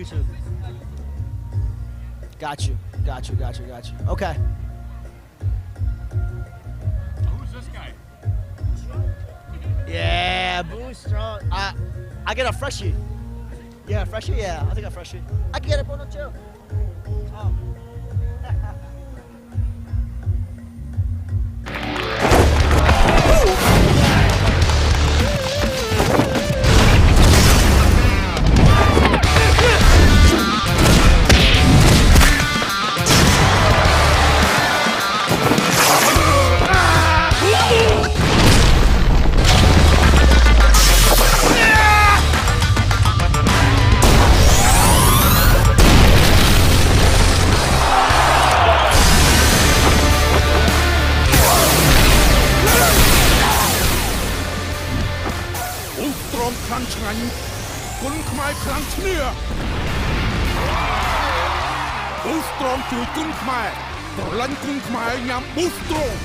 YouTube. Got you. Okay. Who's this guy? Yeah, Boostrong. I get a freshie. Yeah, freshie. Yeah, I think a freshie. I can get it, bro. No chill. Oh. គុនខ្មែរខ្លាំងឈ្នះ Boostrong ជួយគុនខ្មែរប្រឡាញ់គុនខ្មែរញ៉ាំ Boostrong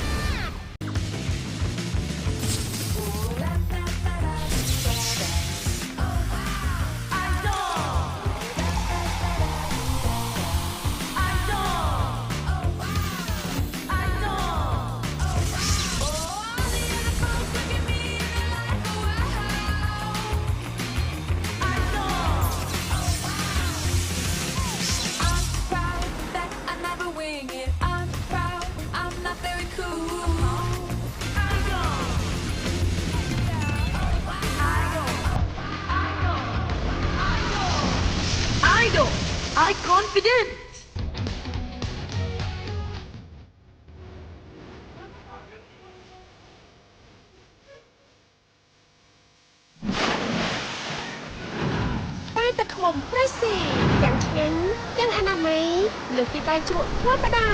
I confident. Ta khổng pressy, chẳng chén, chẳng hana mấy, lượt đi tay chuột quá bà đà.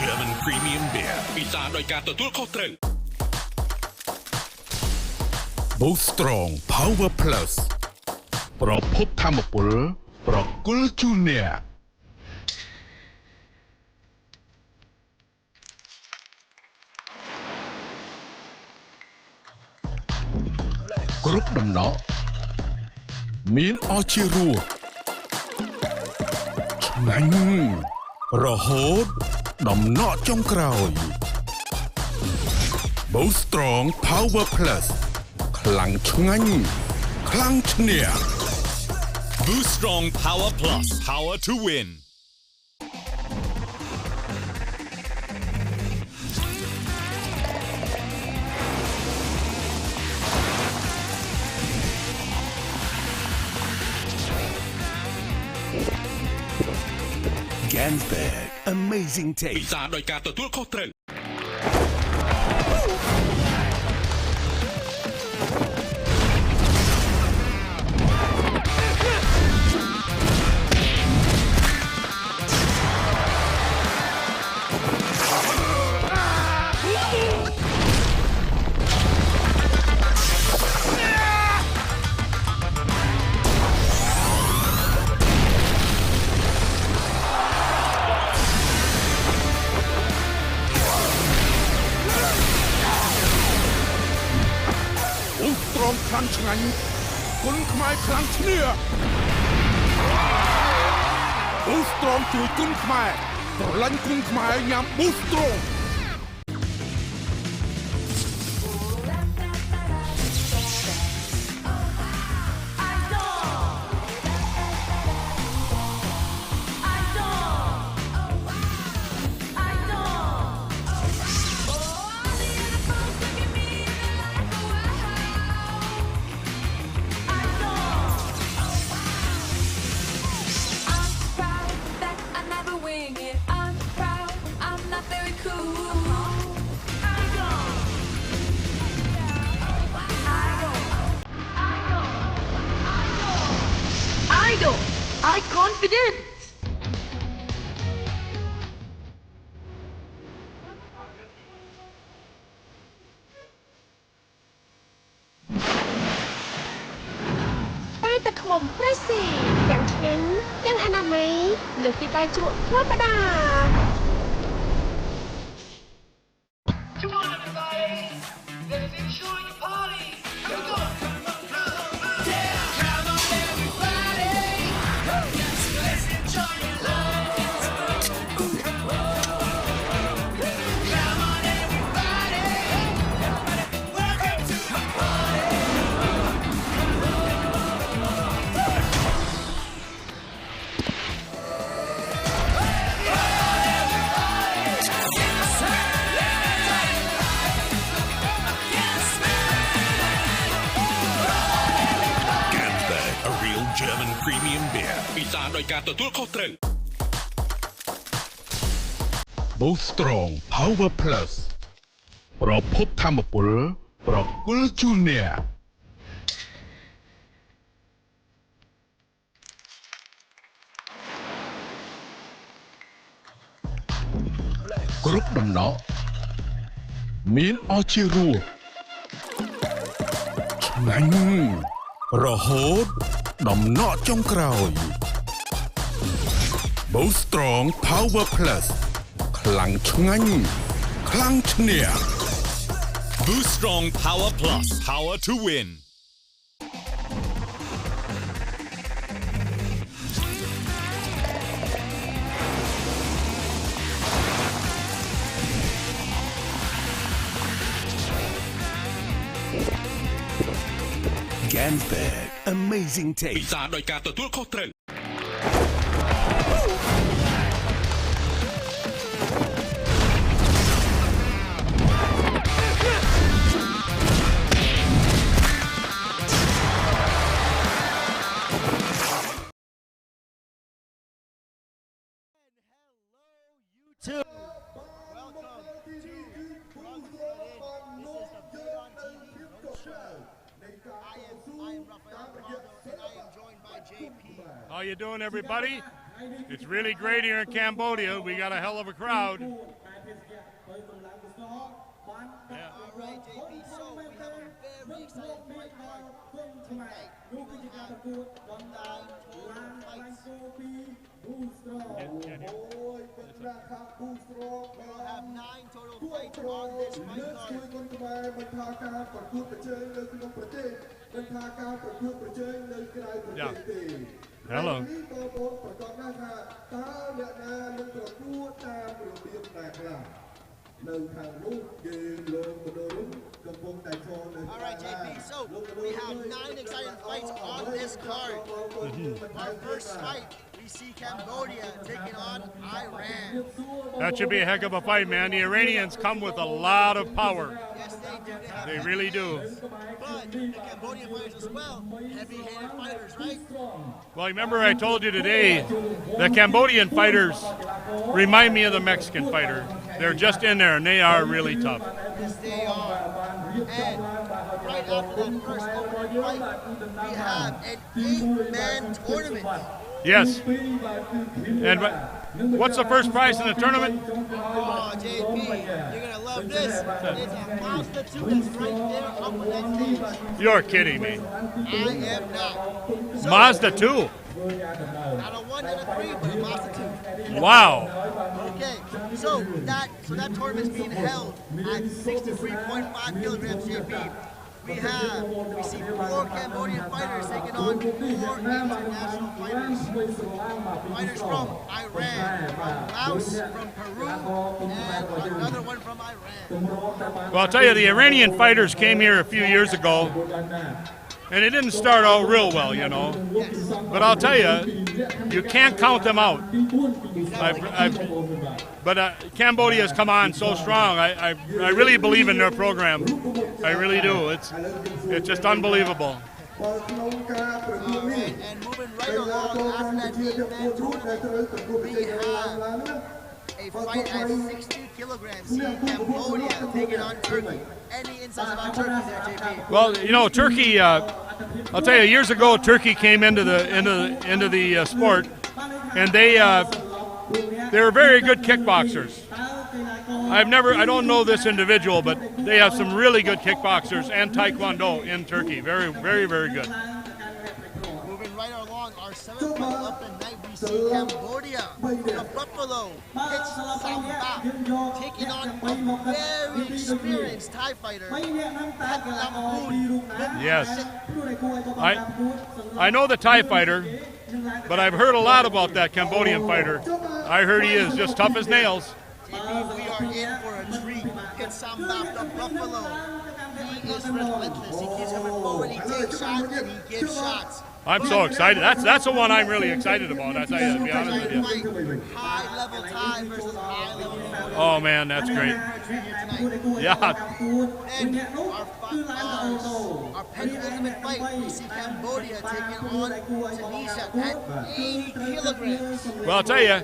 German premium beer ពិសាដោយការទទួលខុសត្រូវ Boostrong Power Plus ប្រភពធម្មពលប្រគល់ជូនអ្នកគ្រប់ដំណក់មានអស់ជារសឆ្ងាញ់រហូតដំណក់ចុងក្រោយ Boostrong Power Plus ខ្លាំងឆ្ងាញ់ខ្លាំងឈ្នះ Boostrong Power Plus Power to win Gansberg Amazing Taste ពិសាដោយការទទួលខុសត្រូវ Boostrong ខ្លាំងឆ្ងាញ់គុនខ្មែរខ្លាំងឈ្នះ Boostrong ជួយគុនខ្មែរប្រឡាញ់គុនខ្មែរញ៉ាំ Boostrong I'm proud that I never wing it. I'm proud I'm not very cool. confidence. តែទឹកឃ្មុំប្រេស៊ីទាំងឆ្ងាញ់ទាំងហិនណាមីលើសពីតែជ្រក់ធម្មតា Come on, everybody! Let's enjoy the party! Come on! Yeah! Come on, everybody! Yes, let's enjoy it live! Come on, everybody! Welcome to the party! Gansberg, a real German premium beer. ពិសាដោយការទទួលខុសត្រូវ Boostrong Power Plus ប្រភពធម្មពលប្រគល់ជូនអ្នកគ្រប់ដំណក់មានអស់ជារសឆ្ងាញ់រហូតដំណក់ចុងក្រោយ Boostrong Power Plus ខ្លាំងឆ្ងាញ់ខ្លាំងឈ្នះ Boostrong Power Plus. Power to win. Gansberg Amazing ពិ Taste សាដោយការទទួលខុសត្រូវ Two. Welcome to Bumrungsit. This is the Beat on TV Road Show. I am Rafael and I am joined by JP. How you doing, everybody? It's really great here in Cambodia. We got a hell of a crowd. All right, JP. So we have a very exciting fight card tonight. We will have 9 total fights. We will have 9 total fights on this fight card. Yeah. Hello. All right, JP. So we have 9 exciting fights on this card. Our first fight, we see Cambodia taking on Iran. That should be a heck of a fight, man. The Iranians come with a lot of power. Yes, they do. They really do. But the Cambodian fighters as well, heavy-handed fighters, right? Well, remember I told you today, the Cambodian fighters remind me of the Mexican fighter. They're just in there, and they are really tough. Yes, they are. And right after that first opening fight, we have an 8-man tournament. Yes. And what's the first prize in the tournament? Oh, JP, you're going to love this. It's a Mazda 2 that's right there up on that stage. You're kidding me. I am not. So, Mazda 2. not a 1 and a 3, but a Mazda 2. Wow. Okay, so that tournament's being held at 63.5 kilograms, JP. We see 4 Cambodian fighters taking on 4 international fighters. Fighters from Iran, from Laos, from Peru, and another one from Iran. Well, I'll tell you, the Iranian fighters came here a few years ago, and it didn't start out real well, you know. But I'll tell you, you can't count them out. But Cambodia has come on so strong. I really believe in their program. I really do. It's just unbelievable. And moving right along after that 8-man tournament, we have a fight at 60 kilograms. See Cambodia taking on Turkey. Any insights about Turkey there, JP? Well, you know, Turkey. I'll tell you, years ago, Turkey came into the sport, and they're very good kickboxers. I don't know this individual, but they have some really good kickboxers and taekwondo in Turkey. Very, very, very good. Moving right along, our 7th fight of the night, we see Cambodia, the Buffalo, Pich, Sambath, taking on a very experienced Thai fighter, Petchlampun. Yes. I know the Thai fighter, but I've heard a lot about that Cambodian fighter. I heard he is just tough as nails. We are in for a treat. It's Sambath the Buffalo. He is relentless. He keeps coming forward. He takes shots and he gives shots. I'm so excited. That's the one I'm really excited about. I tell you, to be honest with you. High level Thai versus high level. Oh man, that's great. Yeah. And our penultimate fight, we see Cambodia taking on Tunisia at 80 kilograms. Well, I'll tell you,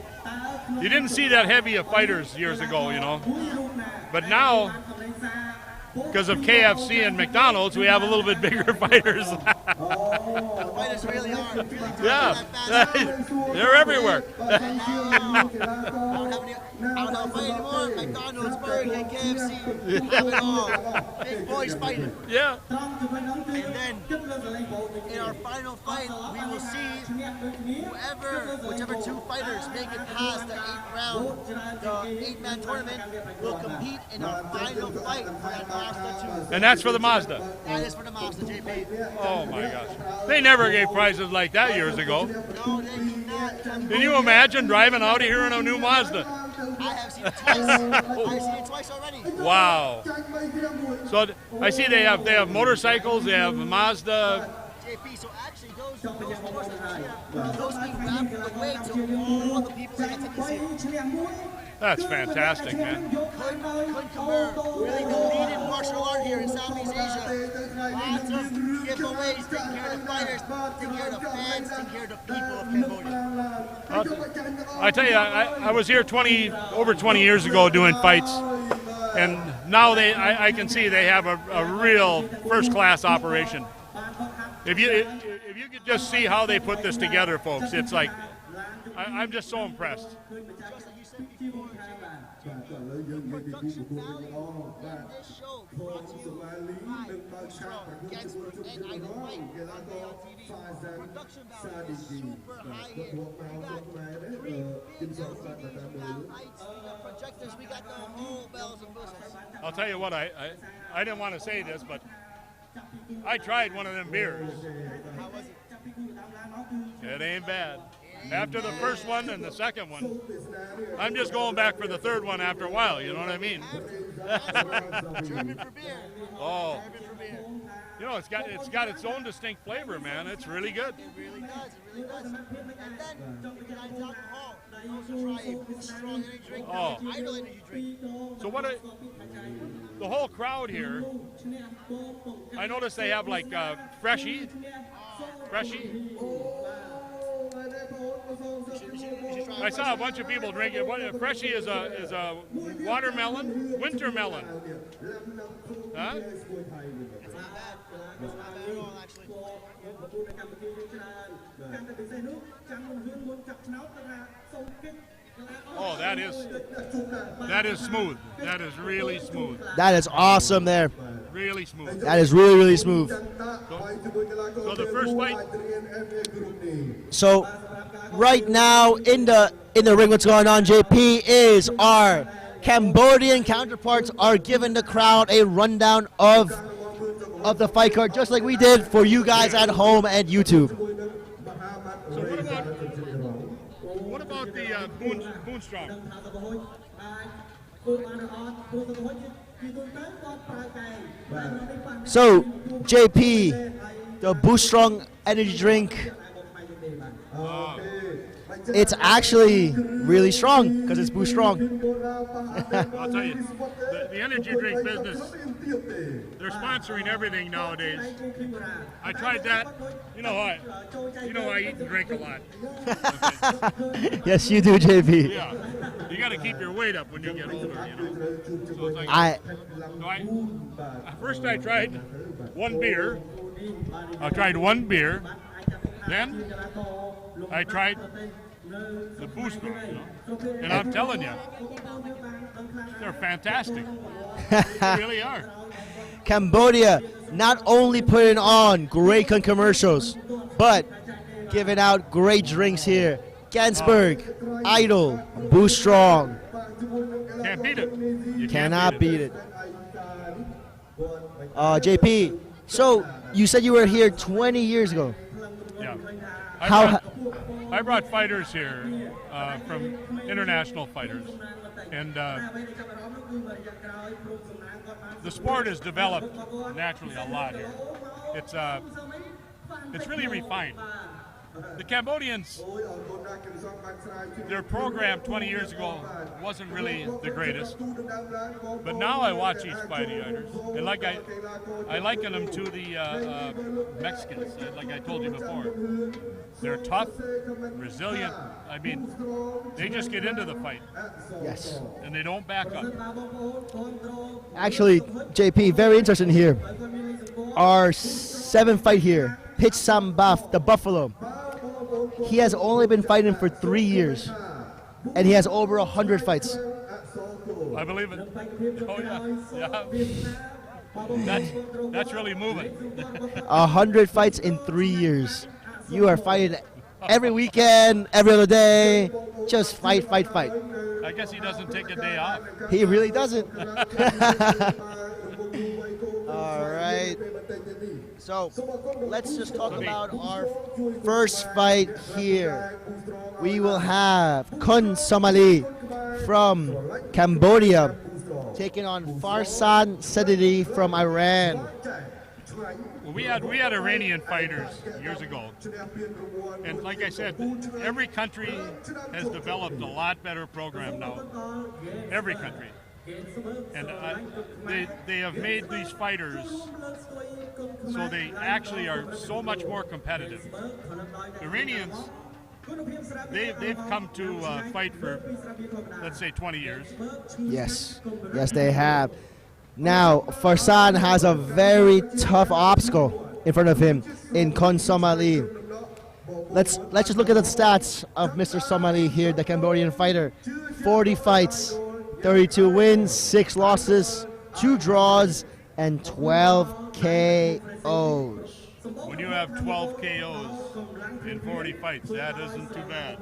you didn't see that heavy of fighters years ago, you know. But now, because of KFC and McDonald's, we have a little bit bigger fighters. The fighters really are. Really Yeah, they're everywhere. I don't have a fight anymore. McDonald's, Burger King, KFC, have it all. Big boys fighting. Yeah. And then in our final fight, we will see whichever two fighters make it past the 8th round, the 8-man tournament, will compete in our final fight for that Mazda 2. And that's for the Mazda. That is for the Mazda, JP. Oh my gosh. They never gave prizes like that years ago. No, they do not. Can you imagine driving out of here in a new Mazda? I have seen it twice. I've seen it twice already. Wow. So I see they have motorcycles, they have Mazda. JP, so actually those horses here, those being wrapped away to all the people that get to see. That's fantastic, man. Kun Khmer, really the leading martial art here in Southeast Asia. Lots of giveaways, taking care of the fighters, taking care of the fans, taking care of the people of Cambodia. I tell you, I was here over 20 years ago doing fights, and now I can see they have a real first-class operation. If you could just see how they put this together, folks, it's like I'm just so impressed. The production value in this show brought to you by Boostrong against and Idol Fight on TV. Production value is super high end. We got 3 big LCDs, we got lights, we got projectors, we got the whole bells and whistles. I'll tell you what, I didn't want to say this, but I tried one of them beers. How was it? It ain't bad. After the first one and the second one, I'm just going back for the third one after a while, you know what I mean? German for beer. Oh, German for beer. you know, it's got its own distinct flavor, man. It's really good. It really does. It really does. And then besides alcohol, you also try a Boostrong energy drink, Oh. Idol energy drink. So the whole crowd here, I noticed they have like Freshie. I saw a bunch of people drinking. Freshie is a watermelon, winter melon. Huh? It's not bad. It's not bad at all, actually. Oh, that is smooth. That is really smooth. That is awesome there. Really smooth. That is really, really smooth. So the first fight. So right now in the ring, what's going on, JP, is our Cambodian counterparts are giving the crowd a rundown of the fight card, just like we did for you guys at home and YouTube. So what about the Boostrong? So JP, the Boostrong energy drink, it's actually really strong because it's Boostrong. I'll tell you, the energy drink business, they're sponsoring everything nowadays. I tried that. You know I eat and drink a lot. Yes, you do, JP. Yeah, you got to keep your weight up when you get older, you know. So it's like, first I tried one beer. Then I tried the Boostrong, you know. And I'm telling you, they're fantastic. They really are. Cambodia not only putting on great Kun commercials, but giving out great drinks here. Gansberg, Idol, Boostrong. Can't beat it. You Cannot beat it. JP, so you said you were here 20 years ago. Yeah. How? I brought fighters here from international fighters, and the sport has developed naturally a lot here. It's really refined. The Cambodians, their program 20 years ago wasn't really the greatest, but now I watch each fighting fighters, and like I liken them to the Mexicans, like I told you before. They're tough, resilient. I mean, they just get into the fight. Yes. And they don't back up. Actually, JP, very interesting here. Our seventh fight here, Pich Sambath, the Buffalo. He has only been fighting for 3 years, and he has over 100 fights. I believe it. Oh yeah. That's really moving. 100 fights in 3 years. You are fighting every weekend, every other day. Just fight, fight, fight. I guess he doesn't take a day off. He really doesn't. All right. So let's just talk about our first fight here. We will have Kun Somali from Cambodia taking on Farzan Sedighi from Iran. Well, we had Iranian fighters years ago, and like I said, every country has developed a lot better program now. Every country, and they have made these fighters so they actually are so much more competitive. The Iranians, they've come to fight for, let's say, 20 years. Yes, yes, they have. Now, Farzan has a very tough obstacle in front of him in Kun Somali. Let's just look at the stats of Mr. Somali here, the Cambodian fighter. 40 fights, 32 wins, 6 losses, 2 draws, and 12 KOs. When you have 12 KOs in 40 fights, that isn't too bad.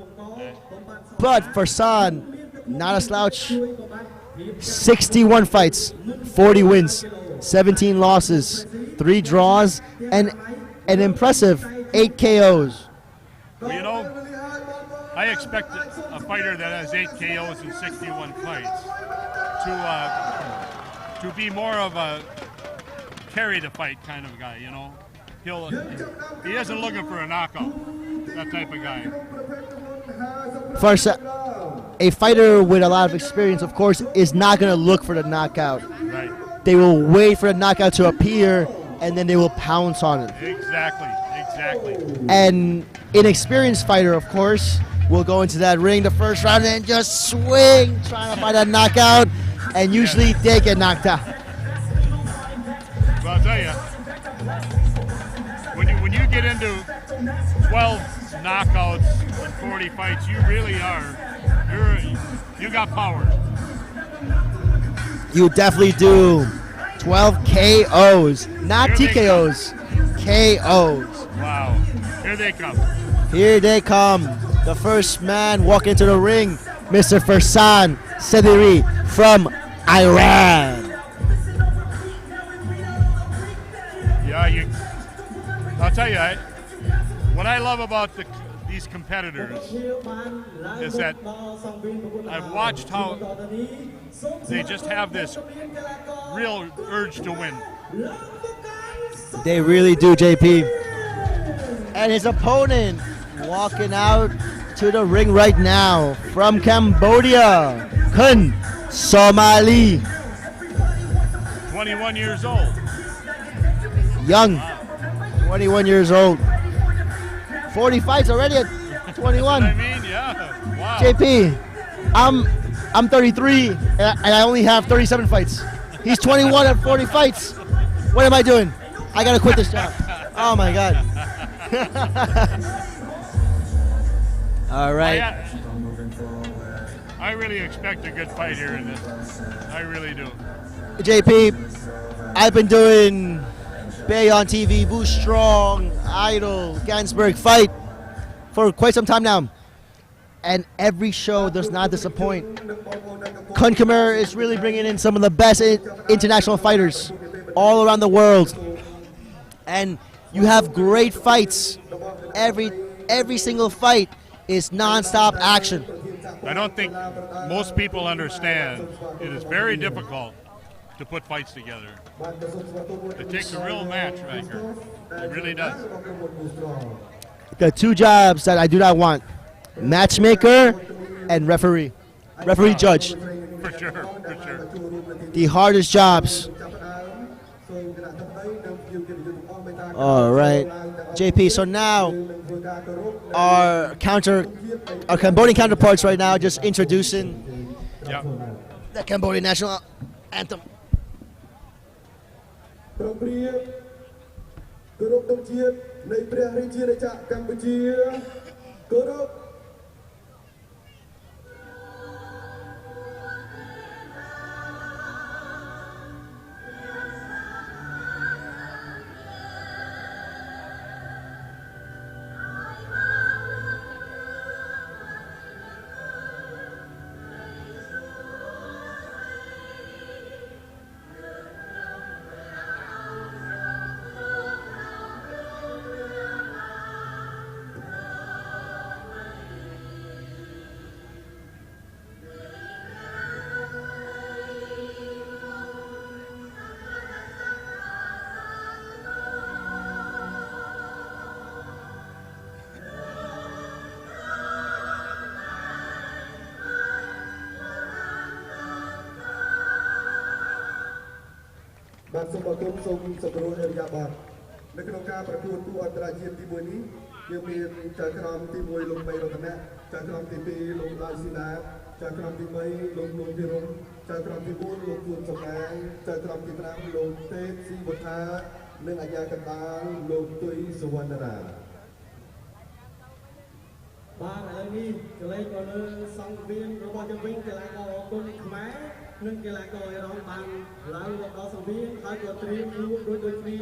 But Farzan, not a slouch. 61 fights, 40 wins, 17 losses, 3 draws, and an impressive 8 KOs. Well, you know, I expect a fighter that has 8 KOs in 61 fights to be more of a carry the fight kind of guy, you know. He isn't looking for a knockout, that type of guy. Farzan, a fighter with a lot of experience, of course, is not going to look for the knockout. Right. They will wait for the knockout to appear, and then they will pounce on it. Exactly. And inexperienced fighter, of course, will go into that ring the first round and just swing, trying to find a knockout, and usually they get knocked out. Well, I'll tell you, when you get into 12 knockouts in 40 fights, you really you got power. You definitely do. 12 KOs, not TKOs, KOs. Wow, here they come. Here they come. The first man walking into the ring, Mr. Farzan Sedighi from Iran. Yeah, I'll tell you, what I love about these competitors is that I've watched how they just have this real urge to win. They really do, JP. And his opponent walking out to the ring right now from Cambodia, Kun Somali. 21 years old. Young, 21 years old. 40 fights already at 21. I mean, yeah. Wow. JP, I'm 33 and I only have 37 fights. He's 21 at 40 fights. What am I doing? I gotta quit this job. Oh my God. All right. I really expect a good fight here in this. I really do. JP, I've been doing Bay on TV, Boostrong, Idol, Gansberg fight for quite some time now. And every show does not disappoint. Kun Khmer is really bringing in some of the best international fighters all around the world. And you have great fights. Every single fight is non-stop action. I don't think most people understand it is very difficult to put fights together. It takes a real matchmaker. It really does. The two jobs that I do not want: matchmaker and referee. Referee judge. For sure, for sure. The hardest jobs. All right, JP. So now our Cambodian counterparts right now just introducing the Cambodian national anthem. គោរពទង់ជាតិនៃព្រះរាជាណាចក្រកម្ពុជាគោរព បាទសូមអរគុណសូមសម្រួលអរិយាប័ត្រនៅក្នុងការប្រកួតទូអន្តរជាតិទី1នេះយើងមានចៅក្រមទី1លោកមេរតនៈចៅក្រមទី2លោកឡាយស៊ីណាចៅក្រមទី3លោកលួងពីរុំចៅក្រមទី4លោកគួនសំណាងចៅក្រមទី5លោកទេពស៊ីបុថានិងអាជ្ញាកណ្ដាលលោកទុយសវណ្ណរា បាទឥឡូវនេះកលេចមកលើសង្វៀនរបស់យើងវិញកីឡាករគុនខ្មែរនិងកីឡាករអេរ៉ុបបានឡើងមកដល់សង្វៀនហើយក៏ត្រៀមខ្លួនដូចគ្នា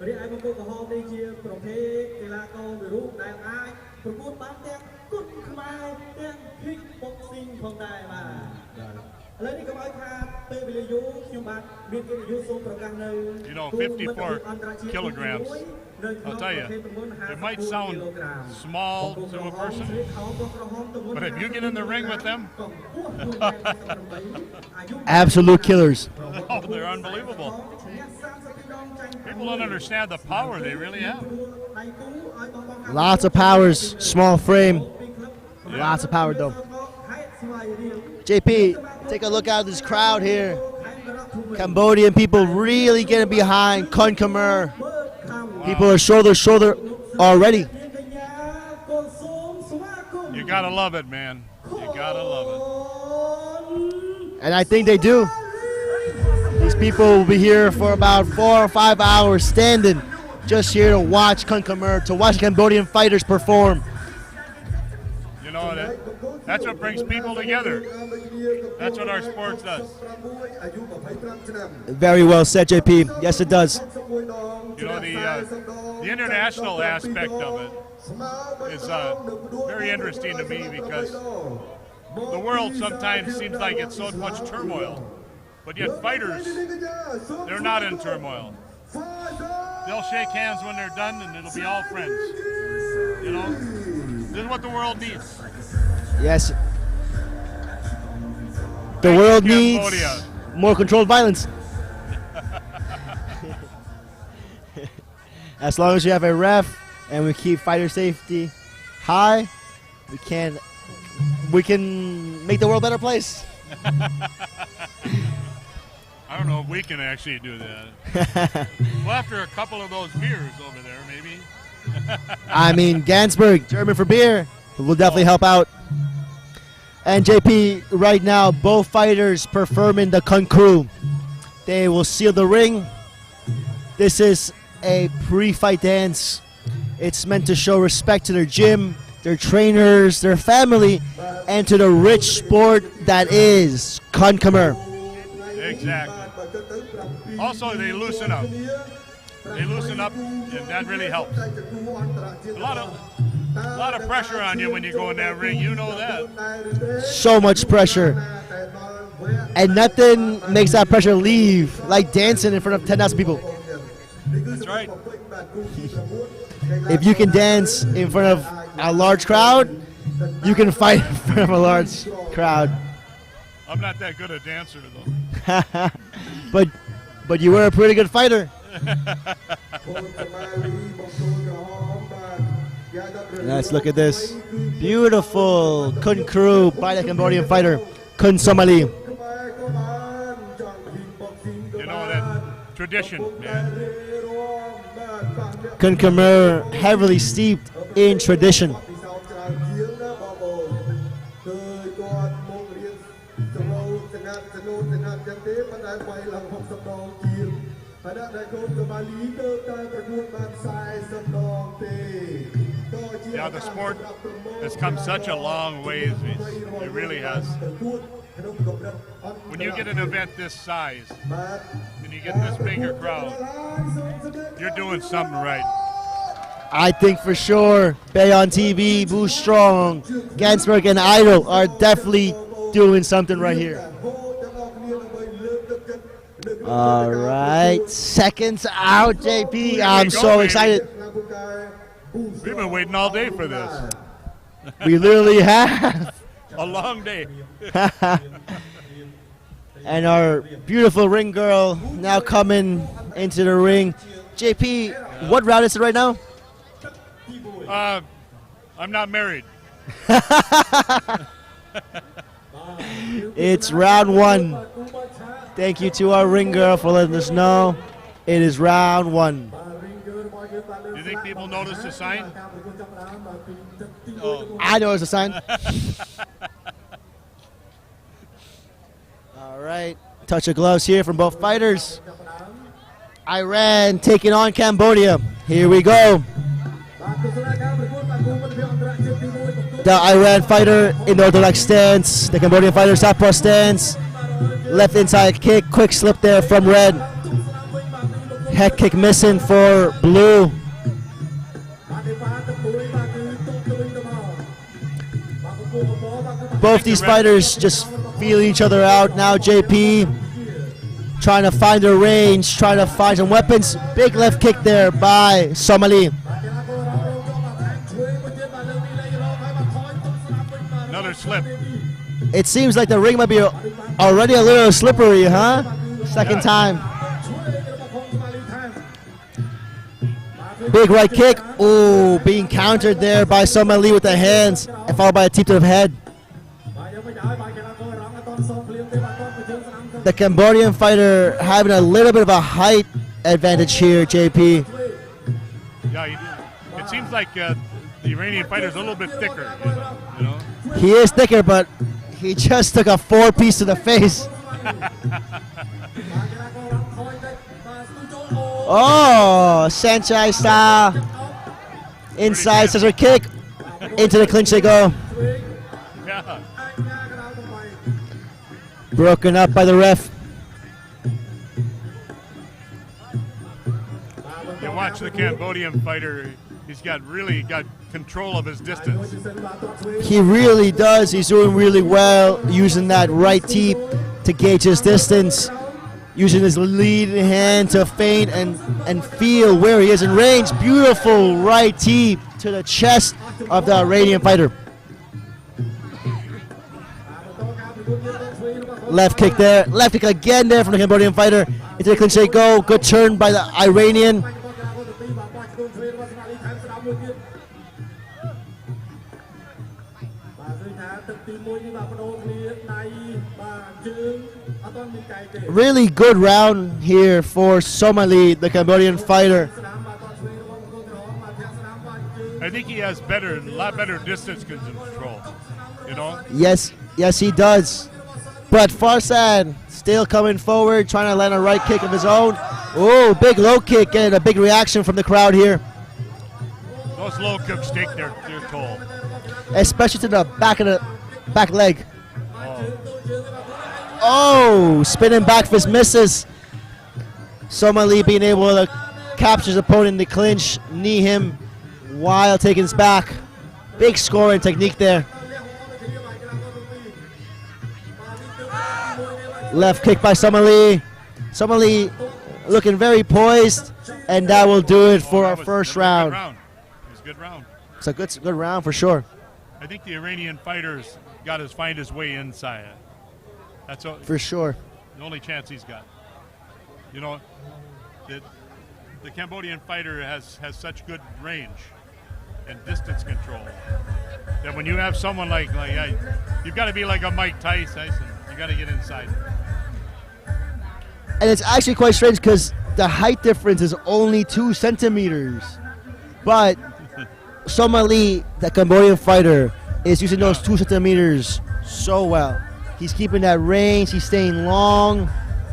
រីឯបង្គោលក្រហមនេះជាប្រភេទកីឡាករមួយរូបដែលអាចប្រកួតបានទាំងគុនខ្មែរទាំង Pich boxing ផងដែរបាទឥឡូវនេះកុំឲ្យខាតពេលវេលាយូរខ្ញុំបាទមានកិត្តិយសសូមប្រកាសនៅ You know, 54 kilograms. I'll tell you, it might sound small to a person, but if you get in the ring with them, absolute killers. Oh, they're unbelievable. People don't understand the power they really have. Lots of powers, small frame. Lots of power though. JP, take a look out at this crowd here. Cambodian people really getting behind Kun Khmer. People are shoulder to shoulder already. You gotta love it, man. You gotta love it. And I think they do. These people will be here for about 4 or 5 hours standing just here to watch Kun Khmer, to watch Cambodian fighters perform. You know, that's what brings people together. That's what our sports does. Very well said, JP. Yes, it does. You know, the international aspect of it is very interesting to me because the world sometimes seems like it's so much turmoil, but yet fighters, they're not in turmoil. They'll shake hands when they're done and it'll be all friends. You know, this is what the world needs. Yes. The world needs more controlled violence. As long as you have a ref and we keep fighter safety high, we can make the world a better place. I don't know if we can actually do that. Well, after a couple of those beers over there, maybe. I mean, Gansberg, German for beer, will definitely help out. And JP, right now, both fighters performing the Kun crew. They will seal the ring. This is a pre-fight dance. It's meant to show respect to their gym, their trainers, their family, and to the rich sport that is Kun Khmer. Exactly. Also, they loosen up. They loosen up, and that really helps. A lot of pressure on you when you go in that ring. You know that. So much pressure. And nothing makes that pressure leave, like dancing in front of 10,000 people. That's right. If you can dance in front of a large crowd, you can fight in front of a large crowd. I'm not that good a dancer, though. but you were a pretty good fighter. Let's look at this. Beautiful Kun crew by the Cambodian fighter, Kun Somali. You know that tradition, man. Kun Khmer heavily steeped in tradition. Yeah, the sport has come such a long ways. It really has. When you get an event this size and you get this bigger crowd, you're doing something right. I think for sure Bay on TV, Boostrong, Gansberg, and Idol are definitely doing something right here. All right, seconds out, JP. I'm so excited. We've been waiting all day for this. We literally have. A long day. And our beautiful ring girl now coming into the ring. JP, what round is it right now? I'm not married. It's round one. Thank you to our ring girl for letting us know. It is round one. Do you think people notice the sign? I know it's a sign. All right. Touch of gloves here from both fighters. Iran taking on Cambodia. Here we go. The Iran fighter in the orthodox stance. The Cambodian fighter southpaw stance. Left inside kick. Quick slip there from red. Head kick missing for blue. Both these fighters just feeling each other out. Now JP trying to find their range, trying to find some weapons. Big left kick there by Somali. Another slip. It seems like the ring might be already a little slippery, huh? Second time. Big right kick. Ooh, being countered there by Somali with the hands and followed by a tip to the head. The Cambodian fighter having a little bit of a height advantage here, JP. Yeah, it seems like the Iranian fighter's a little bit thicker, you know? He is thicker, but he just took a 4-piece to the face. Oh, Sanchai style. Inside scissor kick. Into the clinch they go. Yeah. Broken up by the ref. You watch the Cambodian fighter, he's really got control of his distance. He really does. He's doing really well using that right teep to gauge his distance. Using his lead hand to feint and feel where he is in range. Beautiful right teep to the chest of the Iranian fighter. Left kick there. Left kick again there from the Cambodian fighter. Into the clinch they go. Good turn by the Iranian. Really good round here for Somali, the Cambodian fighter. I think he has a lot better distance control, you know? Yes, he does. But Farzan still coming forward, trying to land a right kick of his own. Oh, big low kick and a big reaction from the crowd here. Those low kicks take their toll. Especially to the back leg. Oh. Oh, spinning back fist misses. Somali being able to capture his opponent in the clinch, knee him while taking his back. Big scoring technique there. Left kick by Somali. Somali looking very poised, and that will do it for our first round. It was a good round. It's a good round for sure. I think the Iranian fighters got to find his way inside. That's all, For sure. the only chance he's got. You know, the Cambodian fighter has such good range and distance control that when you have someone like you've got to be like a Mike Tyson. You got to get inside. And it's actually quite strange because the height difference is only 2 centimeters. But Somali, the Cambodian fighter, is using those 2 centimeters so well. He's keeping that range. He's staying long.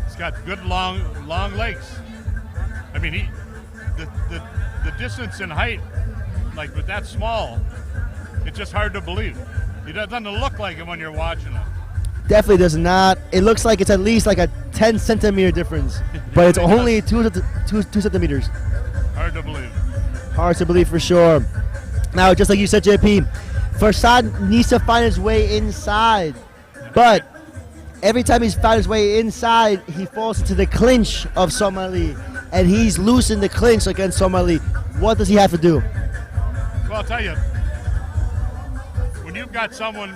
He's got good long legs. I mean, the distance and height, like with that small, it's just hard to believe. It doesn't look like it when you're watching it. Definitely does not. It looks like it's at least like a 10 centimeter difference, but it's only 2 centimeters. Hard to believe. Hard to believe for sure. Now, just like you said, JP, Farzan needs to find his way inside, but every time he's found his way inside, he falls into the clinch of Somali, and he's loose in the clinch against Somali. What does he have to do? Well, I'll tell you, when you've got someone,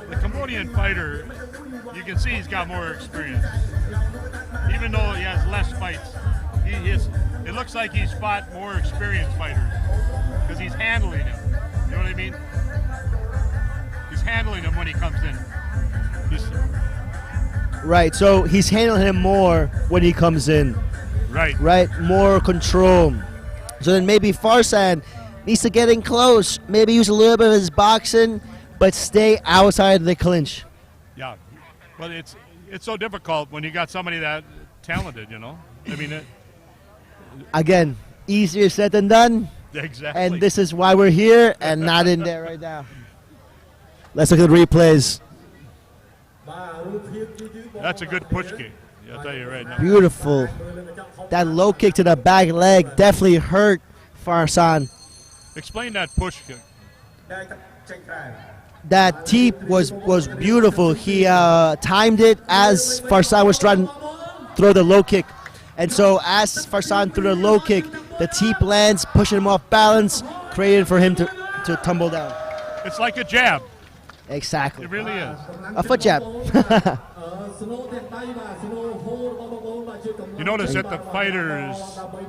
the Cambodian fighter, you can see he's got more experience. Even though he has less fights, it looks like he's fought more experienced fighters because he's handling him. You know what I mean? He's handling him when he comes in. Right, so he's handling him more when he comes in. Right. More control. So then maybe Farzan needs to get in close, maybe use a little bit of his boxing, but stay outside the clinch. Yeah, well, it's so difficult when you got somebody that talented, you know? I mean, Again, easier said than done. exactly. And this is why we're here and not in there right now. Let's look at the replays. That's a good push kick, I'll tell you right now. Beautiful. That low kick to the back leg definitely hurt Farzan. Explain that push kick. That teep was beautiful. He timed it as Farzan was trying to throw the low kick. And so as Farzan threw the low kick, the teep lands, pushing him off balance, creating for him to tumble down. It's like a jab. Exactly. It really is. A foot jab. You notice that the fighters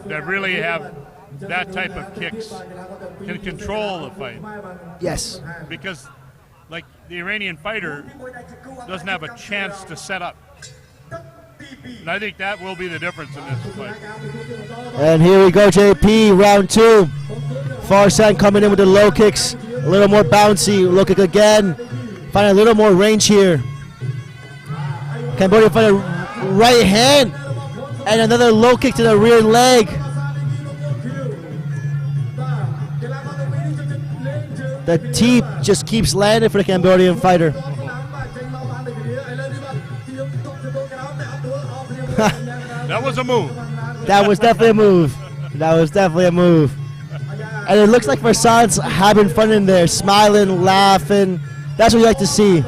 that really have that type of kicks can control the fight. Yes. Because, like, the Iranian fighter doesn't have a chance to set up. And I think that will be the difference in this fight. And here we go, JP, round 2. Farzan coming in with the low kicks. A little more bouncy. Low kick again. Finding a little more range here. Cambodian fighter right hand. And another low kick to the rear leg. The teep just keeps landing for the Cambodian fighter. That was a move. That was definitely a move. That was definitely a move. And it looks like Farzan's having fun in there, smiling, laughing. That's what you like to see.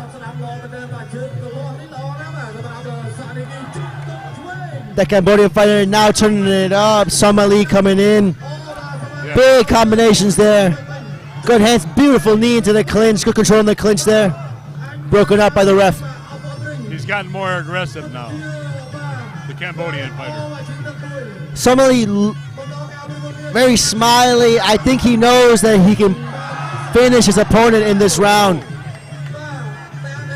The Cambodian fighter now turning it up. Somali coming in. Yeah. Big combinations there. Good hands, beautiful knee into the clinch. Good control in the clinch there. Broken up by the ref. He's gotten more aggressive now. The Cambodian fighter. Somali very smiley. I think he knows that he can finish his opponent in this round.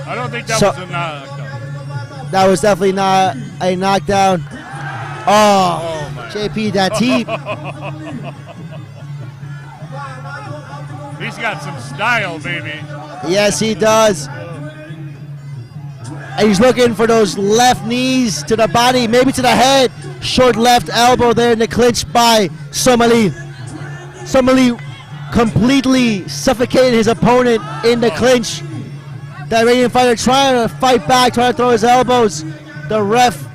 I don't think that was a knockdown. That was definitely not a knockdown. Oh my. JP, that teep. He's got some style, baby. Yes, he does. And he's looking for those left knees to the body, maybe to the head. Short left elbow there in the clinch by Somali. Somali completely suffocated his opponent in the clinch. The Iranian fighter trying to fight back, trying to throw his elbows. The ref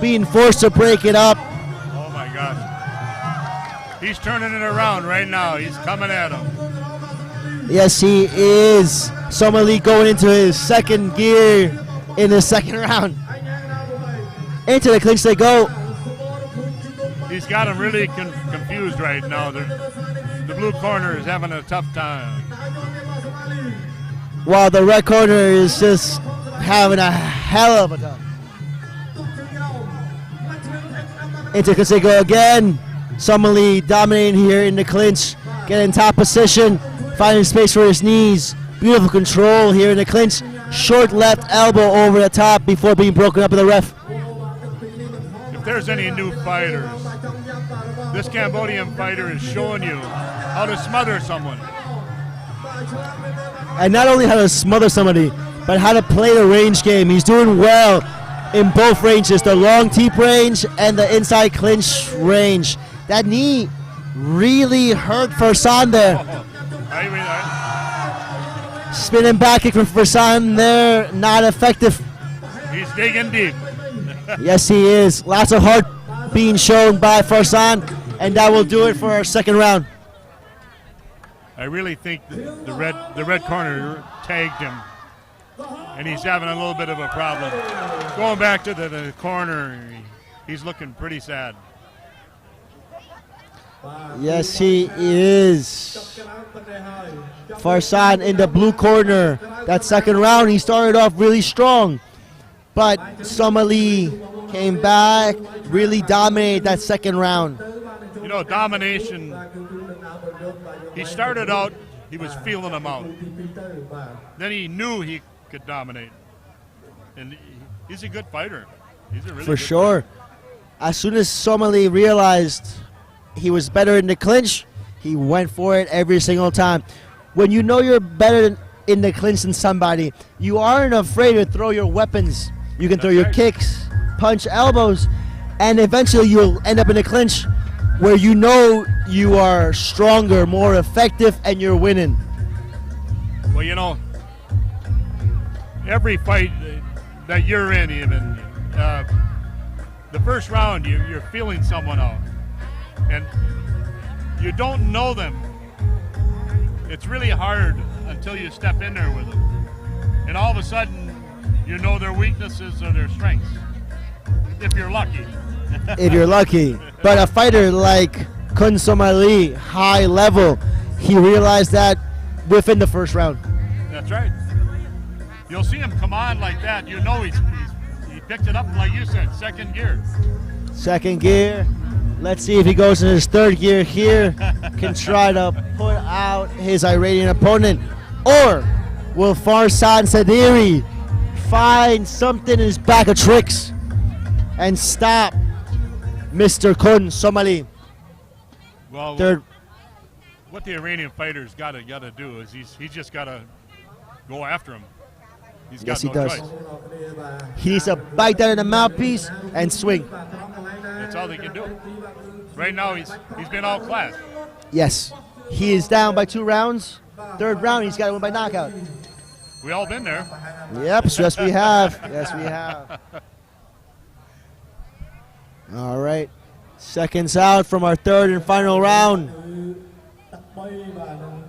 being forced to break it up. Oh my gosh. He's turning it around right now. He's coming at him. Yes, he is. Somali going into his second gear in the second round. Into the clinch they go. He's got him really confused right now. The blue corner is having a tough time. While the red corner is just having a hell of a time. Into the clinch they go again. Somali dominating here in the clinch. Getting top position. Finding space for his knees. Beautiful control here in the clinch. Short left elbow over the top before being broken up by the ref. If there's any new fighters, this Cambodian fighter is showing you how to smother someone. And not only how to smother somebody, but how to play the range game. He's doing well in both ranges, the long teep range and the inside clinch range. That knee really hurt Farzan there. Spinning back kick from Farzan there, not effective. He's digging deep. Yes, he is. Lots of heart being shown by Farzan, and that will do it for our second round. I really think the red corner tagged him, and he's having a little bit of a problem. Going back to the corner, he's looking pretty sad. Yes, he is. Farzan in the blue corner. That second round, he started off really strong. But Somali came back, really dominated that second round. You know, domination, he started out, he was feeling them out. Then he knew he could dominate. And he's a good fighter. He's a really For good sure. fighter. As soon as Somali realized he was better in the clinch, he went for it every single time. When you know you're better in the clinch than somebody, you aren't afraid to throw your weapons. You can throw your kicks, punch, elbows, and eventually you'll end up in a clinch where you know you are stronger, more effective, and you're winning. Well, you know, every fight that you're in, even, the first round, you're feeling someone out. And you don't know them. It's really hard until you step in there with them. And all of a sudden, you know their weaknesses or their strengths. If you're lucky. If you're lucky. But a fighter like Kun Somali, high level, he realized that within the first round. That's right. You'll see him come on like that. You know he picked it up, like you said, second gear. Second gear. Let's see if he goes in his third gear here. Can try to put out his Iranian opponent. Or will Farzan Sedighi find something in his bag of tricks and stop Mr. Kun Somali? Well, Third. What the Iranian fighter's got to do is he's just got to go after him. He's got Yes, he no does. choice. He needs to bite that in the mouthpiece and swing. That's all they can do. Right now, he's been outclassed. Yes. He is down by 2 rounds. Third round, he's got to win by knockout. We all been there. Yep, yes we have. Yes, we have. All right. Seconds out from our third and final round.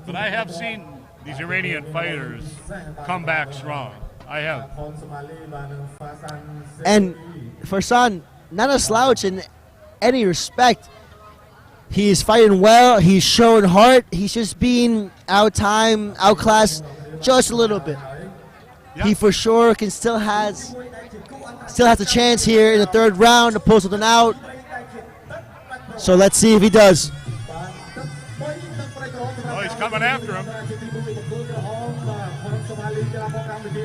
But I have seen these Iranian fighters come back strong. I have. And Farzan, not a slouch in any respect. He's fighting well. He's showing heart. He's just being outclassed just a little bit. Yeah. He for sure can still has a chance here in the third round to pull something out. So let's see if he does. Oh, he's coming after him.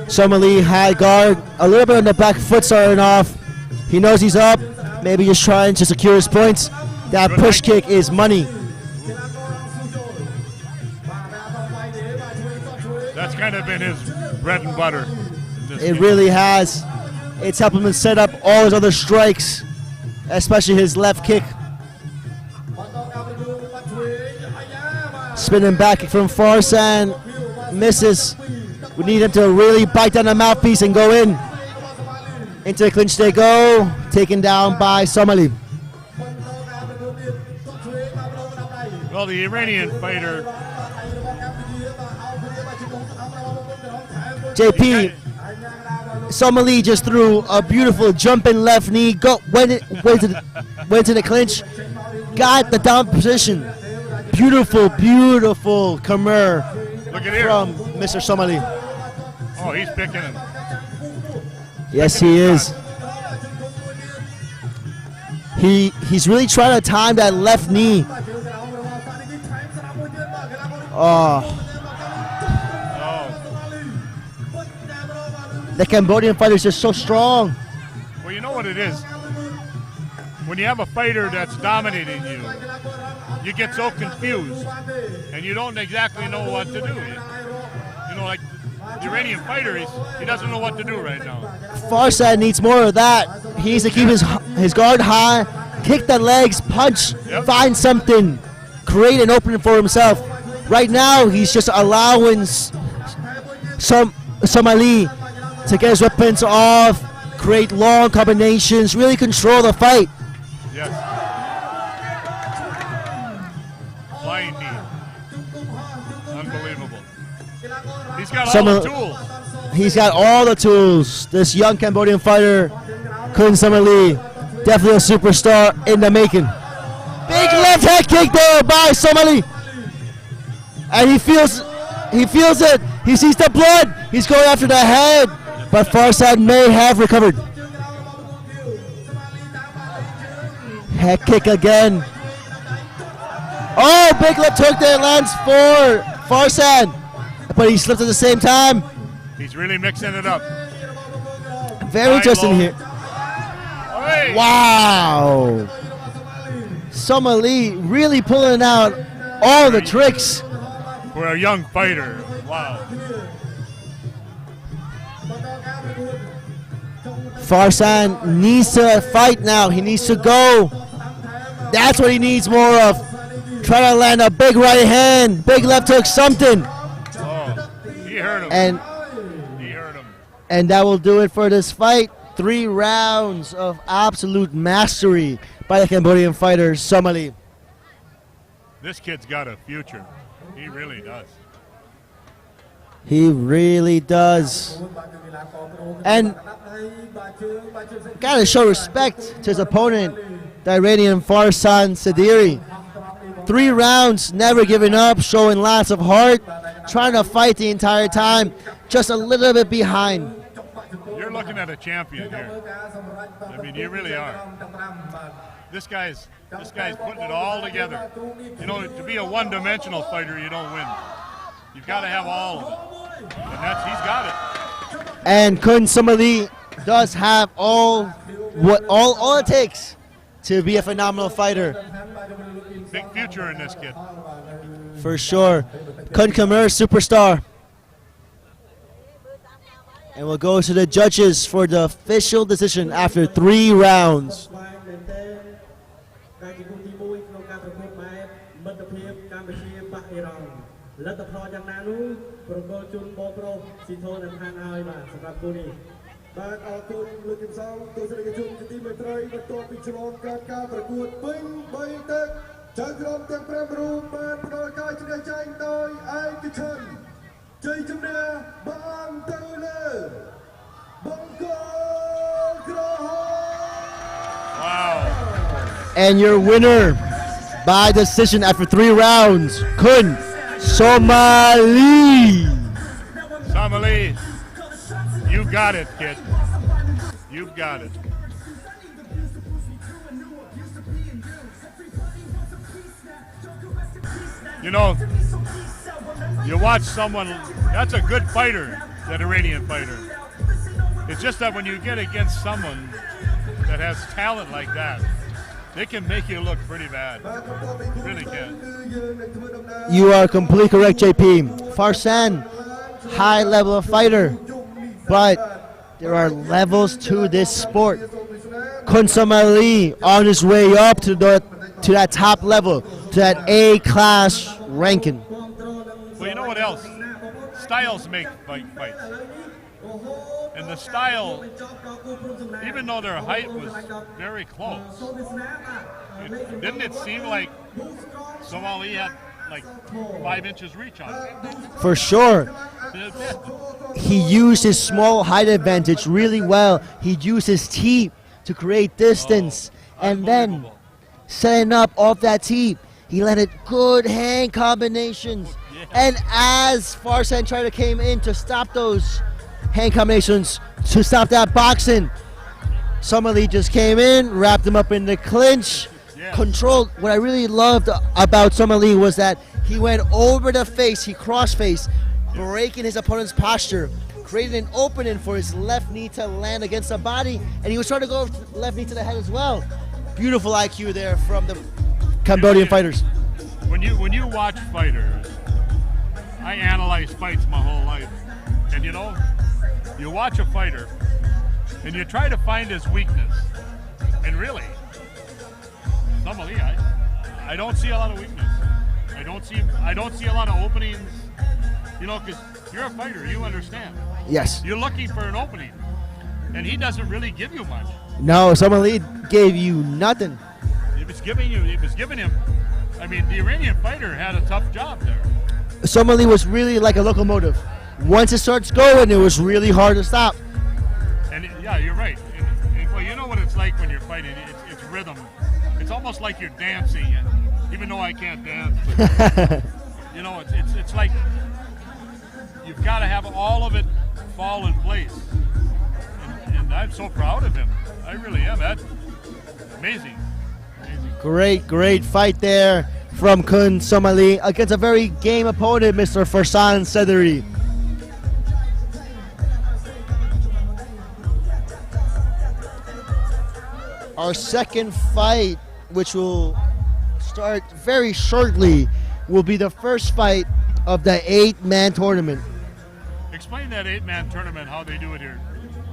Somali high guard, a little bit on the back foot starting off. He knows he's up, maybe just trying to secure his points. That push kick is money. That's kind of been his bread and butter. It really has. It's helped him to set up all his other strikes, especially his left kick. Spinning back from Farzan. Misses. We need him to really bite down the mouthpiece and go in. Into the clinch they go. Taken down by Somali. Well, the Iranian fighter. JP, Somali just threw a beautiful jumping left knee. Went to the clinch. Got the down position. Beautiful, beautiful Khmer from Mr. Somali. Oh, he's picking him. Yes, he is. He's really trying to time that left knee. Oh. The Cambodian fighter is just so strong. Well, you know what it is? When you have a fighter that's dominating you, you get so confused, and you don't exactly know what to do. You know, like the Iranian fighter, he doesn't know what to do right now. Farzan needs more of that. He needs to keep his guard high, kick the legs, punch, find something, create an opening for himself. Right now, he's just allowing Somali to get his weapons off, create long combinations, really control the fight. Yes. Flying knee. Unbelievable. He's got all the tools. He's got all the tools. This young Cambodian fighter, Kun Somali, definitely a superstar in the making. Big left head kick there by Somali. And he feels it. He sees the blood. He's going after the head. But Farzan may have recovered. Head kick again. Oh, big left hook there lands for Farzan. But he slipped at the same time. He's really mixing it up. Very interesting here. Hey. Wow. Somali really pulling out all the tricks. For a young fighter. Wow. Farzan needs to fight now. He needs to go. That's what he needs more of. Try to land a big right hand, big left hook, something. Oh, he hurt him. He hurt him. And that will do it for this fight. 3 rounds of absolute mastery by the Cambodian fighter, Somali. This kid's got a future. He really does. He really does. And gotta show respect to his opponent, the Iranian Farzan Sedighi. 3 rounds, never giving up, showing lots of heart, trying to fight the entire time, just a little bit behind. You're looking at a champion here. I mean, you really are. This guy's putting it all together. You know, to be a one-dimensional fighter, you don't win. You've got to have all of it, and he's got it. And Kun Somali does have all it takes to be a phenomenal fighter. Big future in this kid. For sure. Kun Khmer, superstar. And we'll go to the judges for the official decision after 3 rounds. Wow. And your winner by decision after 3 rounds, Kun Somali. Somali, you got it, kid. You've got it. You know, you watch someone, that's a good fighter, that Iranian fighter. It's just that when you get against someone that has talent like that, they can make you look pretty bad. Really can. You are completely correct, JP. Farzan, high level fighter, but there are levels to this sport. Kun Somali on his way up to that top level, to that A-class ranking. styles make fights. And the style, even though their height was very close, didn't it seem like Somali had like 5 inches reach on it? For sure. He used his small height advantage really well. He used his teep to create distance. And then setting up off that teep, he landed good hand combinations. Yeah. And as Farzan tried to came in to stop those hand combinations, to stop that boxing, Somali just came in, wrapped him up in the clinch, controlled. What I really loved about Somali was that he went over the face, he cross-faced, breaking his opponent's posture, created an opening for his left knee to land against the body, and he was trying to go left knee to the head as well. Beautiful IQ there from the Cambodian fighters. When you watch fighters, I analyze fights my whole life, and you watch a fighter, and you try to find his weakness, and really, Somali, I don't see a lot of weakness. I don't see a lot of openings. Because you're a fighter, you understand. Yes. You're looking for an opening, and he doesn't really give you much. No, Somali gave you nothing. It was giving him. I mean, the Iranian fighter had a tough job there. Somali was really like a locomotive. Once it starts going, it was really hard to stop. And yeah, you're right. And, well, you know what it's like when you're fighting. It's rhythm. It's almost like you're dancing. And even though I can't dance, but, it's like you've got to have all of it fall in place. And I'm so proud of him. I really am. That's amazing. Great fight there from Kun Somali against a very game opponent, Mr. Farzan Sedighi. Our second fight, which will start very shortly, will be the first fight of the 8-man tournament. Explain that 8-man tournament, how they do it here.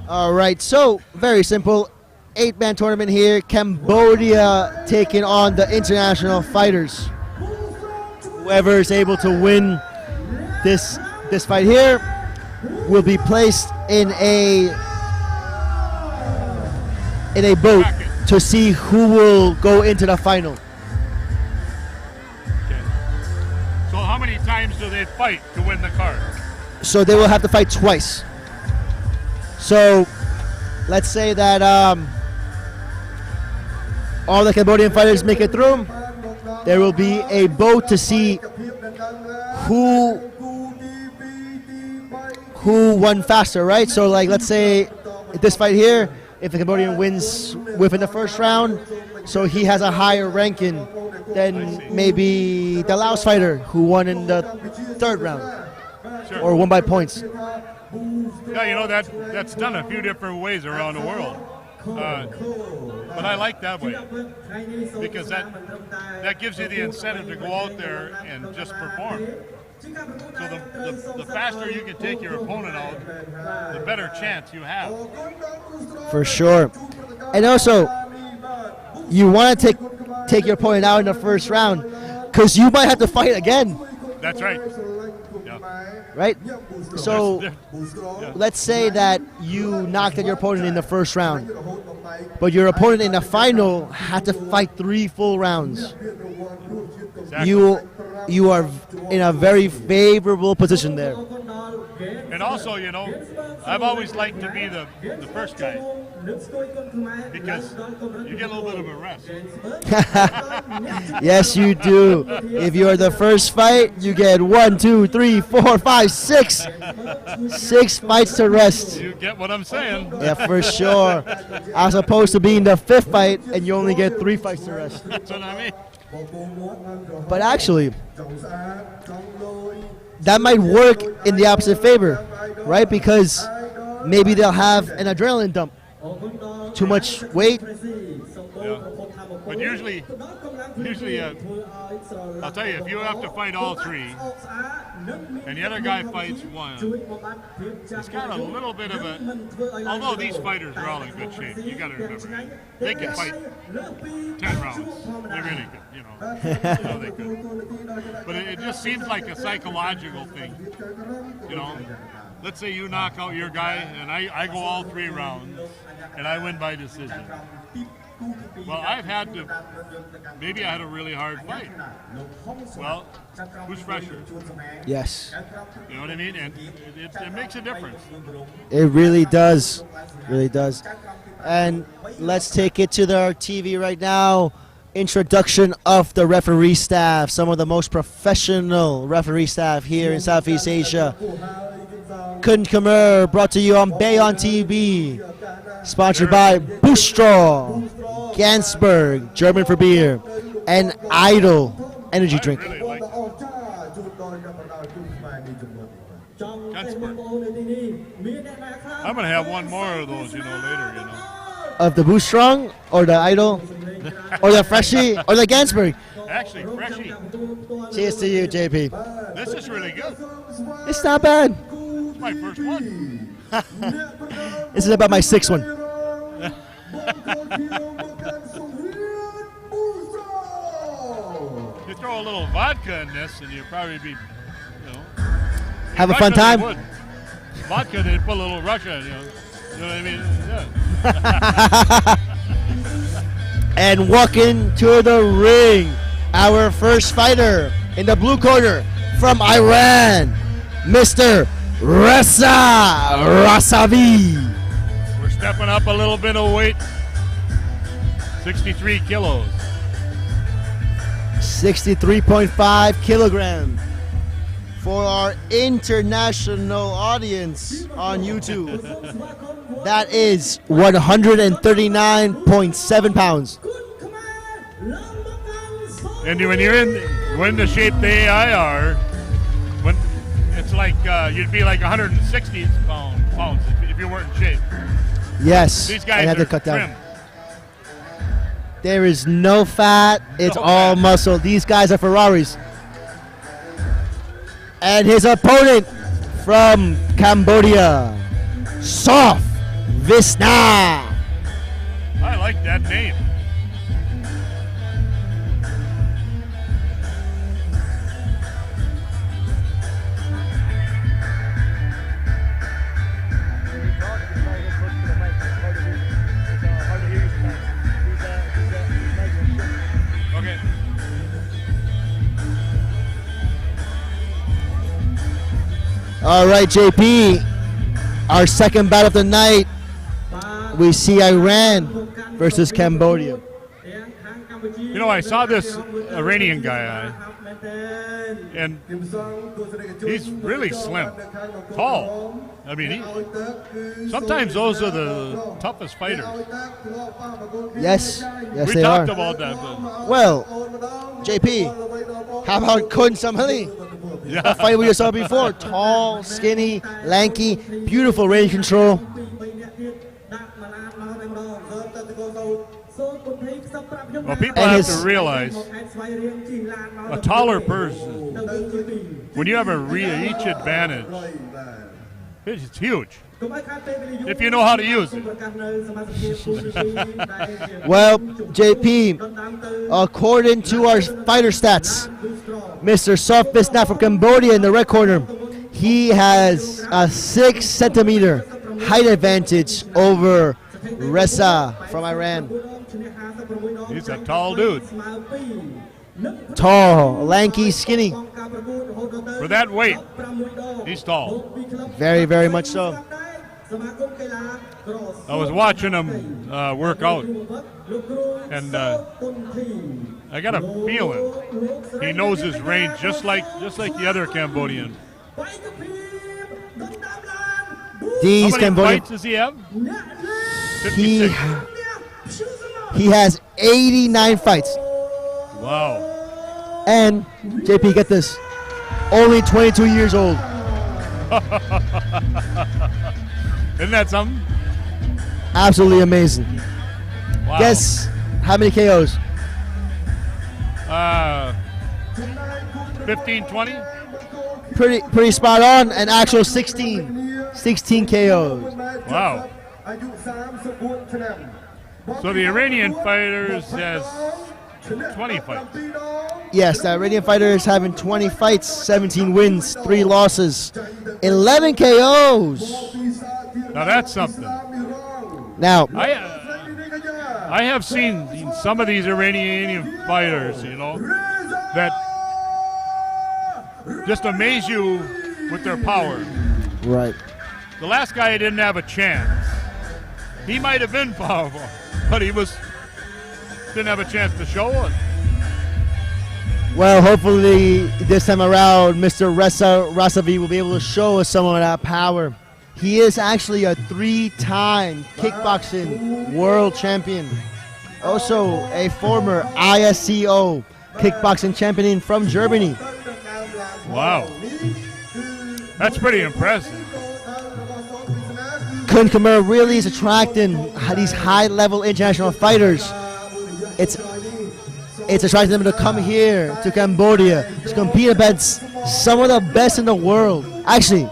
All right, so very simple. 8-man tournament here. Cambodia taking on the international fighters. Whoever is able to win this fight here will be placed in a boat to see who will go into the final. Okay. So how many times do they fight to win the card? So they will have to fight twice. So let's say that all the Cambodian fighters make it through. There will be a vote to see who won faster, right? So like, let's say this fight here, if the Cambodian wins within the first round, so he has a higher ranking than maybe the Laos fighter who won in the third round, Sure. or won by points. Yeah, that's done a few different ways around the world. But I like that way because that gives you the incentive to go out there and just perform. So the faster you can take your opponent out, the better chance you have. For sure. And also, you want to take your opponent out in the first round because you might have to fight again. That's right. Yeah. Right? So let's say that you knocked out your opponent in the first round, but your opponent in the final had to fight 3 full rounds. Exactly. You are in a very favorable position there. And also, I've always liked to be the first guy because you get a little bit of a rest. Yes, you do. If you are the first fight, you get 1, 2, 3, 4, 5, 6. 6 fights to rest. You get what I'm saying. Yeah, for sure. As opposed to being the 5th fight and you only get 3 fights to rest. That's what I mean. But actually, that might work in the opposite favor, right? Because maybe they'll have an adrenaline dump. Too much weight. Yeah. But usually, I'll tell you, if you have to fight all three, and the other guy fights one, it's got a little bit of a. Although these fighters are all in good shape, you got to remember they can fight 10 rounds. They really could, you know they could. But it just seems like a psychological thing, you know. Let's say you knock out your guy, and I go all 3 rounds, and I win by decision. Well, I've had to, maybe I had a really hard fight. Well, who's fresher? Yes. You know what I mean? And it makes a difference. It really does. Really does. And let's take it to our TV right now. Introduction of the referee staff. Some of the most professional referee staff here in Southeast Asia. Kun Khmer, brought to you on Bayon TV. Sponsored by Boostrong, Gansberg, German for beer, and Idol energy drink. I really like Gansberg. I'm going to have one more of those, later, Of the Boostrong, or the Idol, or the Freshie, or the Gansberg? Actually, Freshie. Cheers to you, JP. This is really good. It's not bad. It's my first one. This is about my 6th one. You throw a little vodka in this, and you'll probably be, Have a fun time. Vodka, they put a little Russia, you know what I mean? Yeah. And walking to the ring, our first fighter in the blue corner from Iran, Mr. Reza Razavi. We're stepping up a little bit of weight. 63 kilos. 63.5 kilograms. For our international audience on YouTube, that is 139.7 pounds. And when you're in the shape they are, when it's like you'd be like 160 pounds if you weren't in shape. Yes, These guys I had are to cut trim. down. There is no fat, it's all muscle. These guys are Ferraris. And his opponent from Cambodia, Soft Veasna. I like that name. Okay. All right, JP, our second bout of the night, we see Iran versus Cambodia. I saw this Iranian guy, and he's really slim, tall. I mean, sometimes those are the toughest fighters. Yes, We they talked are. about that. Well, JP, how about Kun Somali? Yeah. A fight we saw before. Tall, skinny, lanky, beautiful range control. Well, people And have his- to realize a taller person, when you have a reach advantage, it's huge. If you know how to use it. Well, JP, according to our fighter stats, Mr. Soft Veasna from Cambodia in the red corner, he has a 6 centimeter height advantage over Reza from Iran. He's a tall dude. Tall, lanky, skinny. For that weight, he's tall. Very, very much so. I was watching him work out, and I got a feeling he knows his range just like the other Cambodian. These How many Cambodian, fights does he have? he 56. he has 89 fights. Wow. And JP, get this, only 22 years old. Isn't that something? Absolutely amazing. Wow. Guess how many KOs? 15, 20. Pretty spot on. An actual 16 KOs. Wow. So the Iranian fighters has 20 fights. Yes, the Iranian fighter is having 20 fights, 17 wins, 3 losses, 11 KOs. Now that's something. Now, I have seen some of these Iranian fighters, you know, that just amaze you with their power. right. The last guy didn't have a chance. He might have been powerful, but didn't have a chance to show it. Well, hopefully this time around, Mr. Razavi will be able to show us some of that power. He is actually a 3-time kickboxing world champion. Also a former ISCO kickboxing champion from Germany. Wow. That's pretty impressive. Kun Khmer really is attracting these high-level international fighters. It's attracting them to come here to Cambodia to compete against some of the best in the world. Actually,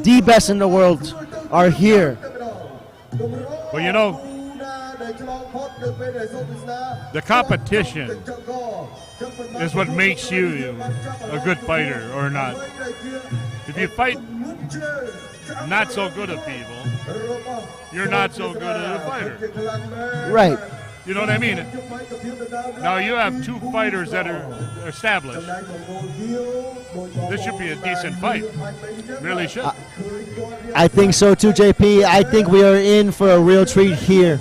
the best in the world are here. Well, you know, the competition is what makes you a good fighter or not. If you fight not so good at people, you're not so good at a fighter. Right. You know what I mean? Now you have 2 fighters that are established. This should be a decent fight. Really should. I think so too, JP. I think we are in for a real treat here.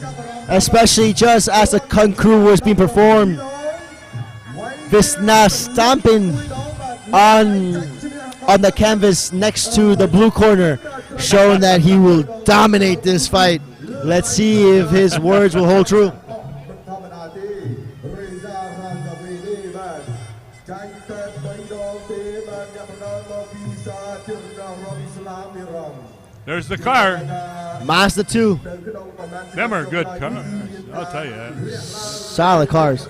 Especially just as the Kun crew was being performed. Veasna stomping on the canvas next to the blue corner, showing that he will dominate this fight. Let's see if his words will hold true. There's the car. Mazda 2. Them are good cars. I'll tell you that. Solid cars.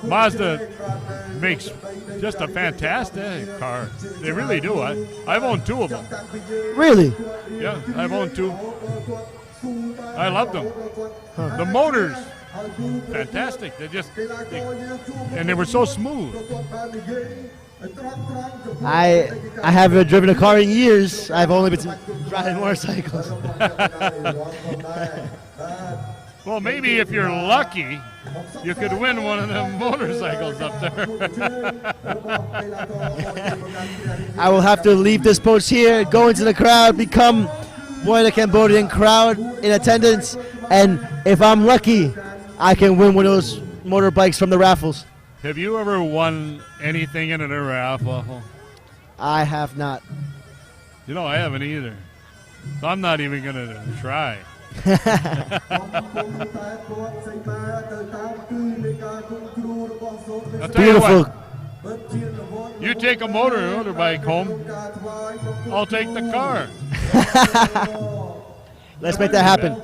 Mazda makes just a fantastic car. They really do. I've owned 2 of them. Really? Yeah, I've owned 2. I love them. The motors, fantastic. And they were so smooth. I haven't driven a car in years. I've only been driving motorcycles. Well, maybe if you're lucky, you could win one of them motorcycles up there. I will have to leave this post here, go into the crowd, become one of the Cambodian crowd in attendance, and if I'm lucky, I can win one of those motorbikes from the raffles. Have you ever won anything in a raffle? I have not. You know, I haven't either. So I'm not even going to try. I'll tell Beautiful. you what, you take a motorbike home, I'll take the car. Let's make that happen.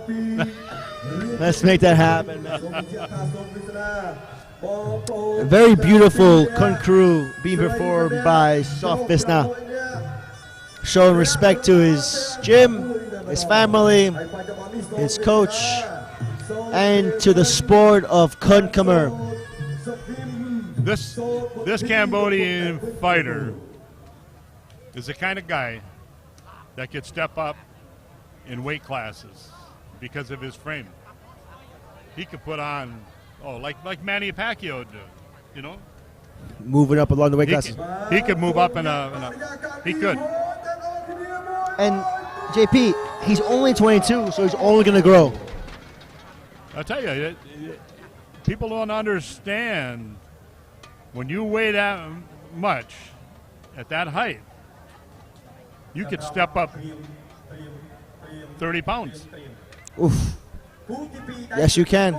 Let's make that happen. A very beautiful Kun crew being performed by Soft Veasna, showing respect to his gym, his family, his coach, and to the sport of Kun Khmer. This Cambodian fighter is the kind of guy that could step up in weight classes because of his frame. He could put on, like Manny Pacquiao did, you know? Moving up along the weight classes. He could move up he could. And JP, he's only 22, so he's only going to grow. I'll tell you, people don't understand when you weigh that much at that height, you could step up 30 pounds. Oof. Yes, you can.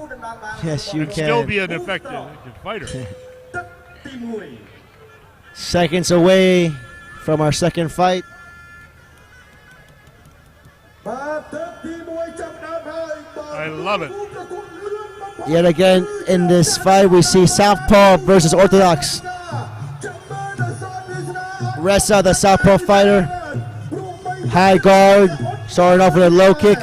Yes, you and can. Still be an effective fighter. Seconds away from our second fight. I love it. Yet again, in this fight, we see Southpaw versus Orthodox. Reza, the Southpaw fighter. High guard, starting off with a low kick.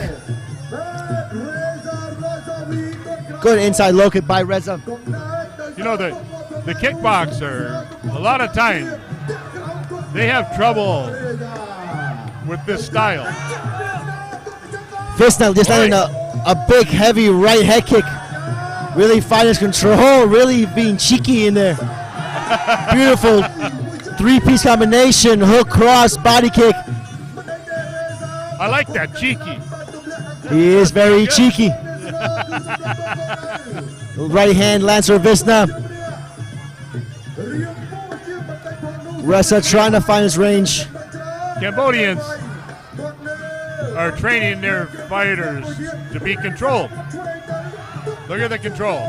Good inside low kick by Reza. You know, the kickboxer, a lot of time, they have trouble with this style. Veasna just landing a big, heavy right head kick. Really finding his control, really being cheeky in there. Beautiful three-piece combination, hook, cross, body kick. I like that, cheeky. He is very cheeky. Right hand lands for Veasna. Reza trying to find his range. Cambodians are training their fighters to be controlled. Look at the control.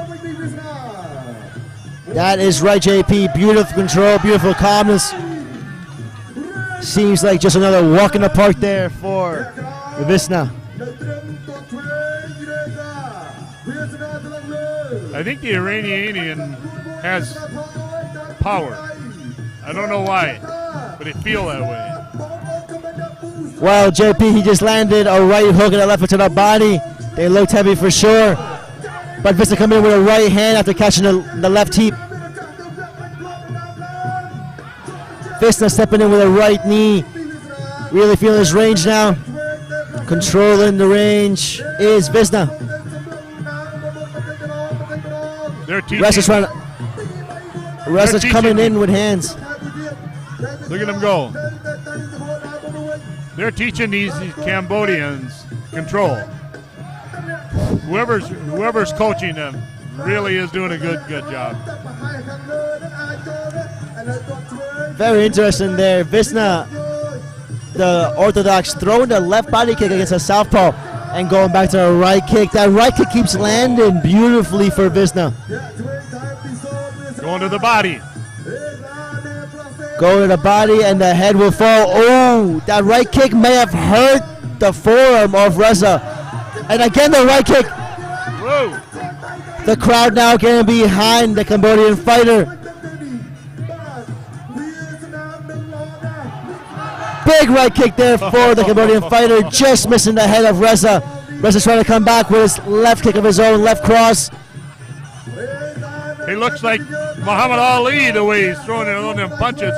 That is right, JP. Beautiful control, beautiful calmness. Seems like just another walk in the park there for Veasna. I think the Iranian has power. I don't know why, but it feels that way. Well, JP, he just landed a right hook and a left hook to the body. They looked heavy for sure. But Veasna coming in with a right hand after catching the left heap. Veasna stepping in with a right knee. Really feeling his range now. Controlling the range is Veasna. They're teaching. Reza's coming in with hands. Look at them go. They're teaching these Cambodians control. Whoever's coaching them really is doing a good job. Very interesting there. Veasna, the Orthodox, throwing the left body kick against a southpaw and going back to a right kick. That right kick keeps landing beautifully for Veasna. Going to the body. Going to the body and the head will fall. Oh, that right kick may have hurt the forearm of Reza. And again the right kick. Whoa. The crowd now getting behind the Cambodian fighter. Big right kick there for the Cambodian fighter, just missing the head of Reza. Reza's trying to come back with his left kick of his own, left cross. He looks like Muhammad Ali the way he's throwing it on them punches.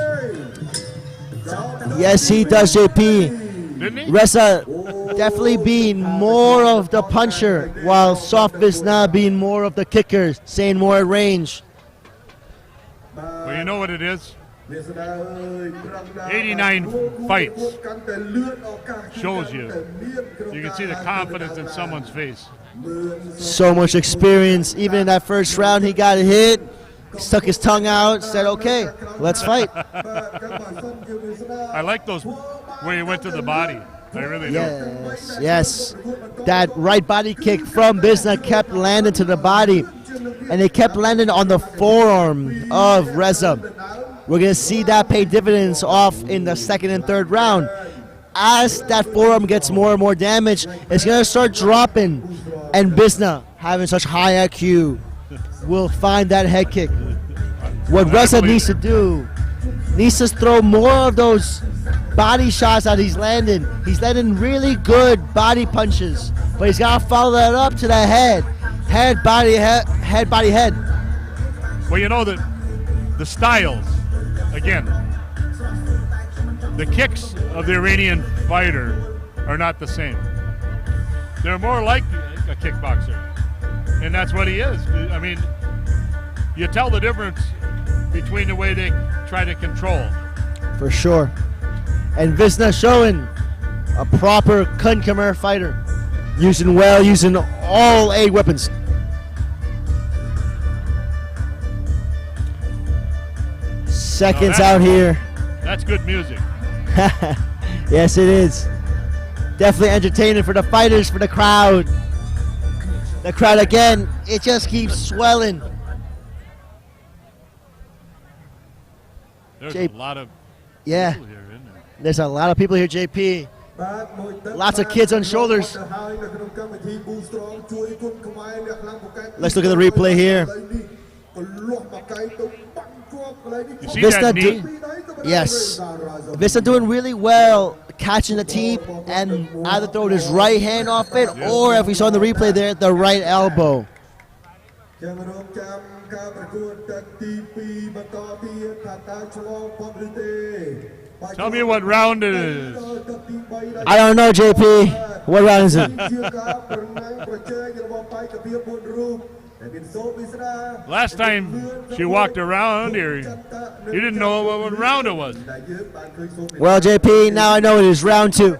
Yes, he does, JP. Didn't he? Reza definitely being more of the puncher, while Soft Veasna being more of the kicker, staying more at range. Well, you know what it is? 89 fights shows you. You can see the confidence in someone's face. So much experience. Even in that first round, he got hit, stuck his tongue out, said, okay, let's fight. I like those where he went to the body. I really do. Yes. That right body kick from Veasna kept landing to the body, and they kept landing on the forearm of Reza. We're going to see that pay dividends off in the second and third round. As that forearm gets more and more damaged, it's going to start dropping, and Veasna, having such high IQ, will find that head kick. What Reza needs to do, needs to throw more of those body shots that he's landing. He's landing really good body punches, but he's got to follow that up to the head. Head, body, head, body, head. Well, you know that the styles, again, the kicks of the Iranian fighter are not the same. They're more like a kickboxer, and that's what he is. I mean, you tell the difference between the way they try to control. For sure. And Veasna showing a proper Kun Khmer fighter, using all 8 weapons. Seconds out here. That's good music. Yes, it is. Definitely entertaining for the fighters, for the crowd. The crowd again, it just keeps swelling. There's a lot of Yeah. people here, isn't there? There's a lot of people here, JP. Lots of kids on shoulders. Let's look at the replay here. You see that knee? Yes. Veasna doing really well catching the teep and either throwing his right hand off it or, if we saw in the replay there, the right elbow. Tell me what round it is. I don't know, JP. What round is it? Last time she walked around here, you didn't know what round it was. Well, JP, now I know it is round 2.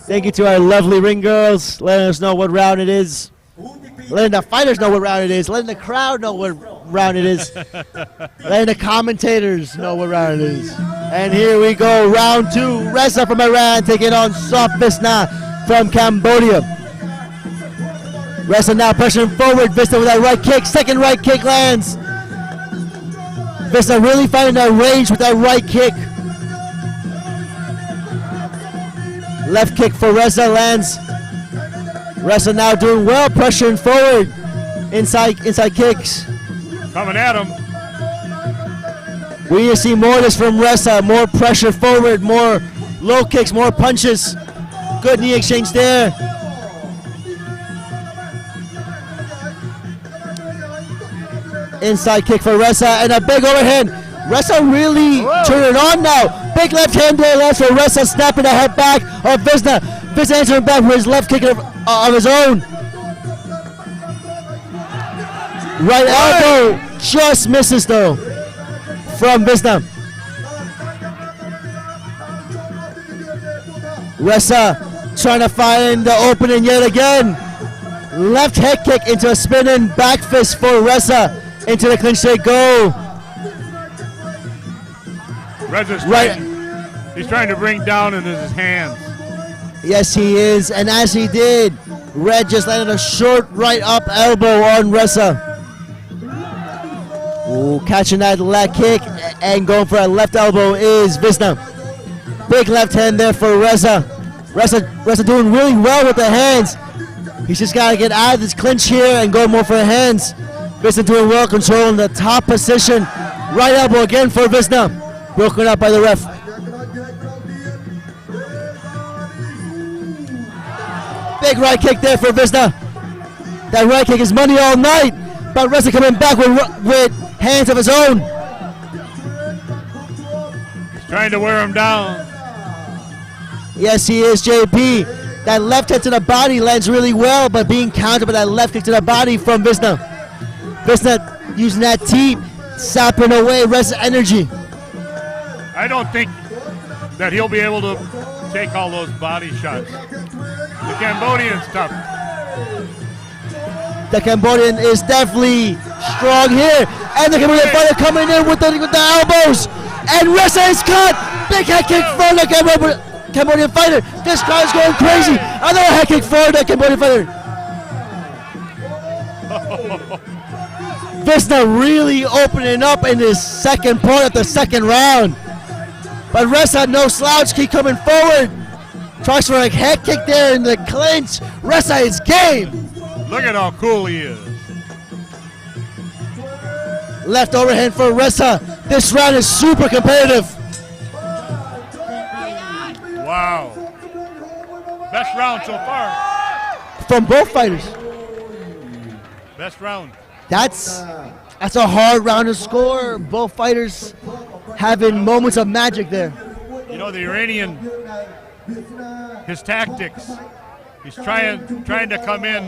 Thank you to our lovely ring girls, letting us know what round it is. Letting the fighters know what round it is. Letting the crowd know what round it is. Letting the commentators know what round it is. And here we go, round 2. Reza from Iran taking on Soft Veasna from Cambodia. Reza now pressuring forward. Veasna with that right kick. Second right kick lands. Veasna really finding that range with that right kick. Left kick for Reza lands. Reza now doing well, pressuring forward. Inside kicks. Coming at him. We need to see more of this from Reza. More pressure forward, more low kicks, more punches. Good knee exchange there. Inside kick for Reza and a big overhand. Reza really turning on now. Big left hand there lands for Reza, snapping the head back of Veasna. Veasna answering back with his left kick of his own. Right elbow just misses though from Veasna. Reza trying to find the opening yet again. Left head kick into a spinning back fist for Reza. Into the clinch they go. Reza's he's trying to bring down into his hands. Yes, he is, and as he did, Red just landed a short right up elbow on Reza. Ooh, catching that leg kick and going for a left elbow is Veasna. Big left hand there for Reza. Reza doing really well with the hands. He's just got to get out of this clinch here and go more for the hands. Veasna doing well, controlling the top position. Right elbow again for Veasna. Broken up by the ref. Big right kick there for Veasna. That right kick is money all night. But Reza coming back with hands of his own. He's trying to wear him down. Yes, he is, JP. That left hit to the body lands really well, but being countered by that left kick to the body from Veasna. Veasna using that teep, sapping away Reza's energy. I don't think that he'll be able to take all those body shots. The Cambodian's tough. The Cambodian is definitely strong here. And the Cambodian fighter coming in with the elbows. And Reza is caught. Big head kick for the Cambodian fighter. This crowd is going crazy. Another head kick for the Cambodian fighter. Veasna really opening up in this second part of the second round. But Reza, no slouch, keep coming forward. Tries for a head kick there in the clinch. Reza is game. Look at how cool he is. Left overhand for Reza. This round is super competitive. Wow. Best round so far. From both fighters. Best round. That's a hard round to score. Both fighters having moments of magic there. You know, the Iranian, his tactics, he's trying to come in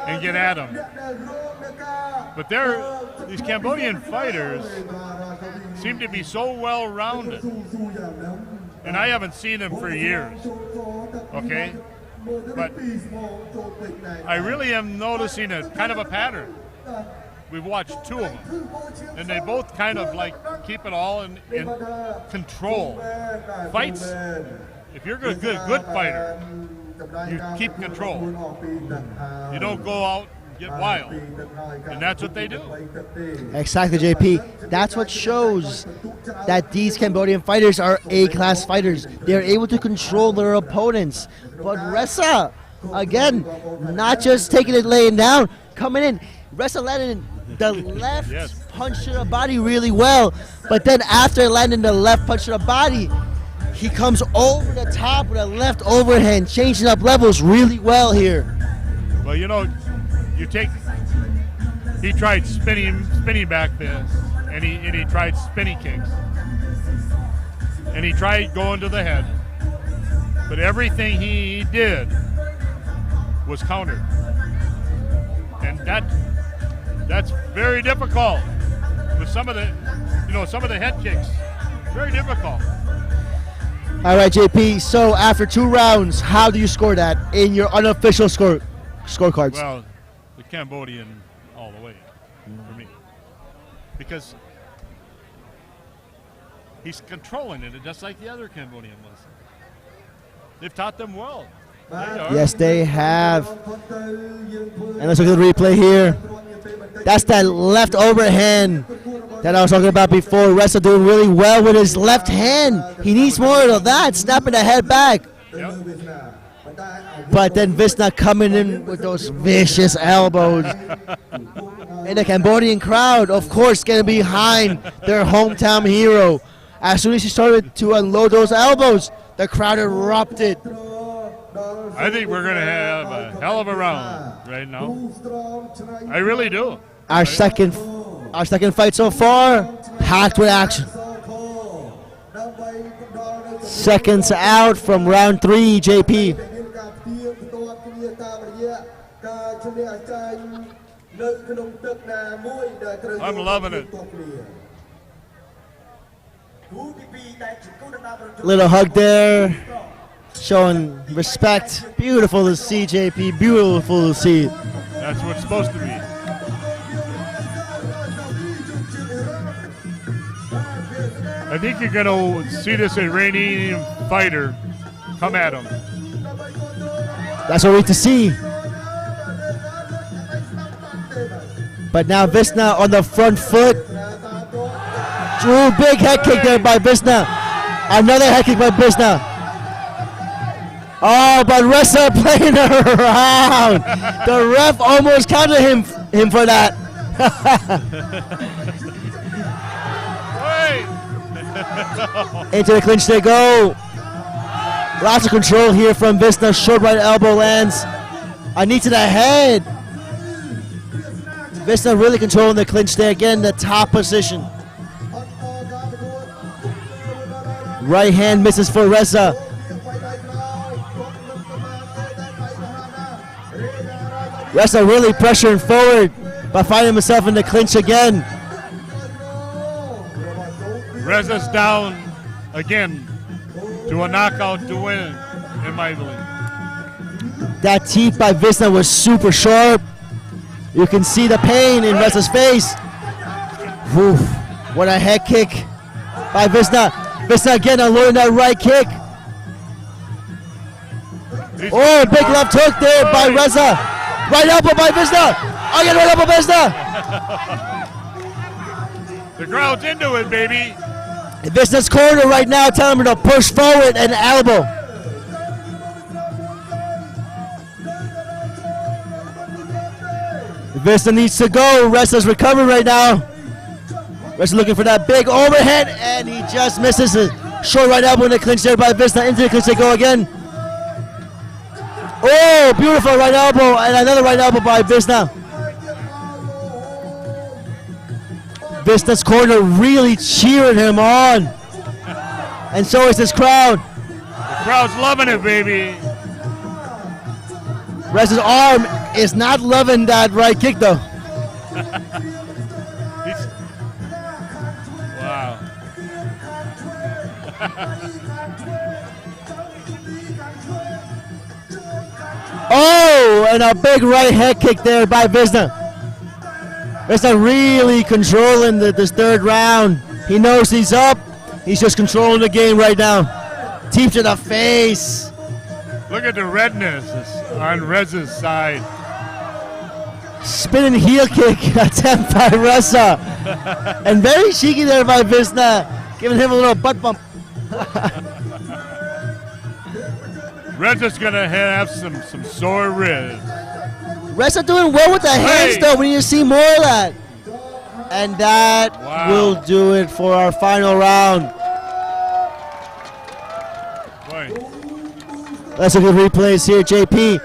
and get at him. But these Cambodian fighters seem to be so well-rounded. And I haven't seen them for years, okay? But I really am noticing a kind of a pattern. We've watched two of them, and they both kind of like keep it all in control. Fights, if you're a good fighter, you keep control. You don't go out get wild. And that's what they do. Exactly, JP. That's what shows that these Cambodian fighters are A-class fighters. They're able to control their opponents. But Reza, again, not just taking it laying down, coming in. Reza landed the left punch to the body really well. But then after landing the left punch to the body, he comes over the top with a left overhand, changing up levels really well here. Well, you know, he tried spinning back this, and he tried spinning kicks. And he tried going to the head. But everything he did was countered. And that's very difficult with some of the head kicks. Very difficult. All right, JP. So after 2 rounds, how do you score that in your unofficial scorecards? Well, the Cambodian all the way for me, because he's controlling it just like the other Cambodian was. They've taught them well. Yes, they have. And let's look at the replay here. That's that left overhand that I was talking about before. Reza doing really well with his left hand. He needs more of that, snapping the head back. Yep. But then Veasna coming in with those vicious elbows. And the Cambodian crowd, of course, getting behind their hometown hero. As soon as he started to unload those elbows, the crowd erupted. I think we're going to have a hell of a round right now. I really do. Our second fight so far, packed with action. Seconds out from round 3, JP. I'm loving it. Little hug there, showing respect. Beautiful to see, JP. Beautiful to see. That's what it's supposed to be. I think you're going to see this Iranian fighter come at him. That's what we need to see. But now Veasna on the front foot. Ooh, big head kick there by Veasna. Another head kick by Veasna. Oh, but Reza playing around. The ref almost counted him for that. Into the clinch they go. Lots of control here from Veasna. Short right elbow lands. A knee to the head. Veasna really controlling the clinch there. Again, the top position. Right hand misses for Reza. Reza really pressuring forward, but finding himself in the clinch again. Reza's down again to a knockout to win, in my belief. That teeth by Veasna was super sharp. You can see the pain in Reza's face. Oof, what a head kick by Veasna. Veasna again unloading that right kick. Oh, big left hook there by Reza. Right elbow by Veasna. Again, right elbow Veasna. The crowd's into it, baby. Veasna's corner right now telling him to push forward and elbow. Veasna needs to go. Reza's recovering right now. Reza looking for that big overhead, and he just misses it. Short right elbow in the clinch there by Veasna. Into the clinch they go again. Oh, beautiful right elbow, and another right elbow by Veasna. Veasna's corner really cheering him on. And so is this crowd. The crowd's loving it, baby. Reza's arm is not loving that right kick, though. Wow. Oh, and a big right head kick there by Veasna. Veasna really controlling this third round. He knows he's up. He's just controlling the game right now. Teep to the face. Look at the redness on Reza's side. spinning heel kick attempt by Reza. And very cheeky there by Veasna, giving him a little butt bump. Reza's going to have some sore ribs. Reza doing well with the hands, though. We need to see more of that. And that will do it for our final round. Boy. Let's look at replays here, JP.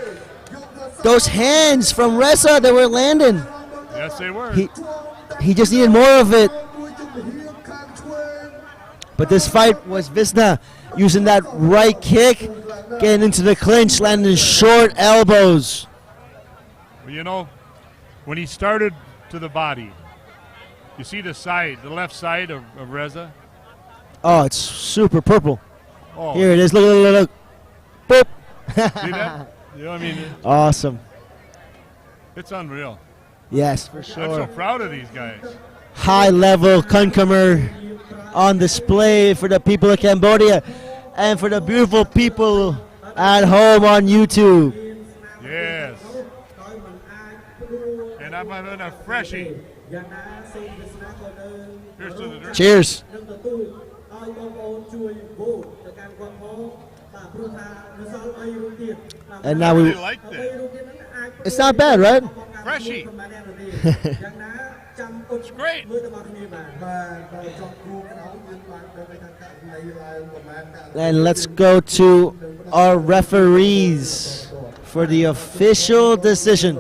Those hands from Reza, they were landing. Yes, they were. He just needed more of it. But this fight was Veasna using that right kick, getting into the clinch, landing short elbows. Well, you know, when he started to the body, you see the left side of Reza? Oh, it's super purple. Oh. Here it is. Look. Boop. See that? You know what I mean? Awesome. It's unreal. Yes, for I'm sure. so proud of these guys. High level Kun Khmer on display for the people of Cambodia and for the beautiful people at home on YouTube. Yes. And I'm having a freshie. Here's to the dirt. Cheers. And now I we. really like that. It's not bad, right? Freshie. It's great. And let's go to our referees for the official decision.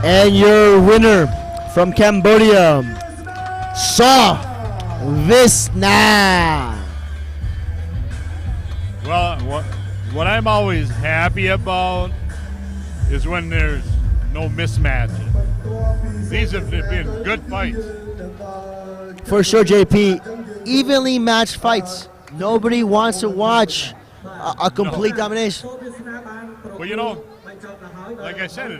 And your winner from Cambodia, Veasna. Well, what I'm always happy about is when there's no mismatch. These have been good fights. For sure, JP. Evenly matched fights. Nobody wants to watch a complete domination. Well, you know, like I said,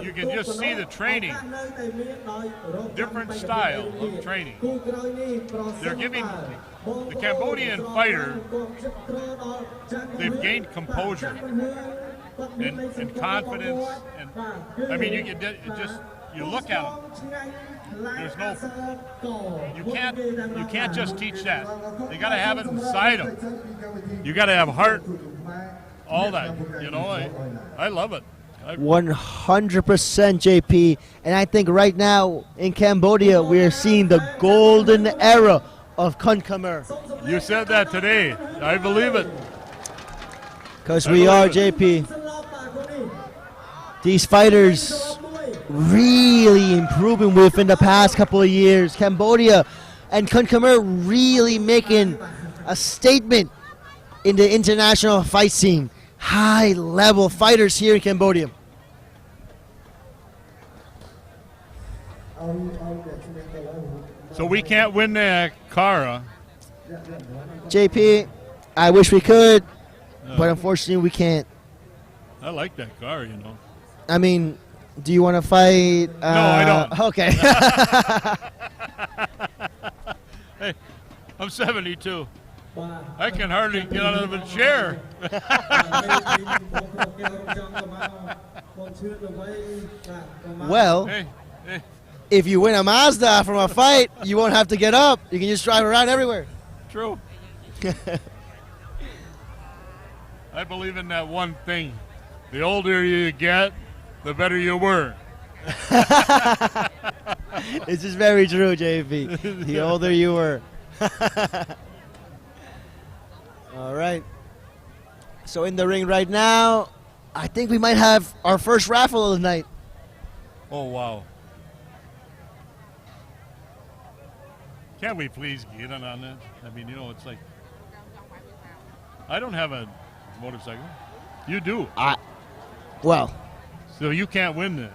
you can just see the training, different style of training. They're giving the Cambodian fighter, they've gained composure and confidence. And I mean, you look at them. There's no, you can't just teach that. You got to have it inside them. You got to have heart. All that, you know, I love it. 100% JP. And I think right now in Cambodia, we are seeing the golden era of Kun Khmer. You said that today. I believe it. Because we are, JP. These fighters really improving within the past couple of years. Cambodia and Kun Khmer really making a statement in the international fight scene. High-level fighters here in Cambodia. So we can't win the car, huh? JP, I wish we could, but unfortunately we can't. I like that car, you know. I mean, do you want to fight? No, I don't. Okay. Hey, I'm 72. I can hardly get out of a chair. Well, if you win a Mazda from a fight, you won't have to get up. You can just drive around everywhere. True. I believe in that one thing. The older you get, the better you were. This is very true, JP. The older you were. All right. So in the ring right now, I think we might have our first raffle of the night. Oh, wow. Can't we please get in on that? I mean, you know, it's like, I don't have a motorcycle. You do. Well. So you can't win that.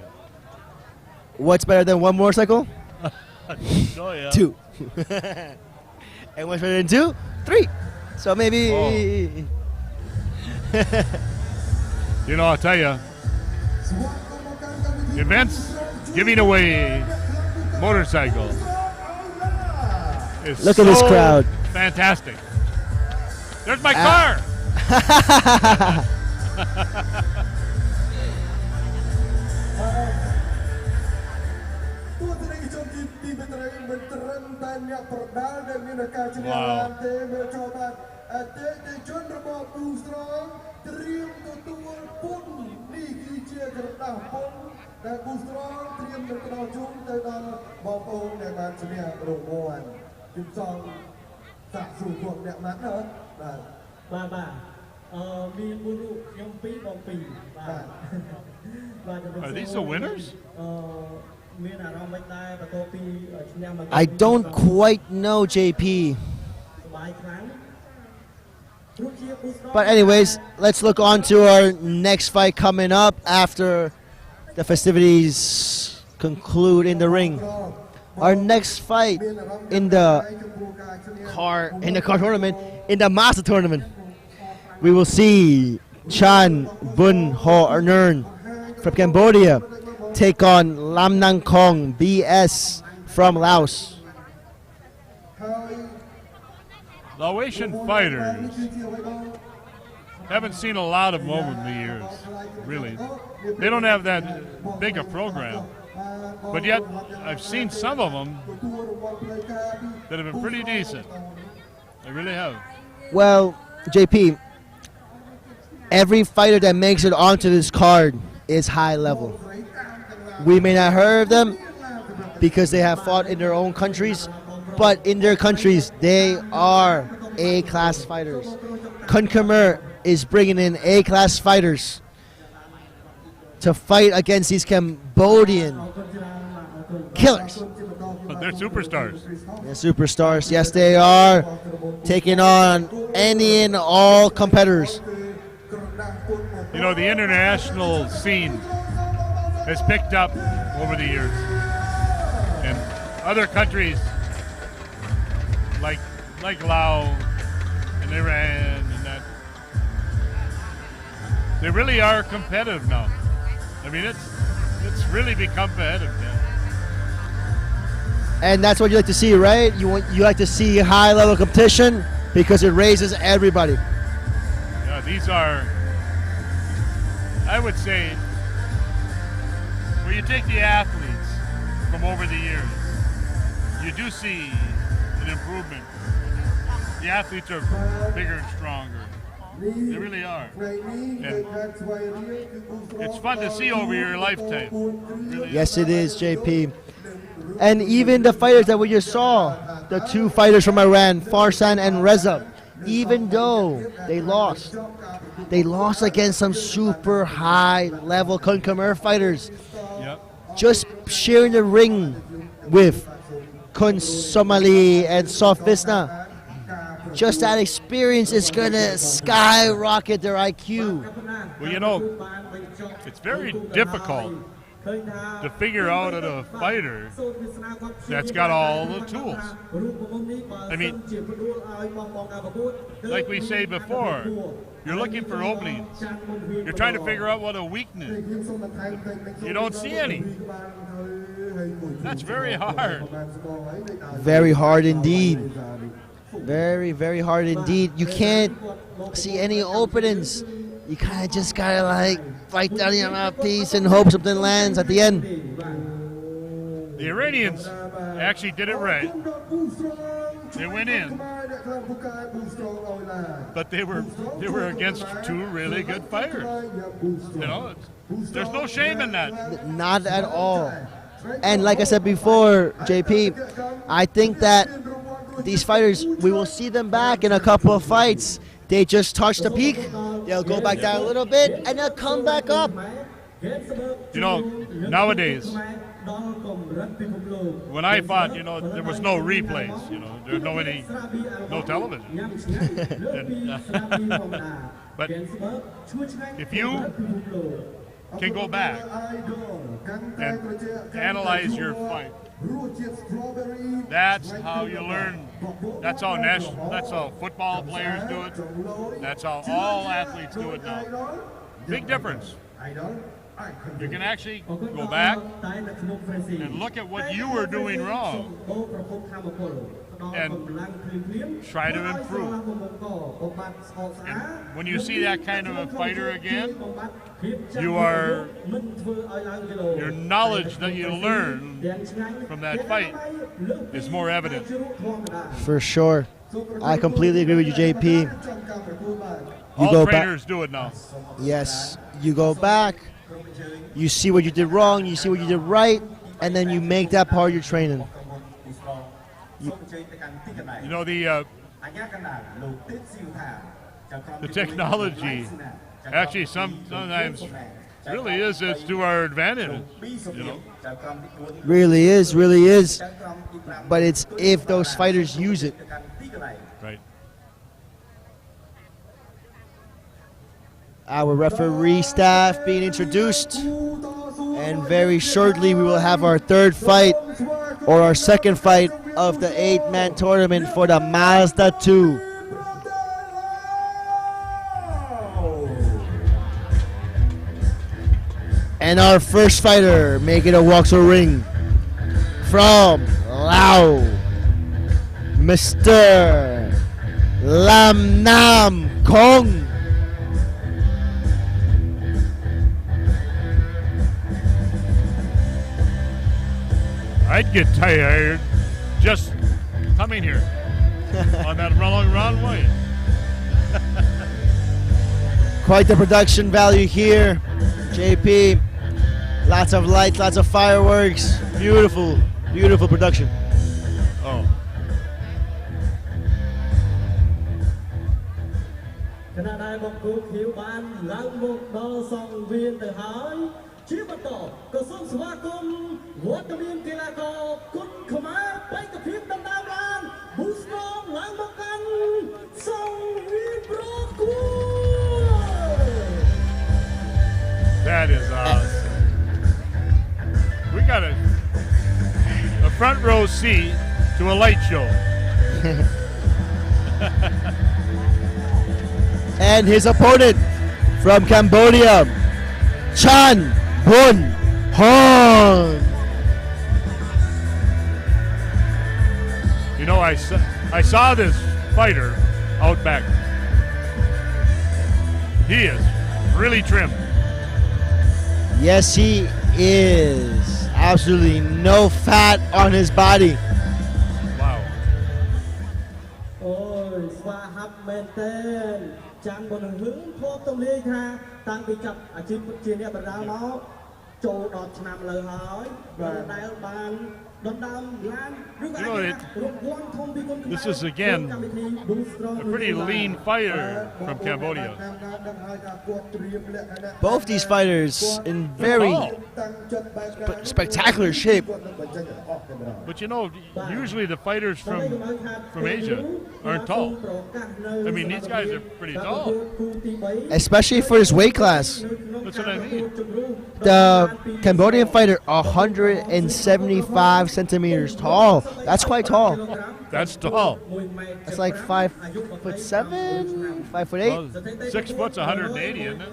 What's better than one motorcycle? Oh, yeah. 2. And what's better than 2? 3. So maybe You know, I'll tell you, events giving away motorcycles is Look at this crowd. Fantastic. There's my car. Wow. អតិថិជនរបស់ Boostrong ត្រៀមទទួលពន្ធនេះគឺជាក្រដាស់ពន្ធដែល Boostrong ត្រៀមនឹងផ្ដល់ជូនទៅដល់បងប្អូនដែលបានឈ្នះរង្វាន់ខ្ញុំចង់សាកសួរពួកអ្នកម៉ាត់ណាបាទមានមួយរូបខ្ញុំពីរបងពីរបាទ Are these the winners? មានអារម្មណ៍មិនដែរបន្ទាប់ពីឈ្នះមក I don't quite know, JP. សប្បាយខ្លាំង But anyways, let's look on to our next fight coming up after the festivities conclude in the ring. Our next fight in the car tournament, in the master tournament, we will see Bunheun from Cambodia take on Lamnamkhong BS from Laos. Laotian fighters haven't seen a lot of them over the years, really. They don't have that big a program, but yet I've seen some of them that have been pretty decent. They really have. Well, JP, every fighter that makes it onto this card is high level. We may not heard of them because they have fought in their own countries, but in their countries, they are A-class fighters. Kun Khmer is bringing in A-class fighters to fight against these Cambodian killers. But they're superstars. They're superstars. Yes, they are taking on any and all competitors. You know, the international scene has picked up over the years. And other countries like Laos and Iran and that, they really are competitive now. I mean, it's really become competitive now. And that's what you like to see, right? You like to see high-level competition because it raises everybody. Yeah, these are, I would say, where you take the athletes from over the years, you do see an improvement. The athletes are bigger and stronger. They really are. And it's fun to see over your lifetime. Really Yes, it is, JP. And even the fighters that we just saw, the two fighters from Iran, Farzan and Reza, even though they lost against some super high-level Kun Khmer fighters. Yep. Just sharing the ring with Kun Somali and Veasna, just that experience is going to skyrocket their IQ. Well, you know, it's very difficult to figure out a fighter that's got all the tools. I mean, like we say before, you're looking for openings. You're trying to figure out what a weakness. You don't see any. That's very hard. Very hard indeed. Very, very hard indeed. You can't see any openings. You kind of just gotta like fight down your mouthpiece and hope something lands at the end. The Iranians actually did it right. They went in, but they were against two really good fighters. You know, there's no shame in that. Not at all. And like I said before, JP, I think that these fighters, we will see them back in a couple of fights. They just touch the peak, they'll go back down a little bit, and they'll come back up. You know, nowadays, when I fought, you know, there was no replays. You know, there's no television. But if you can go back and analyze your fight That's how you learn. That's how football players do it. That's how all athletes do it now. Big difference. You can actually go back and look at what you were doing wrong and try to improve. And when you see that kind of a fighter again, your knowledge that you learn from that fight is more evident. For sure. I completely agree with you, JP. All trainers do it now. Yes. You go back, you see what you did wrong, you see what you did right, and then you make that part of your training. You know, the technology actually sometimes really is it's to our advantage, you know. Really is. But it's if those fighters use it. Right. Our referee staff being introduced, and very shortly we will have our third fight, or our second fight of the 8-man tournament for the Mazda 2. And our first fighter making a walk to ring from Laos, Mr. Lamnamkhong. I'd get tired just coming here on that long runway. Quite the production value here, JP. Lots of lights, lots of fireworks. Beautiful, beautiful production. Oh. ขณะได้บอกกูผิวบานหลังมุกดอสองเวียนแต่หายชีวิตต่อก็ส่งสวากุมหัวตะเบียนกีฬากอคุณขมาไปกับพิบดำดำรานบูสตรองหลังบอกกันส่งเวียนโปรกู That is awesome. We got a front row seat to a light show. And his opponent from Cambodia, Bunheun. You know, I saw this fighter out back. He is really trim. Yes, he is. Absolutely no fat on his body. Wow. โอ้ยสวาฮับเมนเทนจันบนหึงพบตรงนี้ค่ะตั้งปีจับอาชีพจีนเนี่ยบรรดาเนาะโจดอดชนำเลยหายบรรดาบานดอนดำล้าน This is again a pretty lean fighter from Cambodia. Both these fighters in very spectacular shape. But you know, usually the fighters from Asia aren't tall. I mean, these guys are pretty tall. Especially for his weight class. That's what I mean. The Cambodian fighter, 175 centimeters tall. That's quite tall. That's tall. That's like 5'7", 5'8". Well, 6 foot's 180, isn't it?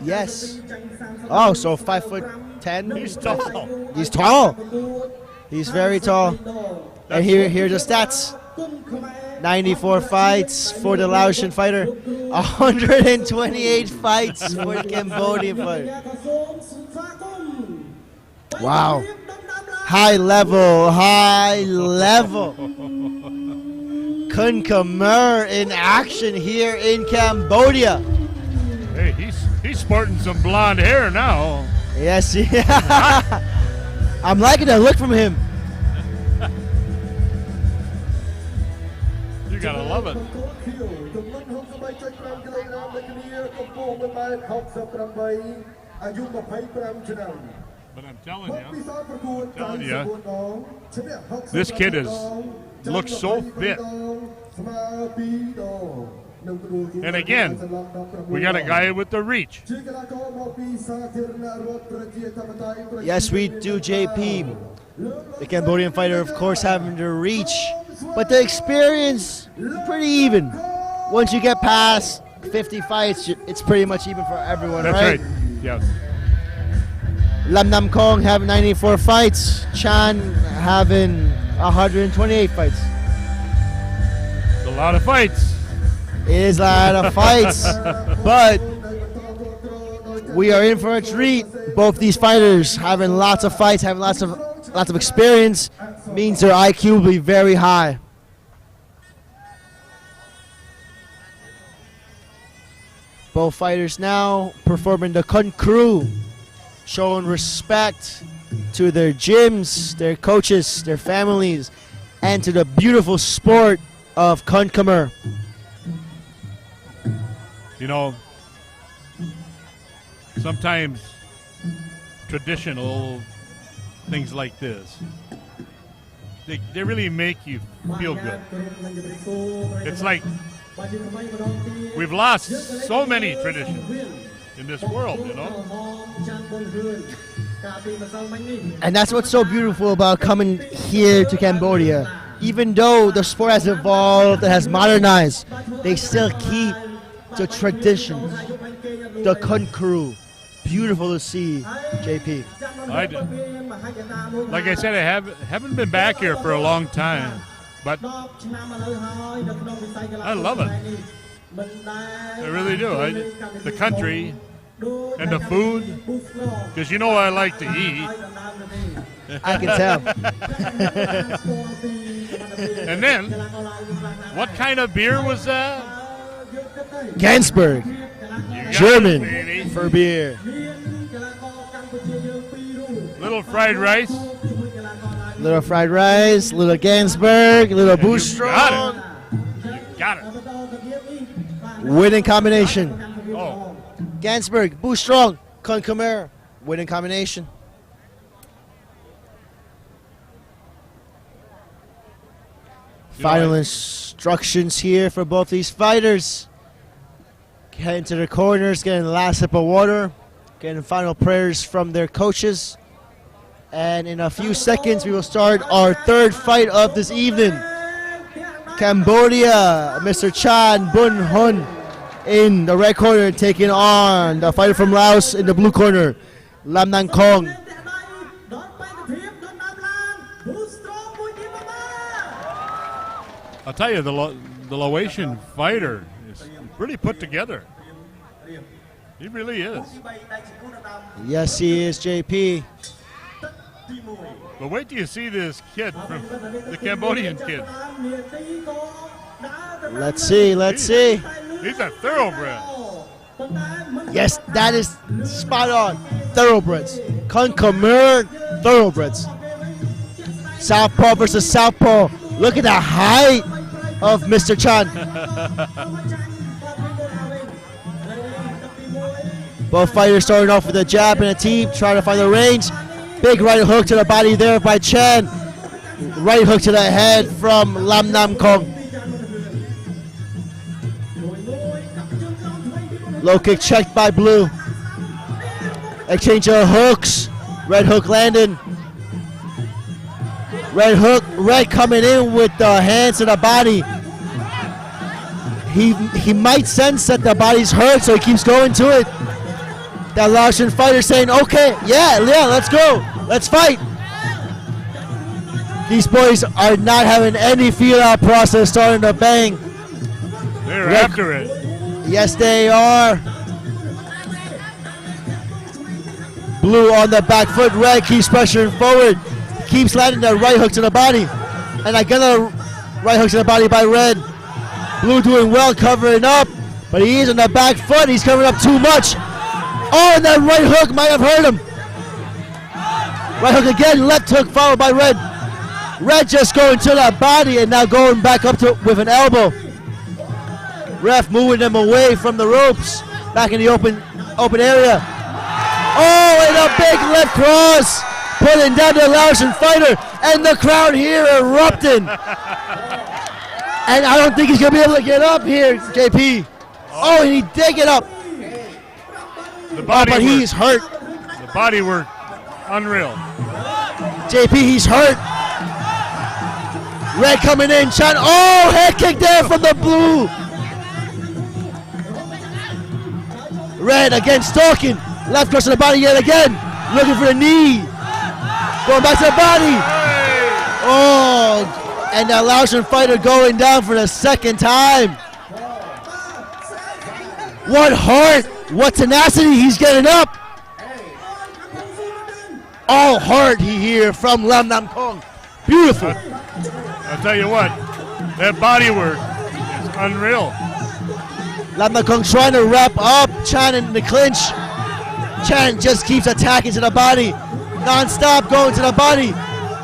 Yes. Oh, so 5'10". He's tall. He's tall. He's very tall. And here are the stats. 94 fights for the Laotian fighter. 128 fights for the Cambodian fighter. Wow. High level. Kun Khmer in action here in Cambodia. Hey, he's sporting some blonde hair now. Yes, yeah. I'm liking that look from him. You gotta love it. But I'm telling you, this kid looks so fit. And again, we got a guy with the reach. Yes, we do, JP. The Cambodian fighter, of course, having the reach, but the experience pretty even. Once you get past 50 fights, it's pretty much even for everyone, That's right? Yes. Lamnamkhong having 94 fights, Chan having 128 fights. It's a lot of fights. It is a lot of fights, but we are in for a treat. Both these fighters having lots of fights, having lots of experience, means their IQ will be very high. Both fighters now performing the Kun crew, showing respect to their gyms, their coaches, their families, and to the beautiful sport of Kun Khmer. You know, sometimes traditional things like this, they really make you feel good. It's like we've lost so many traditions in this world, you know. And that's what's so beautiful about coming here to Cambodia. Even though the sport has evolved and has modernized, they still keep the traditions, the Kun crew. Beautiful to see, JP. Like I said, I haven't been back here for a long time, but I love it. I really do. The country and the food, because you know I like to eat. I can tell. And then, what kind of beer was that? Gansberg, German for beer. Little fried rice. Little fried rice, little Gansberg, little Boostrong. You got it. Winning combination. Oh. Gansberg, Boostrong, Kun Khmer. Winning combination. Final instructions here for both these fighters. Heading to their corners, getting the last sip of water, getting final prayers from their coaches. And in a few seconds, we will start our third fight of this evening. Cambodia, Mr. Chan Bunheun in the red corner, taking on the fighter from Laos in the blue corner, Lamnamkhong. I'll tell you, the Laotian fighter is really put together. He really is. Yes, he is, JP. But wait till you see this kid, from the Cambodian kid. Let's see, let's see. He's a thoroughbred. Yes, that is spot on. Thoroughbreds. Kun Khmer thoroughbreds. Southpaw versus Southpaw. Look at the height of Mr. Chan. Both fighters starting off with a jab and a teep, trying to find the range. Big right hook to the body there by Chan. Right hook to the head from Lamnamkhong. Low kick checked by Blue. Exchange of hooks. Red hook landing. Red hook, Red coming in with the hands to the body. He might sense that the body's hurt, so he keeps going to it. That Laotian fighter saying, okay, yeah, let's go. Let's fight. These boys are not having any feel-out process, starting to bang. They're after it. Yes, they are. Blue on the back foot. Red keeps pressuring forward. Keeps landing the right hook to the body. And another right hook to the body by Red. Blue doing well, covering up. But he is on the back foot. He's covering up too much. Oh, and that right hook might have hurt him. Right hook again, left hook followed by Red. Red just going to the body and now going back up to with an elbow. Ref moving them away from the ropes, back in the open area. Oh, and a big left cross, pulling down the Laotian fighter, and the crowd here erupting. And I don't think he's going to be able to get up here, JP. Oh, and he did get up. The body but work. he's hurt. The body work, unreal. JP, he's hurt. Red coming in. Chan. Oh, head kick there from the blue. Red again stalking. Left cross to the body yet again. Looking for the knee. Going back to the body. Oh, and the Laotian fighter going down for the second time. What heart. What tenacity. He's getting up. All heart here from Lamnamkhong. Beautiful. I'll tell you what, that body work is unreal. Lamnamkhong trying to wrap up Chan in the clinch. Chan just keeps attacking to the body. Non-stop going to the body.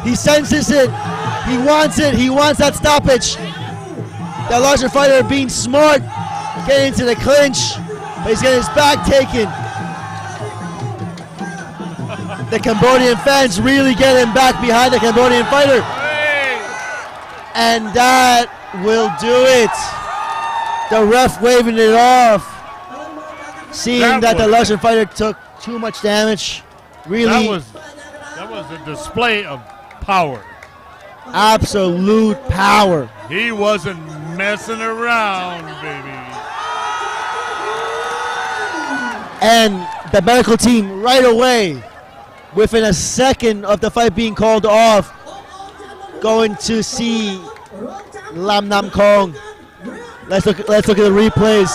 He senses it. He wants it. He wants that stoppage. The larger fighter being smart, getting into the clinch, but he's getting his back taken. The Cambodian fans really getting back behind the Cambodian fighter. And that will do it. The ref waving it off. Seeing that the Russian fighter took too much damage. Really. That was a display of power. Absolute power. He wasn't messing around, baby. And the medical team right away, within a second of the fight being called off, going to see Lamnamkhong. Let's look at the replays.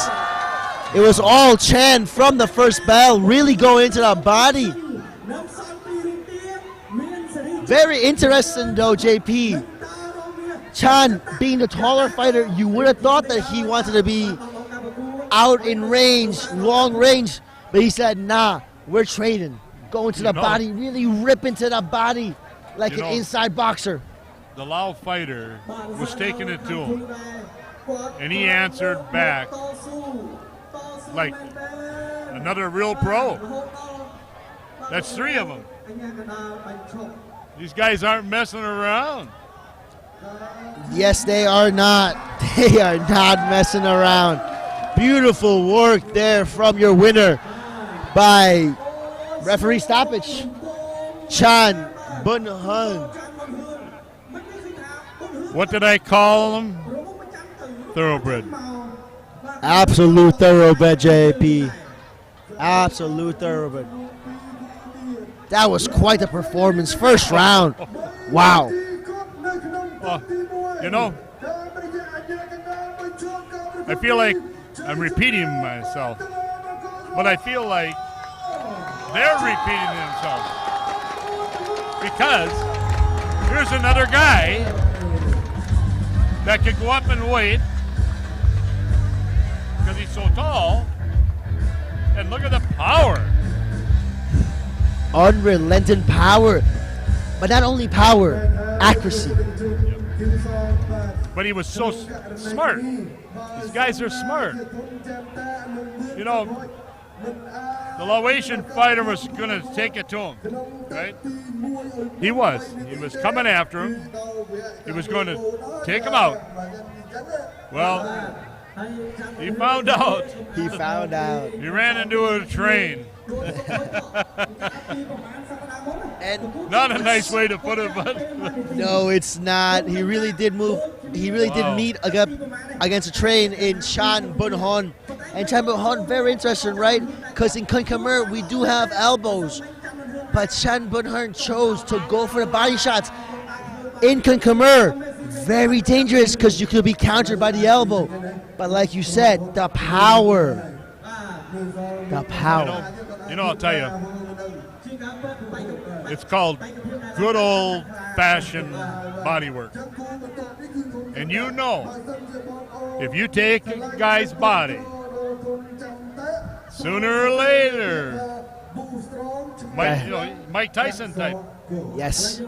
It was all Chan from the first bell, really going into the body. Very interesting though, JP. Chan being the taller fighter, you would have thought that he wanted to be out in range, long range, but he said, nah, we're trading. Going to the body, really ripping to the body like an inside boxer. The Lao fighter was taking it to him, and he answered back like another real pro. That's three of them. These guys aren't messing around. Yes, they are not. They are not messing around. Beautiful work there from your winner by referee stoppage, Chan Bunheun. What did I call him? Thoroughbred. Absolute thoroughbred, JP. Absolute thoroughbred. That was quite a performance. First round. Wow. You know, I feel like I'm repeating myself, but I feel like they're repeating themselves. Because here's another guy that could go up in weight because he's so tall, and look at the power. Unrelenting power. But not only power, accuracy. But he was so smart. These guys are smart. You know, the Laotian fighter was going to take it to him, right? He was. He was coming after him. He was going to take him out. Well, he found out. He found out. He ran into a train. And not a nice way to put it, but no, it's not. He really did move. He really did meet against a train in Chan Bunheun. And Chan Bunheun, very interesting, right? Because in Kun Khmer, we do have elbows. But Chan Bunheun chose to go for the body shots. In Kun Khmer, very dangerous because you could be countered by the elbow. But like you said, the power. The power. You know, I'll tell you, it's called good old-fashioned body work. And you know, if you take a guy's body, sooner or later, Mike Tyson type. Yes.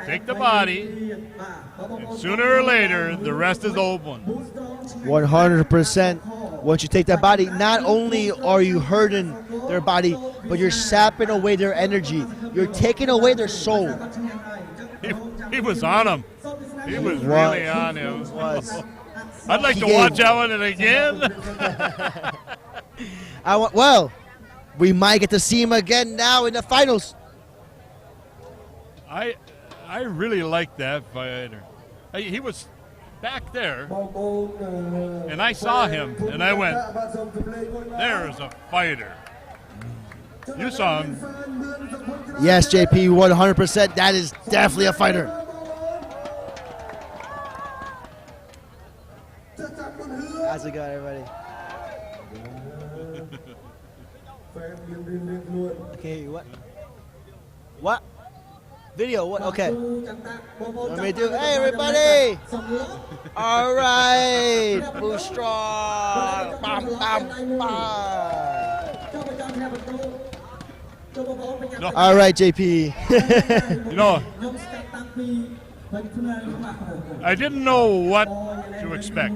Take the body, and sooner or later, the rest is open. 100%. Once you take that body, not only are you hurting their body, but you're sapping away their energy. You're taking away their soul. He was on him. He was really on him. I'd like to watch that one again. Well, we might get to see him again now in the finals. I really like that fighter. He was back there, and I saw him, and I went, there's a fighter. You saw him. Yes, JP, 100%. That is definitely a fighter. How's it going, everybody? Okay, what? What? Video, what? Okay. Let me do. Hey, everybody! All right, Boostrong. Bam, bam, bam. All right, JP. You know, I didn't know what to expect.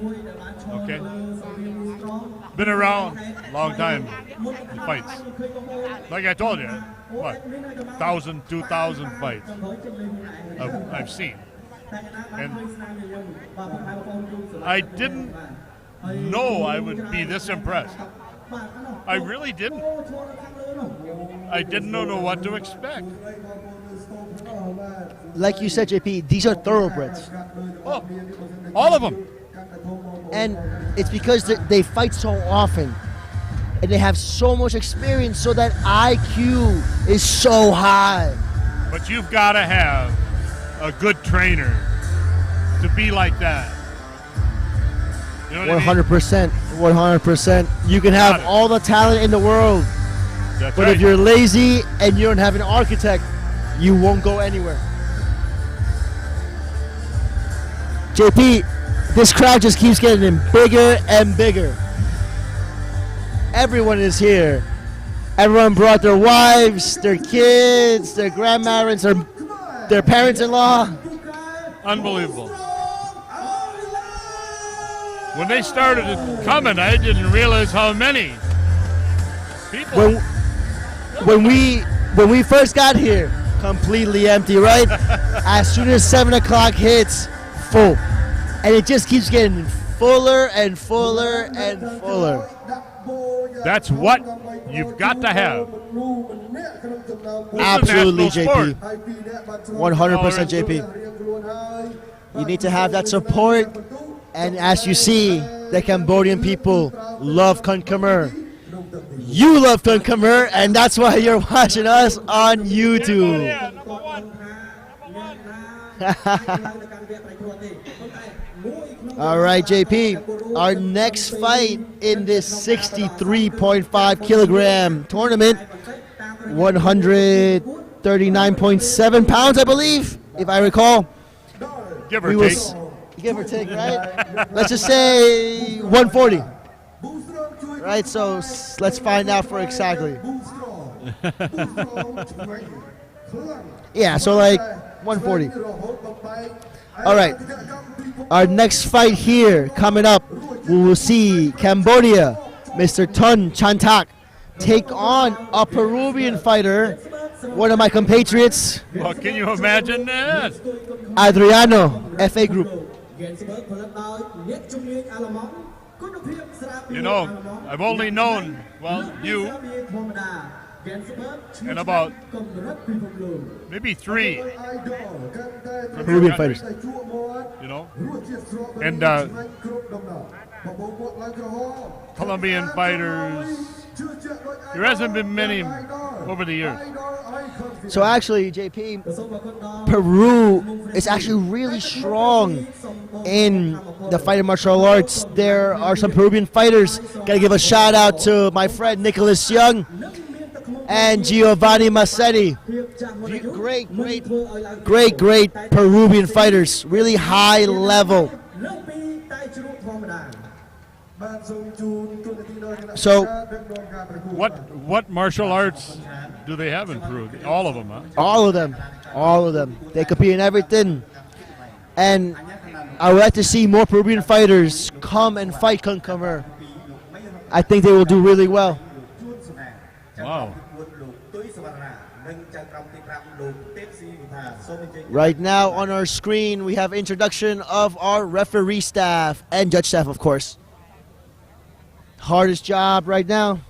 Okay, been around a long time in fights. Like I told you, what, 1,000, 2,000 fights I've seen, and I didn't know I would be this impressed. I really didn't. I didn't know what to expect. Like you said, JP, these are thoroughbreds. Oh, all of them. And it's because they fight so often. And they have so much experience, so that IQ is so high. But you've got to have a good trainer to be like that. You know what 100%. 100%. You can have all the talent in the world. That's but right. if you're lazy and you don't have an architect, you won't go anywhere. JP, this crowd just keeps getting bigger and bigger. Everyone is here. Everyone brought their wives, their kids, their grandparents, their parents-in-law. Unbelievable. When they started coming, I didn't realize how many people. When we first got here, completely empty, right? As soon as 7 o'clock hits, full. And it just keeps getting fuller and fuller and fuller. That's what you've got to have. Absolutely, JP. 100% JP. You need to have that support. And as you see, the Cambodian people love Kun Khmer. You love Kun Khmer, and that's why you're watching us on YouTube. All right, JP. Our next fight in this 63.5 kilogram tournament, 139.7 pounds, I believe, if I recall. Give or take. Give or take, right? Let's just say 140. Right, so let's find out for exactly. Yeah, so like 140. All right. Our next fight here coming up, we will see Cambodia, Mr. Thon Chantak, take on a Peruvian fighter, one of my compatriots. Well, can you imagine that? Adriano, FA Group. You know, I've only known, well, you and about maybe 3 Peruvian fighters. You know, and Colombian fighters. There hasn't been many over the years. So actually, JP, Peru is actually really strong in the fighting martial arts. There are some Peruvian fighters. Gotta give a shout out to my friend Nicholas Young and Giovanni Massetti. Great Peruvian fighters. Really high level. So, what martial arts do they have in Peru? All of them, huh? All of them. They compete in everything. And I would like to see more Peruvian fighters come and fight Kun Khmer. I think they will do really well. Wow. Right now on our screen, we have introduction of our referee staff and judge staff, of course. Hardest job right now.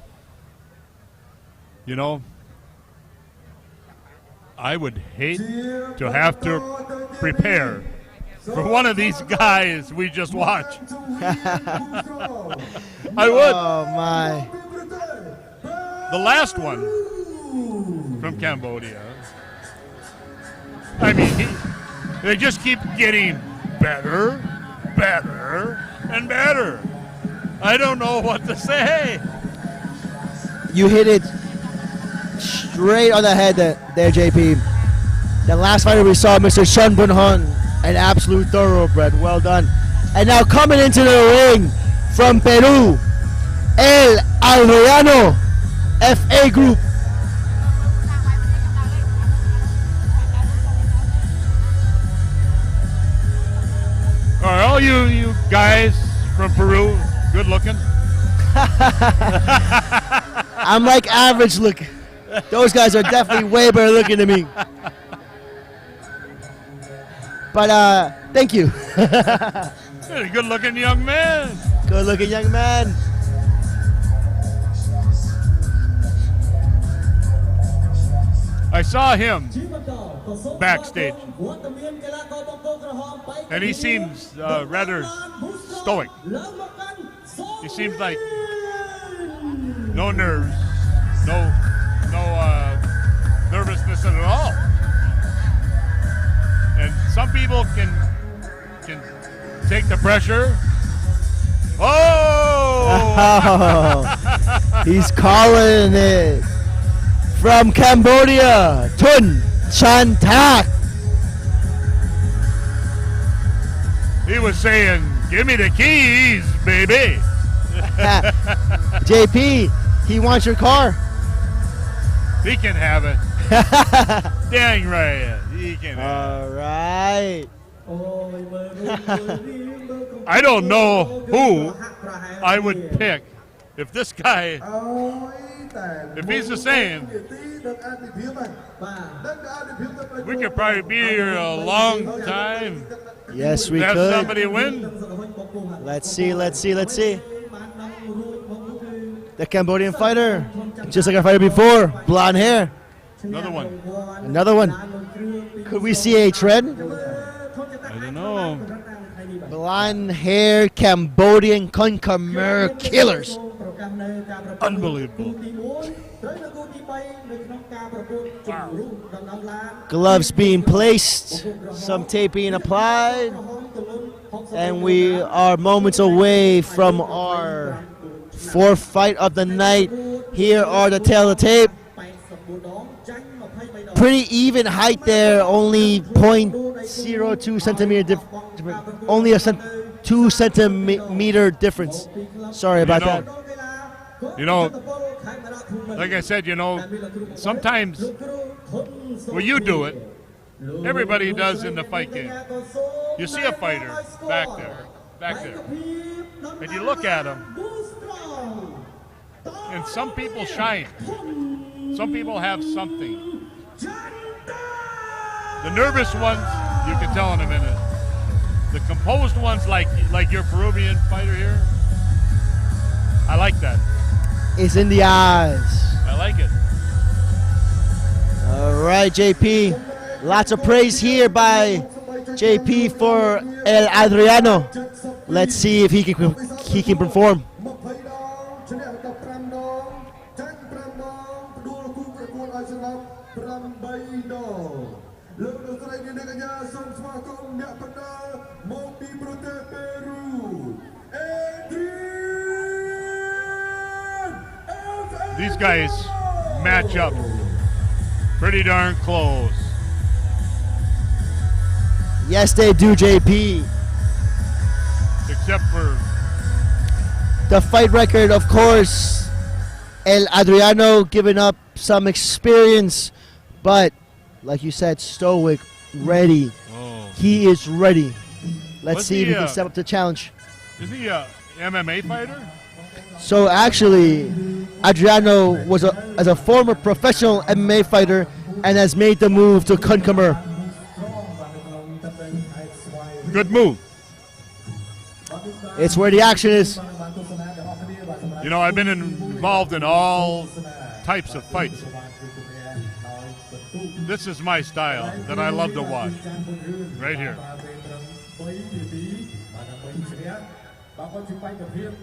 You know, I would hate to have to prepare for one of these guys we just watched. I would. Oh, my. The last one from Cambodia. I mean, they just keep getting better, better, and better. I don't know what to say. You hit it straight on the head there, JP. The last fighter we saw, Mr. Shun Bunheun, an absolute thoroughbred. Well done. And now coming into the ring from Peru, El Adriano, FA Group. All right, all you guys from Peru, good looking. I'm like average looking. Those guys are definitely way better looking than me. But thank you. You're a good looking young man. Good looking young man. I saw him backstage, and he seems rather stoic. He seems like no nerves, no nervousness at all. And some people can take the pressure. Oh! He's calling it. From Cambodia, Thon Chantak. He was saying, "Give me the keys, baby." JP, he wants your car. He can have it. Dang right, he can have it. All right. I don't know who I would pick if this guy, if he's the same. We could probably be here a long time. Yes, we have could. Somebody win. Let's see. The Cambodian fighter, just like our fighter before, blonde hair. Another one. Could we see a trend? I don't know. Blonde hair Cambodian Kun Khmer killers. Unbelievable. Gloves being placed, some tape being applied, and we are moments away from our fourth fight of the night. Here are the tail of the tape. Pretty even height there, only 0.02 centimeter only a 2 centimeter difference. Sorry about that. You know, like I said, sometimes when you do it, everybody does in the fight game. You see a fighter back there, and you look at him, and some people shine. Some people have something. The nervous ones, you can tell in a minute. The composed ones, like your Peruvian fighter here, I like that. It's in the eyes. I like it. All right, JP. Lots of praise here by JP for El Adriano. Let's see if he can perform. These guys match up pretty darn close. Yes, they do, JP. Except for the fight record, of course. El Adriano giving up some experience, but like you said, stoic, ready. Oh. He is ready. Let's Was see he, if he can step up to the challenge. Is he a MMA fighter? So actually, Adriano was as a former professional MMA fighter and has made the move to Kun Khmer. Good move. It's where the action is. You know, I've been involved in all types of fights. This is my style that I love to watch. Right here.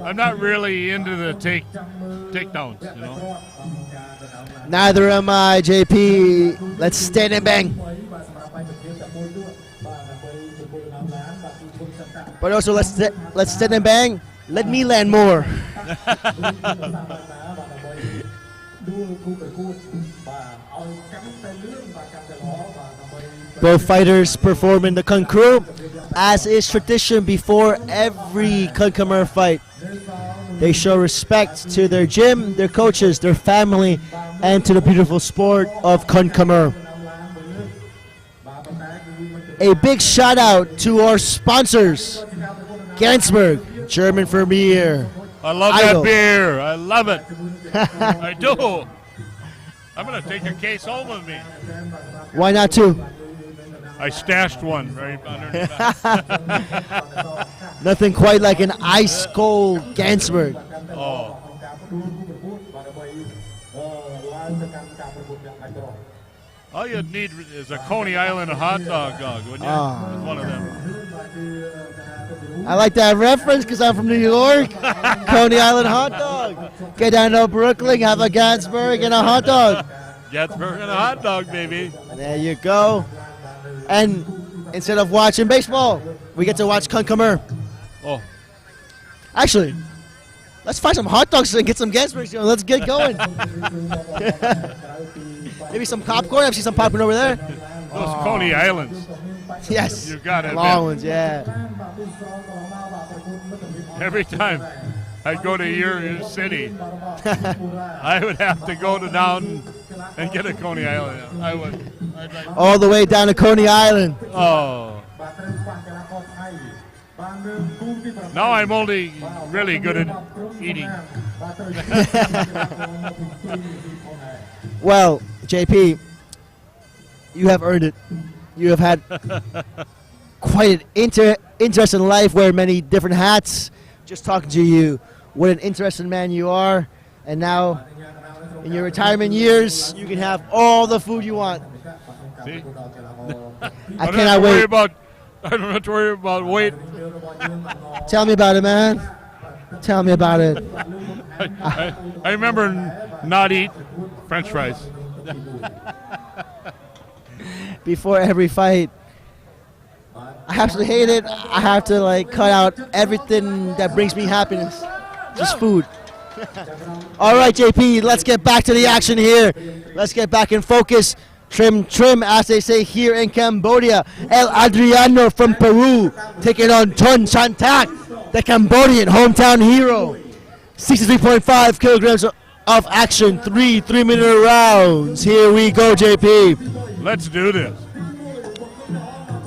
I'm not really into the takedowns, you know. Neither am I, JP. Let's stand and bang. But also, let's stand and bang. Let me land more. Both fighters perform in the Kun crew, as is tradition before every Kun Khmer fight. They show respect to their gym, their coaches, their family, and to the beautiful sport of Kun Khmer. A big shout out to our sponsors, Gansberg, German for beer. I love Idol. that beer. I love it. I do. I'm going to take a case home with me. Why not two? I stashed one right underneath that. Nothing quite like an ice cold Gansberg. Oh. All you'd need is a Coney Island hot dog, wouldn't you? Just one of them. I like that reference because I'm from New York. Coney Island hot dog. Get down to Brooklyn, have a Gansberg and a hot dog. Gansberg and a hot dog, baby. There you go. And instead of watching baseball, we get to watch Kun Khmer. Oh. Actually, let's find some hot dogs and get some Gansbergs. Let's get going. Maybe some popcorn. I see some popcorn over there. Those Coney Islands. Yes. You got it. Long ones, yeah. Every time I go to your city, I would have to go to down and get a Coney Island. I would. All the way down to Coney Island. Oh. Now I'm only really good at eating. Well, JP, you have earned it. You have had quite an interesting life, wear many different hats. Just talking to you, what an interesting man you are. And now, in your retirement years, you can have all the food you want. See? I cannot wait. I don't have to worry about weight. Tell me about it, man. Tell me about it. I remember not eat French fries. Before every fight. I absolutely hate it. I have to like cut out everything that brings me happiness. Just food. All right, JP, let's get back to the action here. Let's get back in focus. Trim, as they say here in Cambodia. El Adriano from Peru taking on Thon Chantak, the Cambodian hometown hero. 63.5 kilograms of action, 3-minute rounds. Here we go, JP. Let's do this.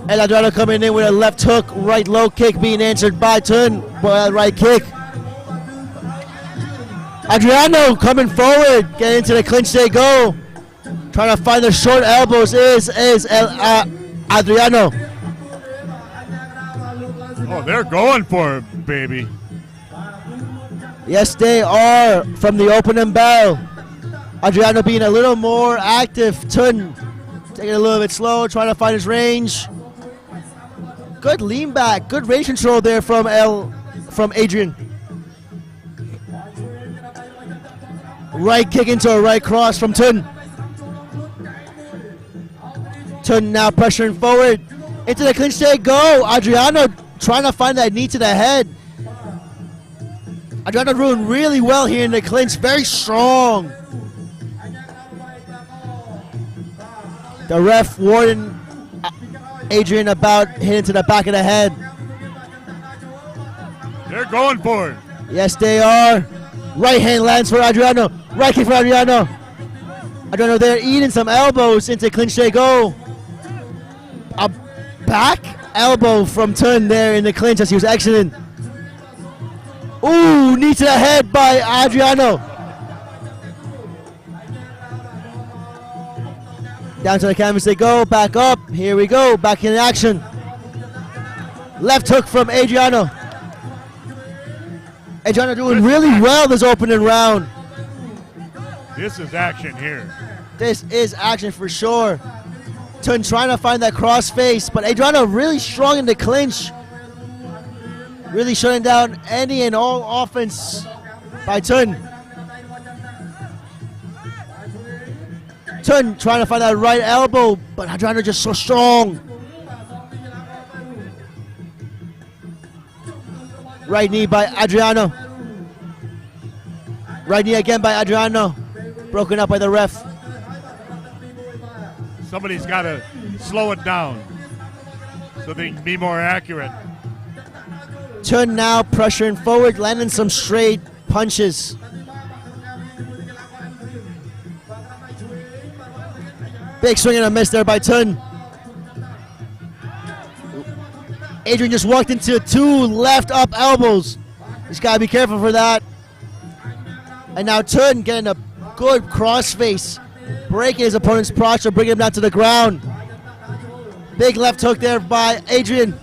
El Adriano coming in with a left hook, right low kick being answered by Thon, right kick. Adriano coming forward, getting into the clinch, they go. Trying to find the short elbows is Adriano. Oh, they're going for it, baby. Yes, they are from the opening bell. Adriano being a little more active. Thon taking it a little bit slow, trying to find his range. Good lean back, good range control there from Adrian. Right kick into a right cross from Thon. Thon now pressuring forward. Into the clinch they go. Adriano trying to find that knee to the head. Adriano doing really well here in the clinch. Very strong. The ref warning Adrian about hitting to the back of the head. They're going for it. Yes, they are. Right hand lands for Adriano. Right kick for Adriano. Adriano there eating some elbows into clinch they go. A back elbow from Thon there in the clinch as he was exiting. Ooh, knee to the head by Adriano. Down to the canvas they go, back up. Here we go, back in action. Left hook from Adriano. Adriano doing really well this opening round. This is action here. This is action for sure. Thon trying to find that cross face, but Adriano really strong in the clinch. Really shutting down any and all offense by Thon. Thon trying to find that right elbow, but Adriano just so strong. Right knee by Adriano. Right knee again by Adriano. Broken up by the ref. Somebody's got to slow it down so they can be more accurate. Thon now pressuring forward, landing some straight punches. Big swing and a miss there by Thon. Adrian just walked into 2 left up elbows. He's got to be careful for that. And now Thon getting a good crossface, breaking his opponent's posture, bringing him down to the ground. Big left hook there by Adrian.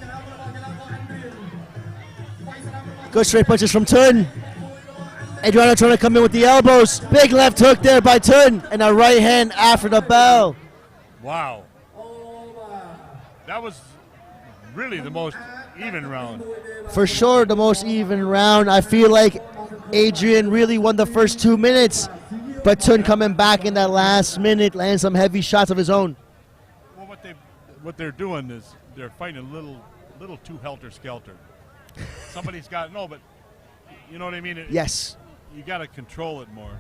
Good straight punches from Thon. Adriano trying to come in with the elbows. Big left hook there by Thon, and a right hand after the bell. Wow. That was really the most even round. For sure, the most even round. I feel like Adrian really won the first 2 minutes, but Thon coming back in that last minute, landing some heavy shots of his own. Well, what they're doing is they're fighting a little too helter-skelter. Somebody's got, no, but you know what I mean? Yes. You got to control it more.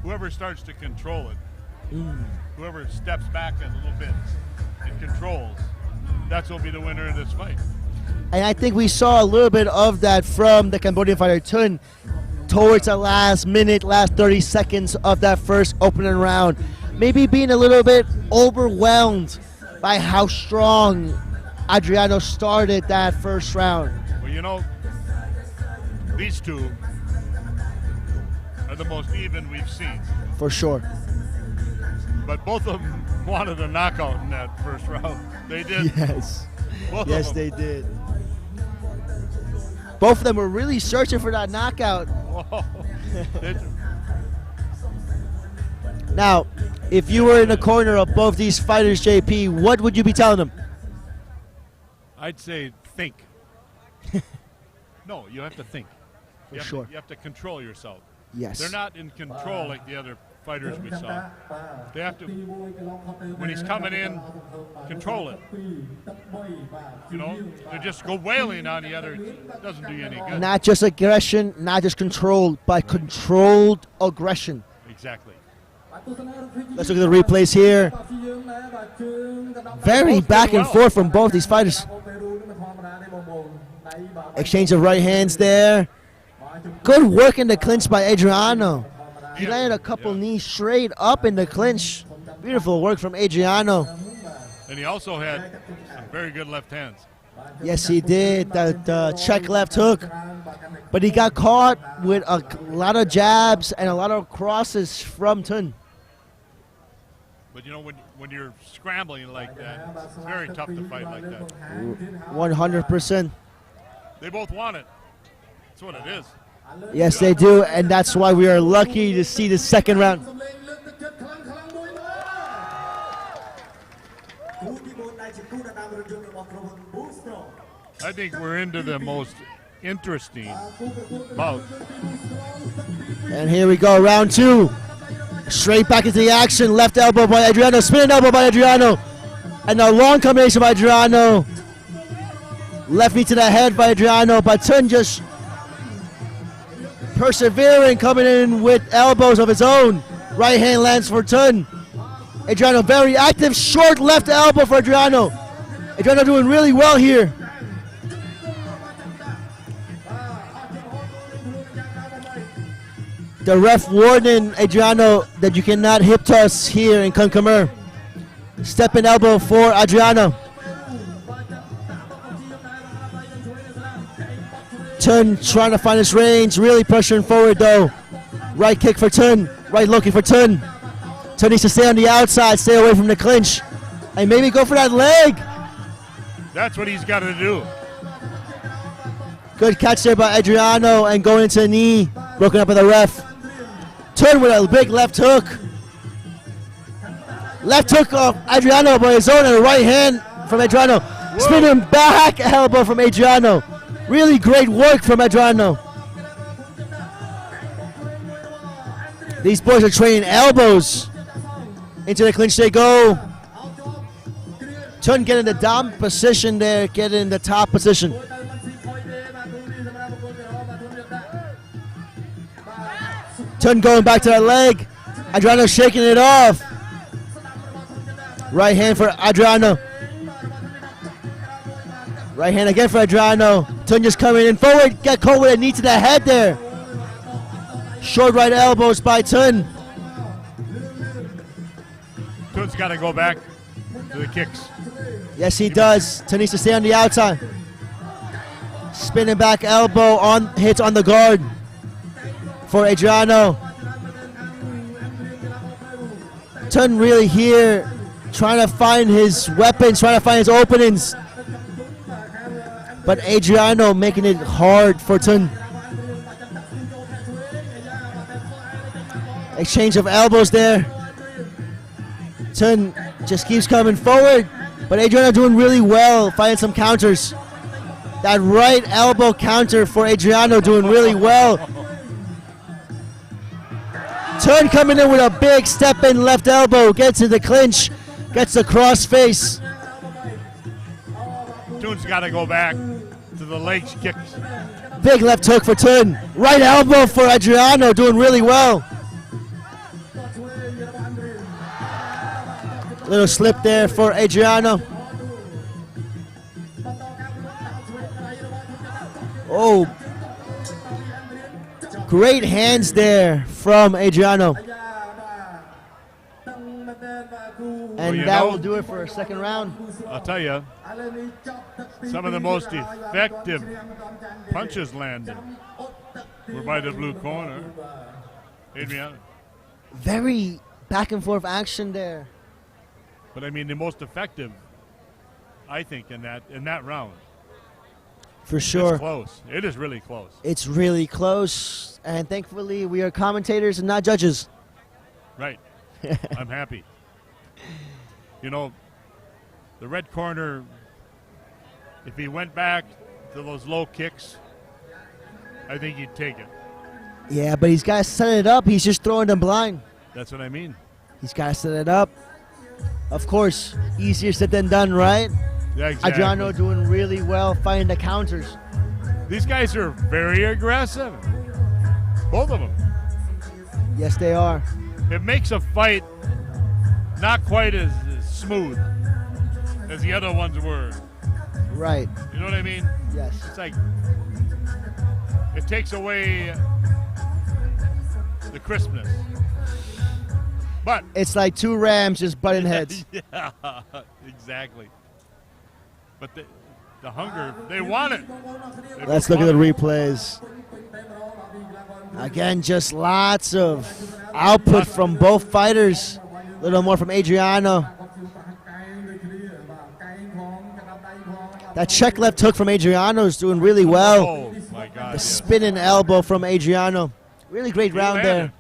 Whoever starts to control it, whoever steps back a little bit and controls, that's what will be the winner of this fight. And I think we saw a little bit of that from the Cambodian fighter Thon towards the last minute, last 30 seconds of that first opening round. Maybe being a little bit overwhelmed by how strong Adriano started that first round. Well, you know, these two are the most even we've seen. For sure. But both of them wanted a knockout in that first round. They did. Yes. Both yes, of them. they did. Both of them were really searching for that knockout. Now, if you were in the corner of both these fighters, JP, what would you be telling them? I'd say think. No, you have to think. For sure. You have to control yourself. Yes. They're not in control like the other fighters we saw. They have to, when he's coming in, control it. You know, they just go wailing on the other. It doesn't do you any good. Not just aggression, not just control, but controlled aggression. Exactly. Let's look at the replays here. Very back and forth from both these fighters. Exchange of right hands there. Good work in the clinch by Adriano. He landed a couple knees straight up in the clinch. Beautiful work from Adriano. And he also had some very good left hands. Yes, he did. The check left hook. But he got caught with a lot of jabs and a lot of crosses from Thon. But you know, when you're scrambling like that, it's very tough to fight like that. 100%. They both want it. That's what it is. Yes, they do, and that's why we are lucky to see the second round. I think we're into the most interesting bout. And here we go, round 2. Straight back into the action. Left elbow by Adriano, spinning elbow by Adriano. And a long combination by Adriano. Left knee to the head by Adriano, but Thon just persevering, coming in with elbows of his own. Right hand lands for Thon. Adriano very active, short left elbow for Adriano. Adriano doing really well here. The ref warning Adriano that you cannot hip toss here in Kun Khmer. Stepping elbow for Adriano. Thon trying to find his range, really pressuring forward though. Right kick for Thon, right looking for Thon. Thon needs to stay on the outside, stay away from the clinch, and maybe go for that leg. That's what he's got to do. Good catch there by Adriano and going into the knee, broken up by the ref. Thon with a big left hook. Left hook of Adriano by his own and a right hand from Adriano. Whoa. Spinning back elbow from Adriano. Really great work from Adriano. These boys are training elbows. Into the clinch they go. Thon getting the down position there, getting in the top position. Thon going back to that leg. Adriano shaking it off. Right hand for Adriano. Right hand again for Adriano. Thon just coming in forward. Get caught with a knee to the head there. Short right elbows by Thon. Thon's got to go back to the kicks. Yes, he does. Thon needs to stay on the outside. Spinning back elbow on hits on the guard for Adriano. Thon really here trying to find his weapons, trying to find his openings. But Adriano making it hard for Thon. Exchange of elbows there. Thon just keeps coming forward, but Adriano doing really well, finding some counters. That right elbow counter for Adriano doing really well. Thon coming in with a big step in left elbow, gets to the clinch, gets the cross face. Thon's got to go back to the legs kicks. Big left hook for Thon. Right elbow for Adriano, doing really well. Little slip there for Adriano. Oh, great hands there from Adriano. And Well, that know, will do it for our second round. I'll tell you, some of the most effective punches landed were by the blue corner. Adrian. Very back and forth action there. But I mean, the most effective, I think, in that round. For sure. It's close. It is really close. It's really close. And thankfully, we are commentators and not judges. Right. I'm happy. You know, the red corner, if he went back to those low kicks, I think he'd take it. Yeah, but he's got to set it up. He's just throwing them blind. That's what I mean. He's got to set it up. Of course, easier said than done, right? Yeah, exactly. Adriano doing really well, finding the counters. These guys are very aggressive. Both of them. Yes, they are. It makes a fight not quite as smooth as the other ones were. Right. You know what I mean? Yes. It's like it takes away the crispness. But it's like two rams just butting heads. Yeah, exactly. But the hunger, they want it. Let's look at the replays. Again, just lots of output from both fighters. A little more from Adriano. That check left hook from Adriano is doing really well. Oh, my God. The spinning elbow from Adriano. Really great round there.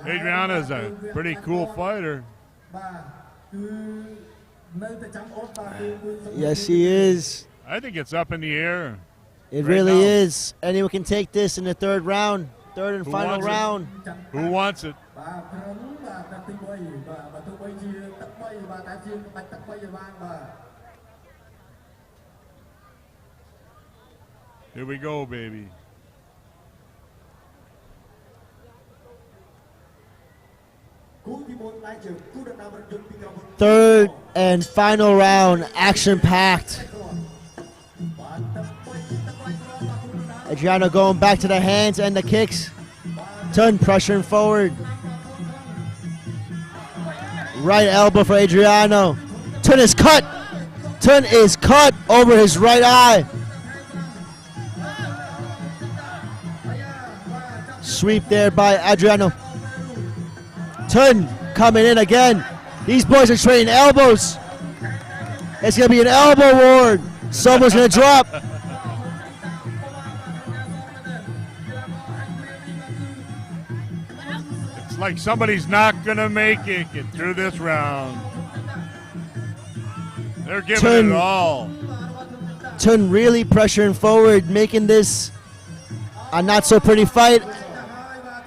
Adriano is a pretty cool fighter. Yes, he is. I think it's up in the air. It right really now. is. Anyone can take this in the third round. Third and Who final wants it? round. Who wants it? Here we go, baby. Third and final round, action-packed. Adriano going back to the hands and the kicks. Thon pressuring forward. Right elbow for Adriano. Thon is cut. Thon is cut over his right eye. Sweep there by Adriano. Thon coming in again. These boys are trading elbows. It's going to be an elbow war. Someone's going to drop. It's like somebody's not going to make it get through this round. They're giving Thon, it all. Thon really pressuring forward, making this a not so pretty fight.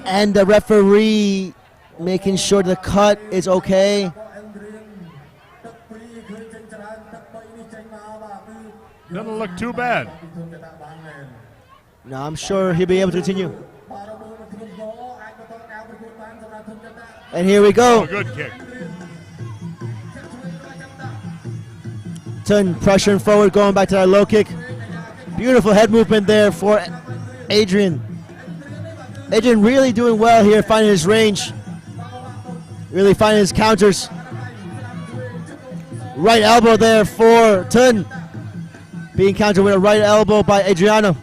And the referee making sure the cut is okay. Doesn't look too bad. No, I'm sure he'll be able to continue. And here we go. Oh, good kick. Thon pressuring forward, going back to that low kick. Beautiful head movement there for Adrian. Adrian really doing well here, finding his range. Really finding his counters. Right elbow there for Thon. Being countered with a right elbow by Adriano.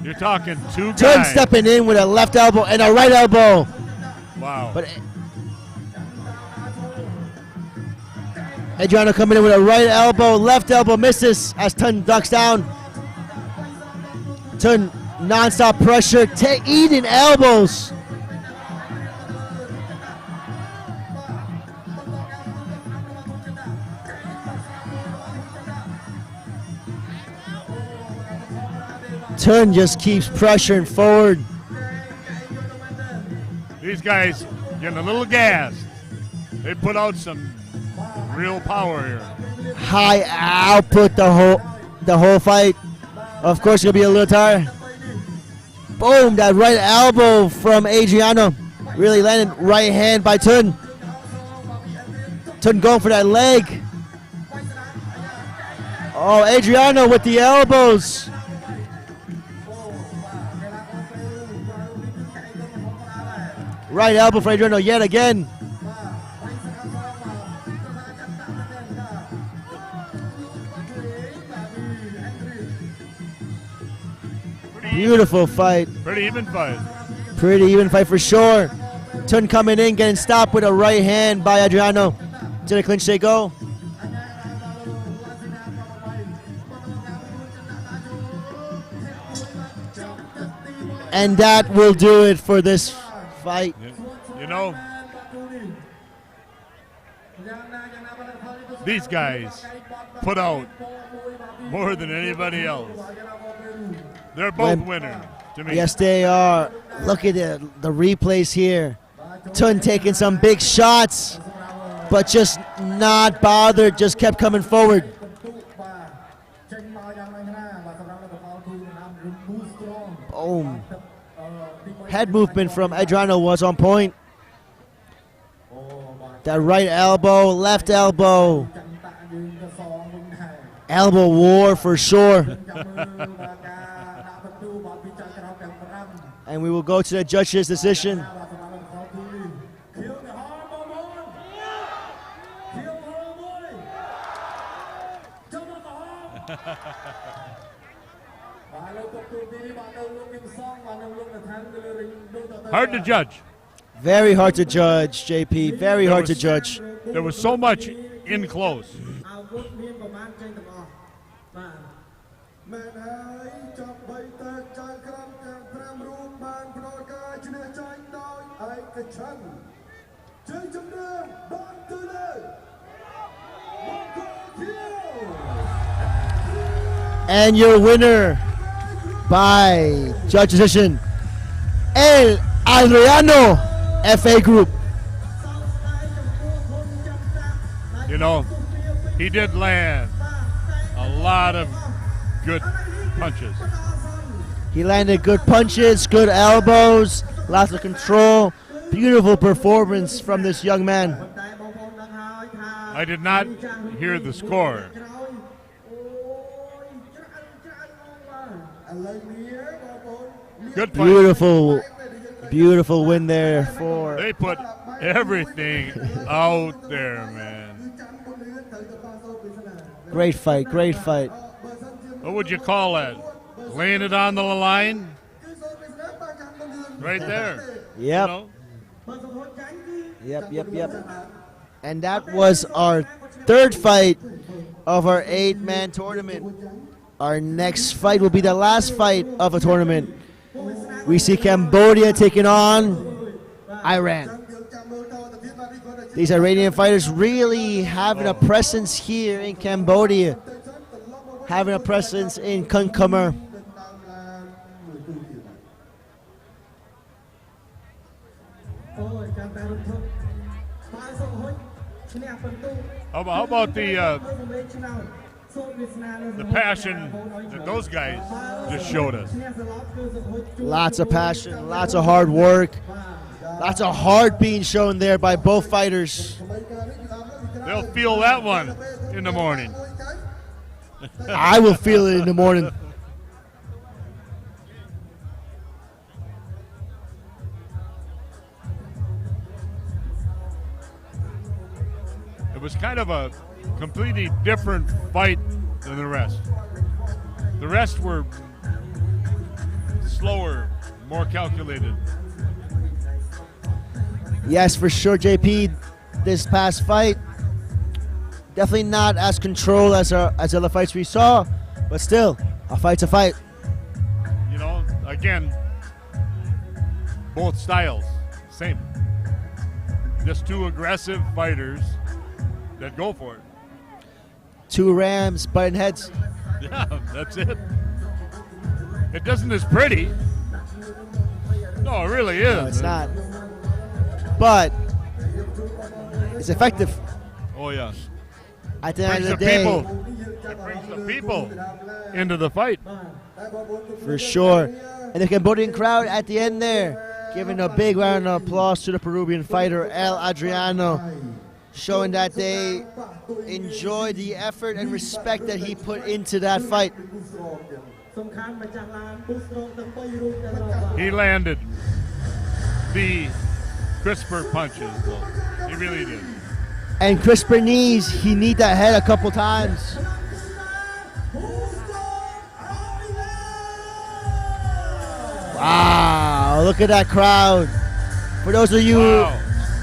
You're talking two guys. Thon stepping in with a left elbow and a right elbow. Wow. But Adriano coming in with a right elbow, left elbow misses as Thon ducks down. Thon non-stop pressure, eating elbows. Thon just keeps pressuring forward. These guys getting a little gassed. They put out some real power here. High output the whole fight. Of course, you'll be a little tired. Boom! That right elbow from Adriano. Really landing right hand by Thon. Thon going for that leg. Oh, Adriano with the elbows. Right elbow for Adriano yet again. Beautiful fight. Pretty even fight. Pretty even fight for sure. Thon coming in, getting stopped with a right hand by Adriano. To the clinch they go. And that will do it for this fight. You know, these guys put out more than anybody else. They're both winners to me. Yes, they are. Look at the replays here. Thon taking some big shots, but just not bothered, just kept coming forward. Boom. Head movement from Adriano was on point. That right elbow, left elbow. Elbow war for sure. And we will go to the judge's decision. Hard to judge. Very hard to judge, JP. Very hard to judge. There was so much in close. And your winner by judge decision, El Adriano FA Group. You know, he did land a lot of good punches. He landed good punches, good elbows, lots of control. Beautiful performance from this young man. I did not hear the score. Good fight. Beautiful Beautiful win there for. They put everything out there, man. Great fight, great fight. What would you call that? Laying it on the line? Right there. Yep. You know? Yep. And that was our third fight of our 8-man tournament. Our next fight will be the last fight of a tournament. We see Cambodia taking on Iran. These Iranian fighters really having a presence here in Cambodia, having a presence in Kun Khmer. How about the passion that those guys just showed us? Lots of passion, lots of hard work, lots of heart being shown there by both fighters. They'll feel that one in the morning. I will feel it in the morning. It was kind of a completely different fight than the rest. The rest were slower, more calculated. Yes, for sure, JP. This past fight, definitely not as controlled as other fights we saw, but still, a fight's a fight. You know, again, both styles, same. Just two aggressive fighters that go for it. Two rams butting heads. Yeah, that's it. It doesn't as pretty. No, it really is. No, it's not. But it's effective. Oh, yeah. At the end of the day. It brings the people into the fight. For sure. And the Cambodian crowd at the end there, giving a big round of applause to the Peruvian fighter, El Adriano, showing that they enjoy the effort and respect that he put into that fight. He landed the crisper punches, though. He really did. And crisper knees, he kneed that head a couple times. Wow, look at that crowd. For those of you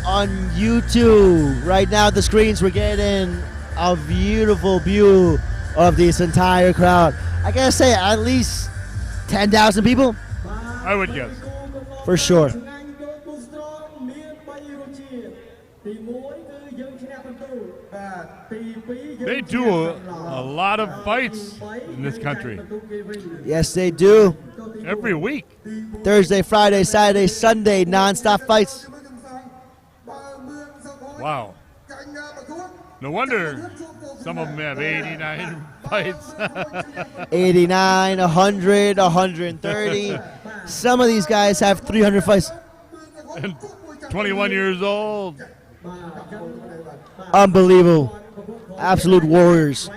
on YouTube, right now the screens, we're getting a beautiful view of this entire crowd. I gotta say, at least 10,000 people? I would guess. For sure. They do a lot of fights in this country. Yes, they do. Every week. Thursday, Friday, Saturday, Sunday, non-stop fights. Wow. No wonder some of them have 89 fights. 89, 100, 130. Some of these guys have 300 fights. And 21 years old. Unbelievable. Absolute warriors.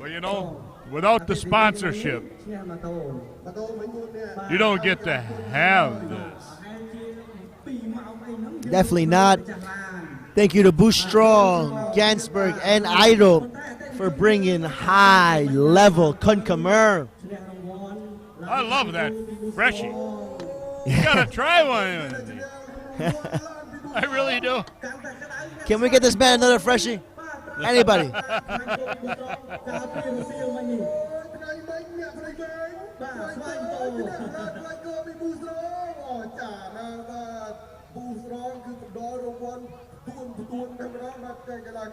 Well, you know, without the sponsorship, you don't get to have this. Definitely not. Thank you to Boostrong, Gansberg, and Idol for bringing high-level Kun Khmer. I love that freshie. You gotta try one. I really do. Can we get this man another freshie? Anybody?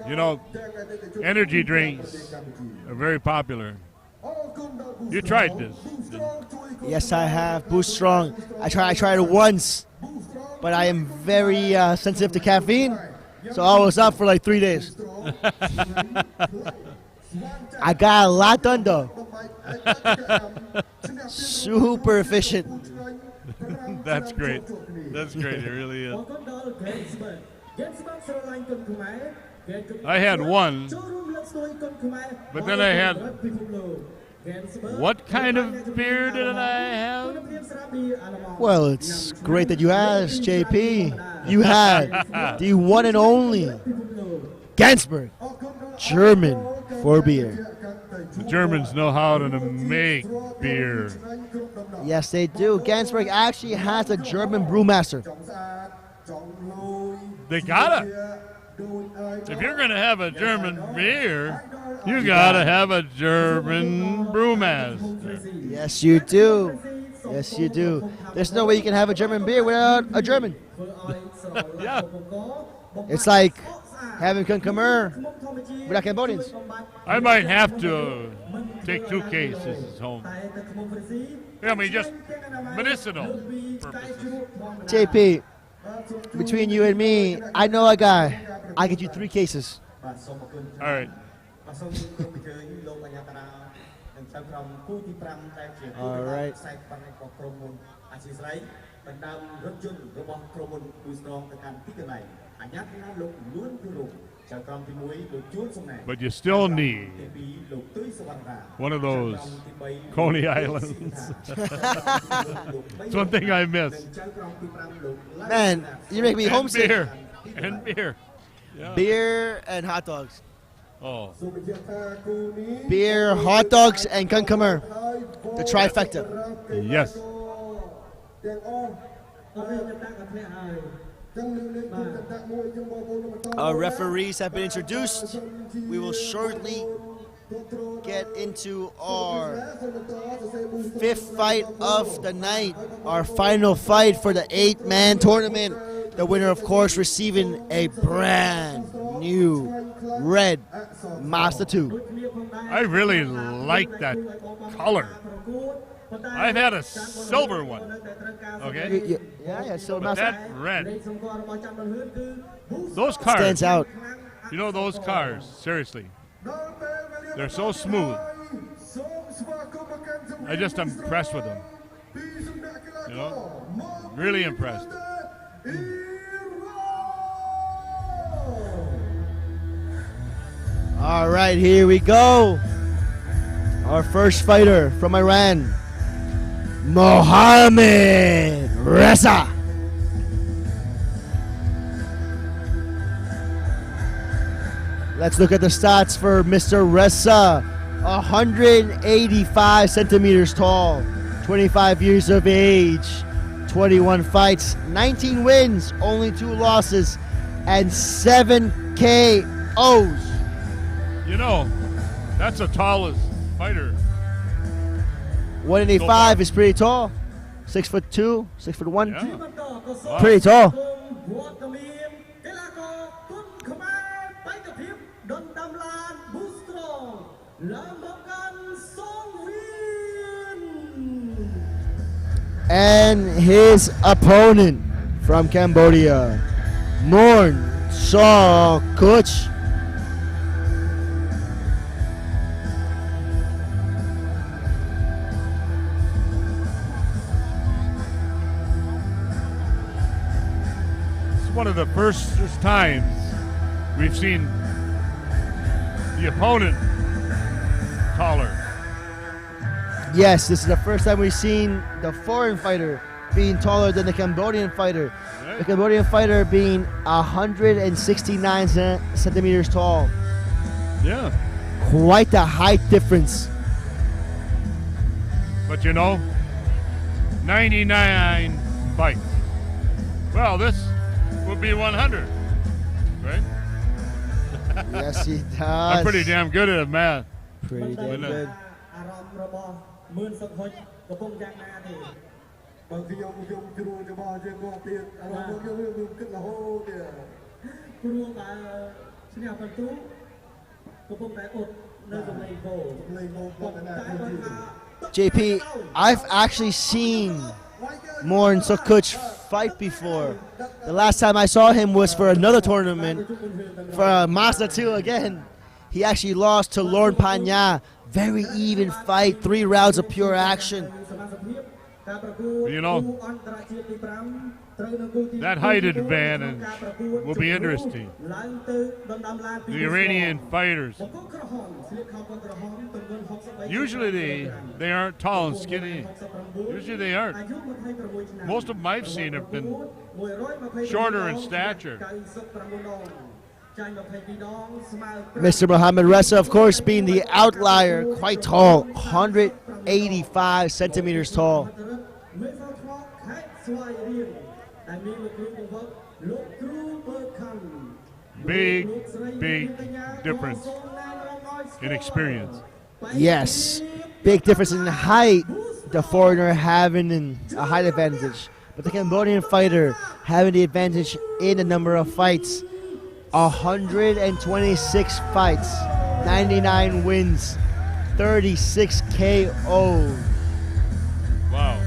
You know, energy drinks are very popular. You tried this. Yes, I have. Boostrong. I tried it once, but I am very sensitive to caffeine, so I was up for like 3 days. I got a lot done though. Super efficient. That's great. That's great. It really is. I had one, but then I had. What kind of beer did I have? Well, it's great that you asked, JP. You had the one and only Gansberg German for beer. The Germans know how to make beer. Yes, they do. Gansberg actually has a German brewmaster. They gotta. If you're gonna have a German beer, you gotta have a German brewmaster. Yes, you do. Yes, you do. There's no way you can have a German beer without a German. Yeah. It's like having Kun Khmer without Cambodians. I might have to take 2 cases home. I mean, just medicinal purposes. JP, between you and me, I know a guy. I'll get you 3 cases. All right. All right. But you still need one of those Coney Islands. That's one thing I miss. Man, you make me homesick. And beer. Yeah. Beer and hot dogs. Oh. Beer, hot dogs, and Kun Khmer. The trifecta. Yes. Our referees have been introduced. We will shortly get into our 5th fight of the night, our final fight for the 8-man tournament. The winner, of course, receiving a brand new red Mazda 2. I really like that color. I've had a silver one. Okay? Yeah, silver but Mazda. that red. Those cars. Stands out. You know those cars, seriously. They're so smooth. I just am impressed with them. You know? Really impressed. All right, here we go. Our first fighter from Iran, Mohammad Reza. Let's look at the stats for Mr. Reza. 185 centimeters tall, 25 years of age, 21 fights, 19 wins, only 2 losses, and 7 KOs. You know, that's the tallest fighter. 185 is pretty tall. 6'2", 6'1". Yeah. Wow. Pretty tall. And his opponent from Cambodia, Moen Sokhoch. One of the first times we've seen the opponent taller. Yes, this is the first time we've seen the foreign fighter being taller than the Cambodian fighter. Right. The Cambodian fighter being 169 centimeters tall. Yeah. Quite the height difference. But you know, 99 fights. Well, this will be 100, right? Yes, he does. I'm pretty damn good at math. Pretty damn good. JP, I've actually seen Moen Sokhoch fight before. The last time I saw him was for another tournament, for Mazda 2 again. He actually lost to Lorne Panya. Very even fight, 3 rounds of pure action. You know, That height advantage will be interesting. The Iranian fighters, usually they aren't tall and skinny. Usually they aren't. Most of them I've seen have been shorter in stature. Mr. Mohammad Reza, of course, being the outlier, quite tall, 185 centimeters tall. Big difference in experience. Yes, big difference in height. The foreigner having a height advantage, but the Cambodian fighter having the advantage in the number of fights. 126 fights, 99 wins, 36 KO. Wow.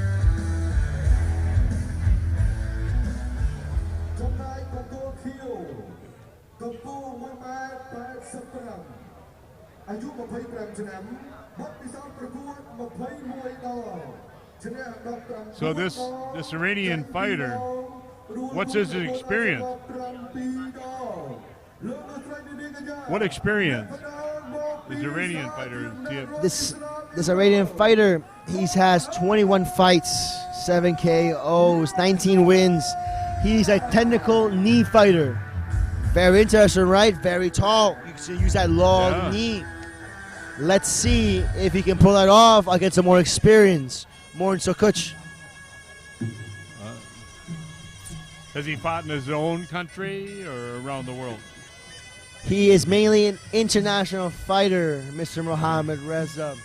So this Iranian fighter, what's his experience? What experience is Iranian fighter? This Iranian fighter, he has 21 fights, 7 KOs, 19 wins. He's a technical knee fighter. Very interesting, right? Very tall. You can use that long knee. Let's see if he can pull that off. I'll get some more experience. More in Sokhoch. Has he fought in his own country or around the world? He is mainly an international fighter, Mr. Mohammad Reza.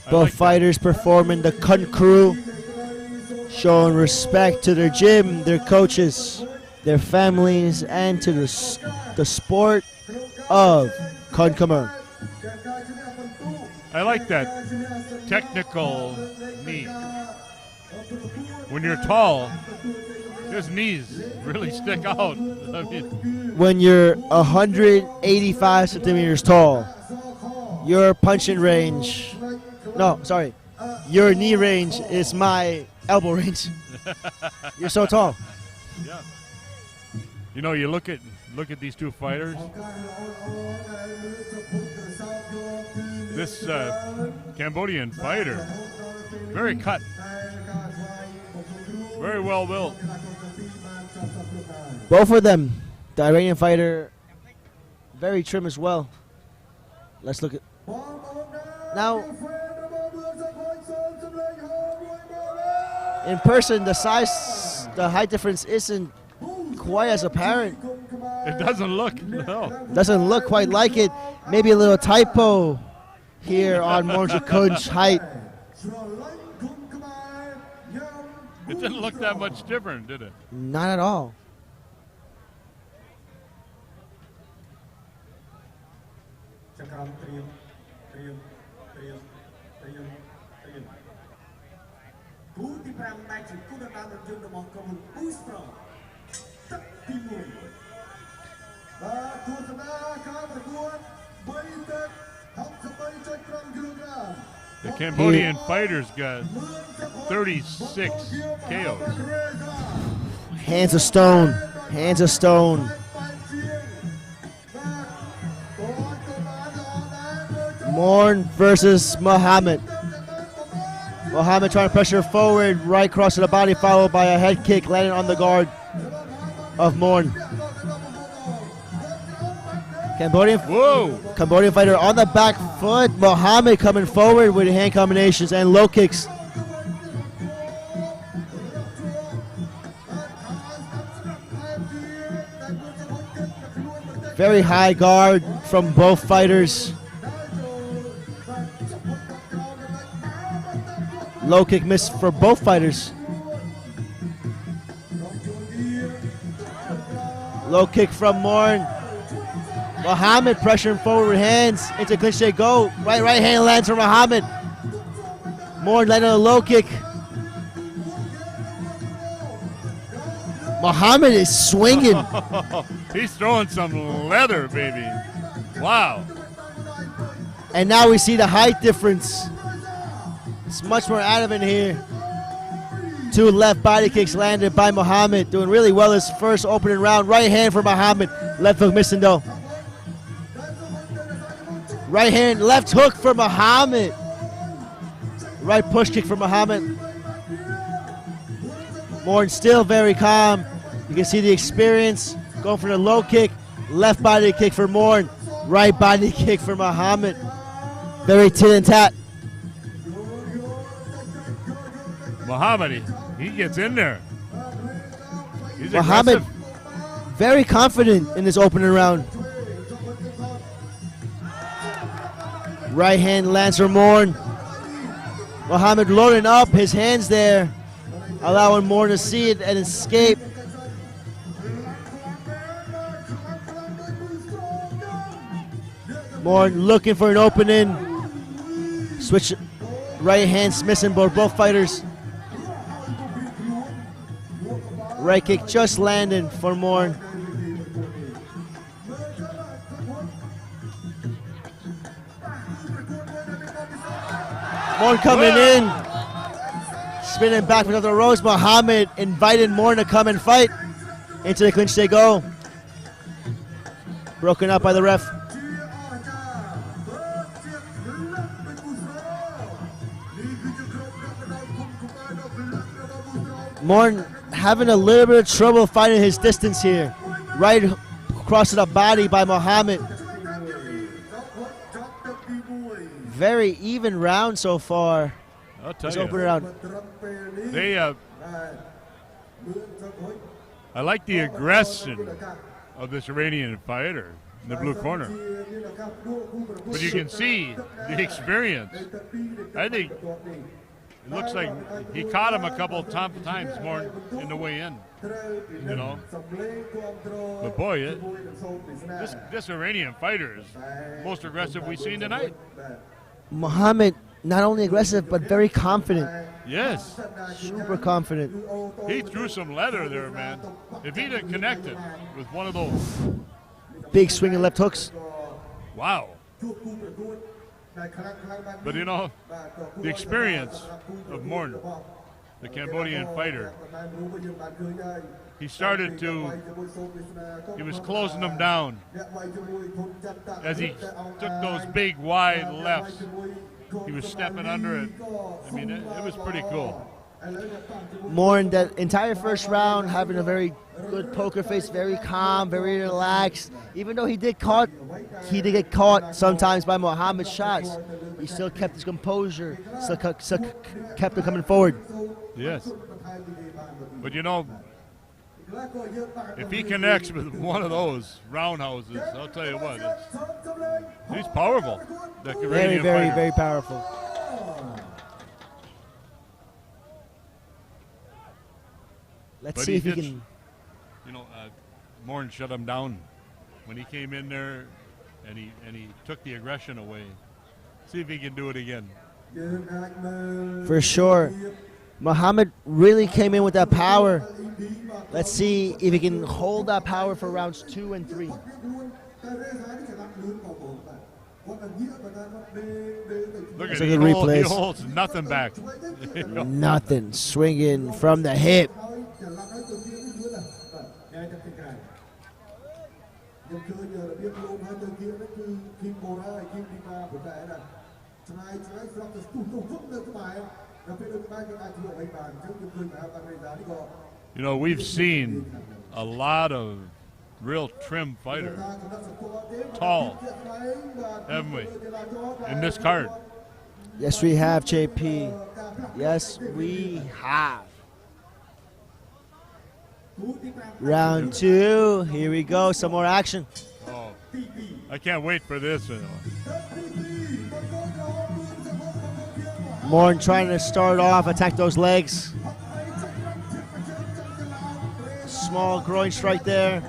Both fighters performing the Kun crew, showing respect to their gym, their coaches, their families, and to the sport of Kun Khmer. I like that technical knee. When you're tall, his knees really stick out. I mean, when you're 185 centimeters tall, your punching range, your knee range is my elbow range. You're so tall. Yeah. You know, you look at these two fighters. This Cambodian fighter, very cut, very well built. Both of them, the Iranian fighter, very trim as well. Let's look at now. In person, the height difference isn't quite as apparent. It doesn't look, no. Doesn't look quite like it. Maybe a little typo here on Morja Kun's height. It didn't look that much different, did it? Not at all. The Cambodian fighters got 36 KOs. Hands of stone. Hands of stone. Morn versus Mohammad. Mohammad trying to pressure forward, right cross to the body, followed by a head kick landing on the guard of Morn. Cambodian fighter on the back foot. Mohammad coming forward with hand combinations and low kicks. Very high guard from both fighters. Low kick missed for both fighters. Low kick from Morn. Mohammad pressuring forward with hands. Into clinch they go. Right hand lands for Mohammad. Morn landing a low kick. Mohammad is swinging. He's throwing some leather, baby. Wow. And now we see the height difference. It's much more Adem in here. 2 left body kicks landed by Mohammad. Doing really well his first opening round. Right hand for Mohammad. Left hook missing though. Right hand, left hook for Mohammad. Right push kick for Mohammad. Moern still very calm. You can see the experience. Going for the low kick. Left body kick for Moern. Right body kick for Mohammad. Very tit and tat. Mohammad, he gets in there. He's Mohammad aggressive. very confident in this opening round. Right hand lands for Moern. Mohammad loading up his hands there, allowing Moern to see it and escape. Moern looking for an opening. Switch right hands missing both fighters. Right kick just landing for Moern. Moern coming in. Spinning back with another rose. Mohammad invited Moern to come and fight. Into the clinch they go. Broken up by the ref. Moern having a little bit of trouble finding his distance here. Right across the body by Mohammad. Very even round so far. I'll tell Let's you. open it out. They, I like the aggression of this Iranian fighter in the blue corner. But you can see the experience. I think it looks like he caught him a couple times more in the way in, you know. But boy, this Iranian fighter is the most aggressive we've seen tonight. Mohammad, not only aggressive, but very confident. Yes. Super confident. He threw some leather there, man. If he'd have connected with one of those. Big swinging left hooks. Wow. But you know, the experience of Moern, the Cambodian fighter, he was closing them down as he took those big wide lefts. He was stepping under it. I mean, it was pretty cool. Moern, that entire first round, having a very good poker face, very calm, very relaxed. Even though he did get caught sometimes by Mohammad's shots, he still kept his composure, still kept him coming forward. Yes. But you know, if he connects with one of those roundhouses, I'll tell you what, he's powerful. Very powerful. Let's see if he can. You know, Moern shut him down when he came in there, and he took the aggression away. See if he can do it again. For sure. Mohammad really came in with that power. Let's see if he can hold that power for rounds 2 and 3. Look at it, he holds nothing back. Nothing. Swinging from the hip. You know, we've seen a lot of real trim fighters, tall, haven't we, in this card? Yes, we have, JP. Yes, we have. Round 2. Here we go. Some more action. Oh, I can't wait for this. Moern trying to start off, attack those legs. Small groin strike there.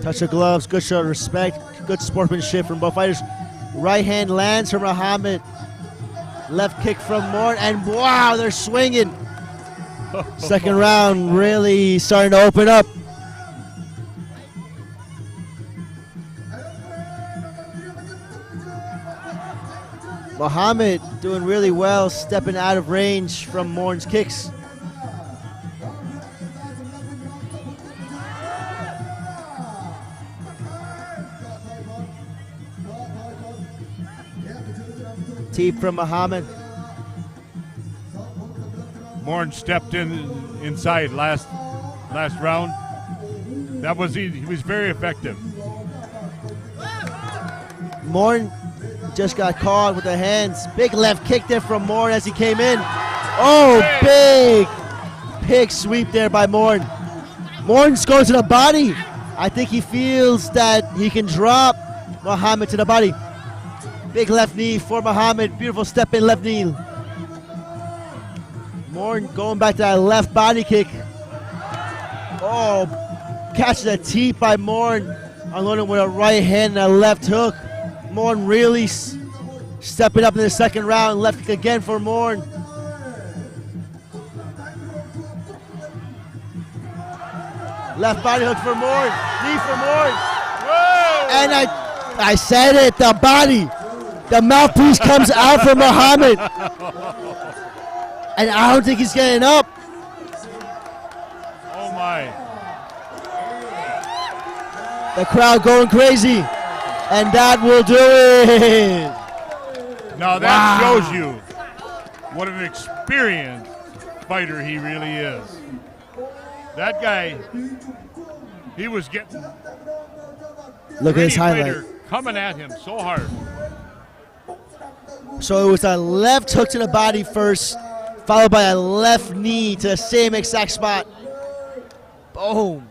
Touch of gloves, good show of respect, good sportsmanship from both fighters. Right hand lands from Mohammad. Left kick from Moern, and wow, they're swinging. Second round really starting to open up. Mohammad doing really well, stepping out of range from Mourn's kicks. Teep from Mohammad. Mourn stepped inside last round. That was he was very effective. Mourn just got caught with the hands. Big left kick there from Mourn as he came in. Oh, big sweep there by Mourn. Mourn's going to the body. I think he feels that he can drop Mohammad to the body. Big left knee for Mohammad. Beautiful step in left knee. Mourn going back to that left body kick. Oh, catches a teep by Mourn. Unloading with a right hand and a left hook. Mourn really stepping up in the second round. Left kick again for Mourn. Left body hook for Mourn. Knee for Mourn. And I said it, the body. The mouthpiece comes out for Mohammad. And I don't think he's getting up. Oh my. The crowd going crazy. And that will do it. Now that shows you what an experienced fighter he really is. That guy, he was getting look at his highlight. Coming at him so hard. So it was a left hook to the body first, followed by a left knee to the same exact spot. Boom.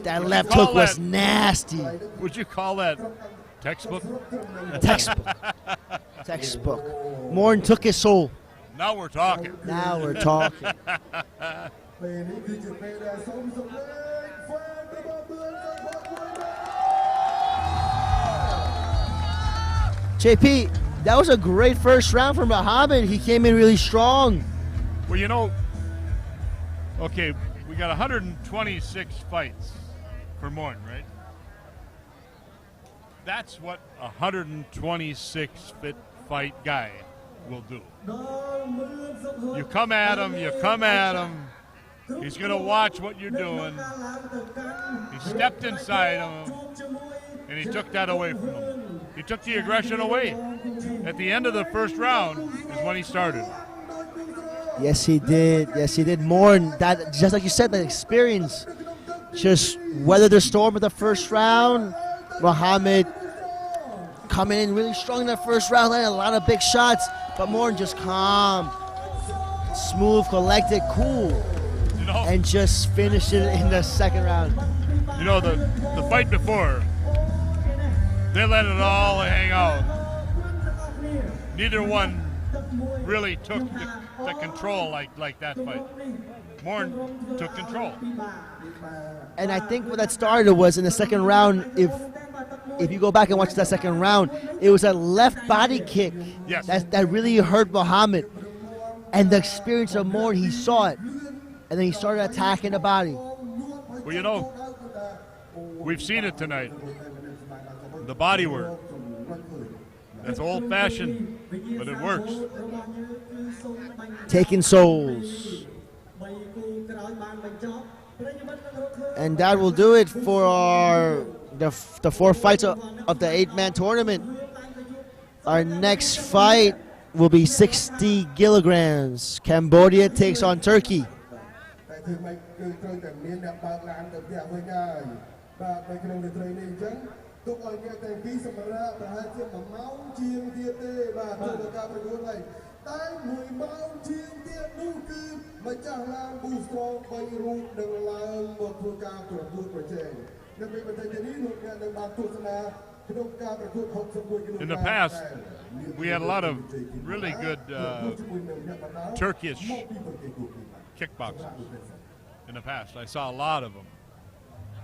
That left hook was nasty. Would you call that textbook? Textbook. Mourn took his soul. Now we're talking. Now we're talking. JP, that was a great first round for Mohammad. He came in really strong. Well, you know, okay, we got 126 fights for Mourn, right? That's what a 126 fight guy will do. You come at him, he's going to watch what you're doing. He stepped inside him, and he took that away from him. He took the aggression away. At the end of the first round is when he started. Yes, he did. Yes, he did. Mourn, that, just like you said, the experience. Just weathered the storm of the first round. Mohammad coming in really strong in the first round, landing a lot of big shots. But Mourn just calm, smooth, collected, cool, and just finished it in the second round. You know, the fight before, they let it all hang out. Neither one really took the control like that fight. Mourn took control. And I think what that started was in the second round, if you go back and watch that second round, it was a left body kick that really hurt Mohammad. And the experience of Mourn, he saw it. And then he started attacking the body. Well, you know, we've seen it tonight. The body work. That's old-fashioned, but it works. Taking souls. And that will do it for the 4 fights of the 8-man tournament. Our next fight will be 60 kilograms. Cambodia takes on Turkey. In the past, we had a lot of really good Turkish kickboxers. In the past, I saw a lot of them.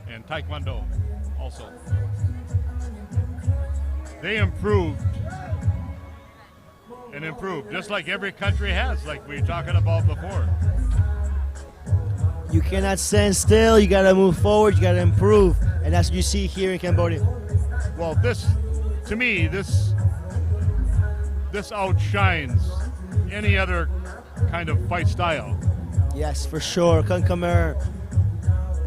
And Taekwondo also. They improved and improved, just like every country has, like we were talking about before. You cannot stand still. You got to move forward. You got to improve. And that's what you see here in Cambodia. well, this, to me, this outshines any other kind of fight style. Yes, for sure. Kun Khmer,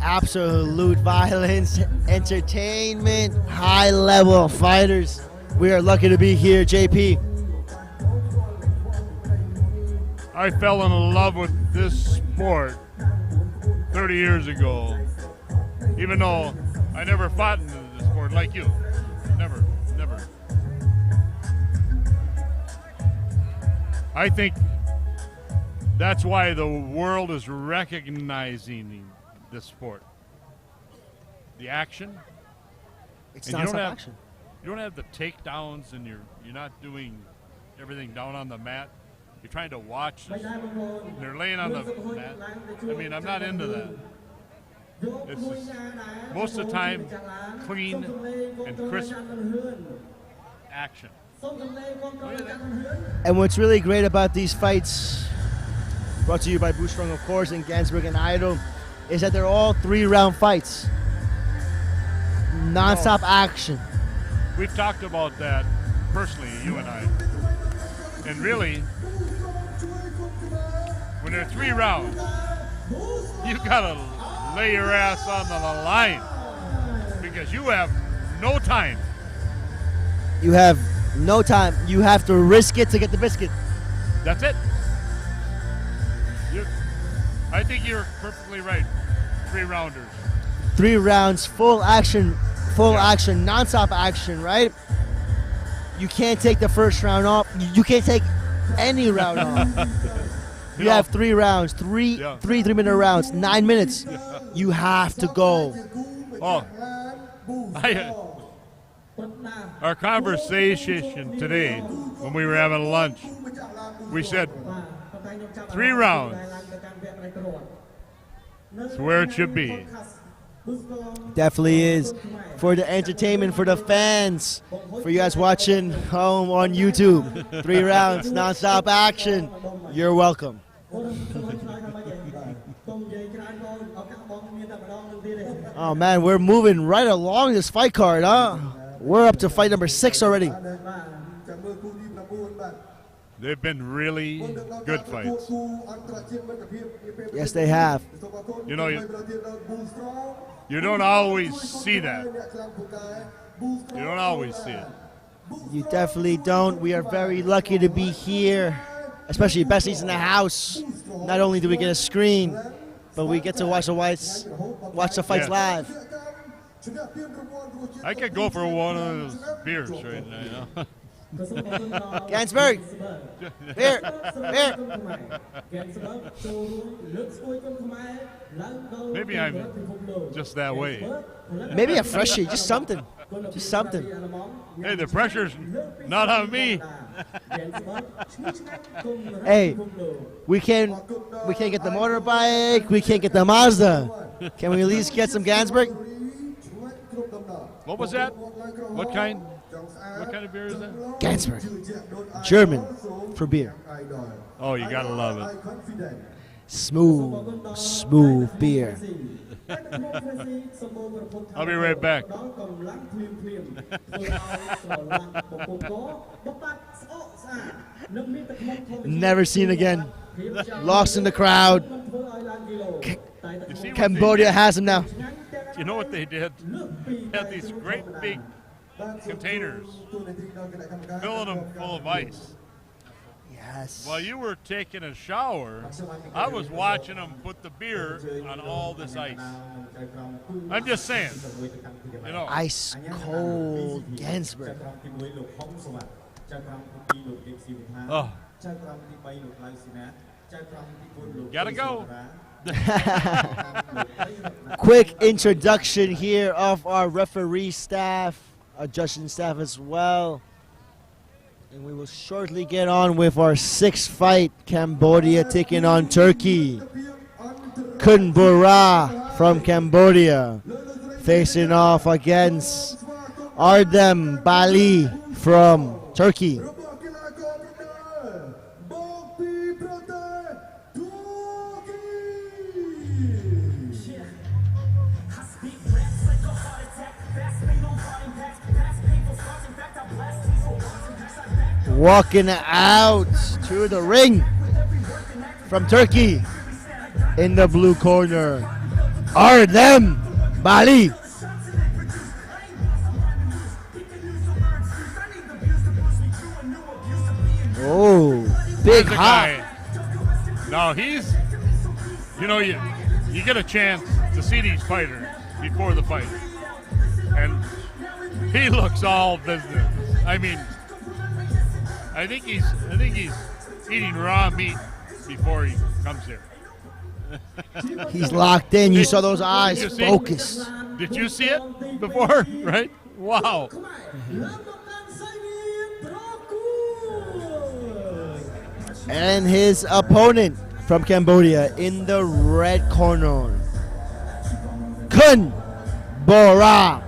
absolute violence, entertainment, high level fighters. We are lucky to be here, JP. I fell in love with this sport 30 years ago, even though I never fought in the sport like you. Never. I think that's why the world is recognizing this sport. The action. It's And not action. You don't have the takedowns, and you're not doing everything down on the mat. You're trying to watch this. They're laying on the mat. I mean, I'm not into that. It's just, most of the time, clean and crisp action. And what's really great about these fights, brought to you by Boostrong, of course, and Gansberg and Idol, is that they're all 3-round fights. Non-stop action. We've talked about that personally, you and I. And really, when they're 3 rounds, you gotta lay your ass on the line because you have no time. You have no time. You have to risk it to get the biscuit. That's it. I think you're perfectly right. 3-rounders. 3 rounds, full action, non-stop action, right? You can't take the first round off. You can't take any round off. You have 3 rounds, three 3-minute rounds, 9 minutes. You have to go. Oh, our conversation today, when we were having lunch, we said 3 rounds. That's where it should be. Definitely is. For the entertainment, for the fans, for you guys watching home on YouTube. 3 rounds, non-stop action. You're welcome. Oh man, we're moving right along this fight card, huh? We're up to fight number 6 already. They've been really good fights. Yes, they have. You know, you don't always see that. You don't always see it. You definitely don't. We are very lucky to be here, especially Bessie's in the house. Not only do we get a screen, but we get to watch the fights live. I could go for one of those beers right now, you know. Gansberg, here. Maybe I'm just that way. Maybe a freshie, just something. Hey, the pressure's not on me. Hey, we can't get the motorbike. We can't get the Mazda. Can we at least get some Gansberg? What was that? What kind of beer is that? Gansberg, German for beer. Oh, you gotta love it. Smooth beer. I'll be right back. Never seen again. Lost in the crowd. Cambodia has him now. You know what they did? They had these great big containers, filling them full of ice. Yes. While you were taking a shower, I was watching them put the beer on all this ice. I'm just saying, you know. Ice cold Gansberg. Oh. Gotta go. Quick introduction here of our referee staff, our judging staff as well. And we will shortly get on with our 6th fight. Cambodia taking on Turkey. Kun Bora from Cambodia facing off against Adem Balli from Turkey. walking out to the ring from Turkey in the blue corner. Adem, Balli. Oh, big There's a hop. guy. No, he's, you get a chance to see these fighters before the fight, and he looks all business. I mean, I think he's eating raw meat before he comes here. He's locked in. You saw those eyes Did you see? focus. Did you see it before? Right? Wow. And his opponent from Cambodia in the red corner, Kun Bora.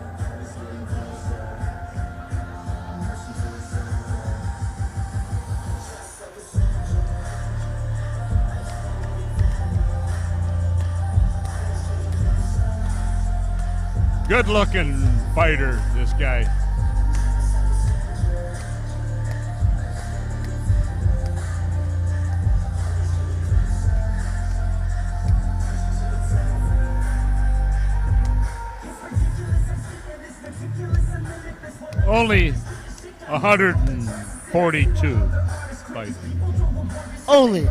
Good looking fighter, this guy. Only 142 fights. Only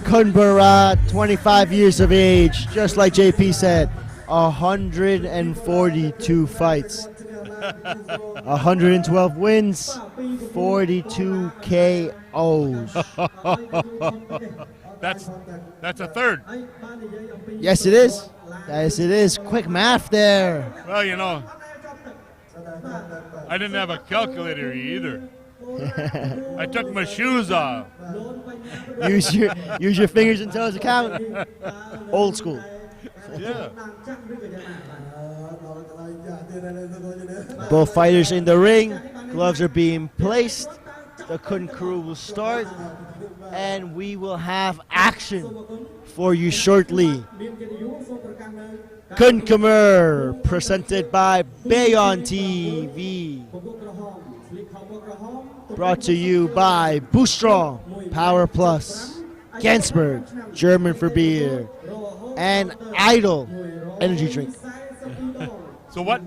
Kun Bora, 25 years of age, just like JP said. 142 fights, 112 wins, 42 KOs. That's a third. Yes, it is. Yes, it is. Quick math there. Well, I didn't have a calculator either. I took my shoes off. Use your fingers and toes to count. Old school. Yeah. Both fighters in the ring. Gloves are being placed. The Khun crew will start, and we will have action for you shortly. Kun Khmer, presented by Bayon TV. Brought to you by Boostrong, Power Plus, Gensberg, German for beer, and Idol energy drink. So what?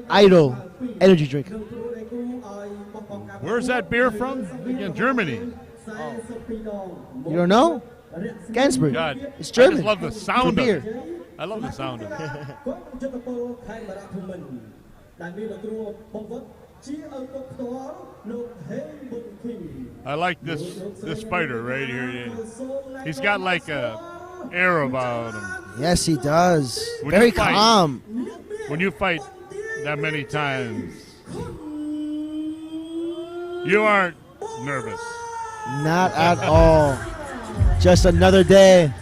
Idol energy drink. Where's that beer from? Again, Germany. You don't know? Gensberg. God, It's German. I just love the sound for of beer. it. I love the sound of it. I like this fighter right here. He's got like a air about him. Yes, he does. When Very you fight- calm. When you fight that many times, you aren't nervous. Not at all. Just another day.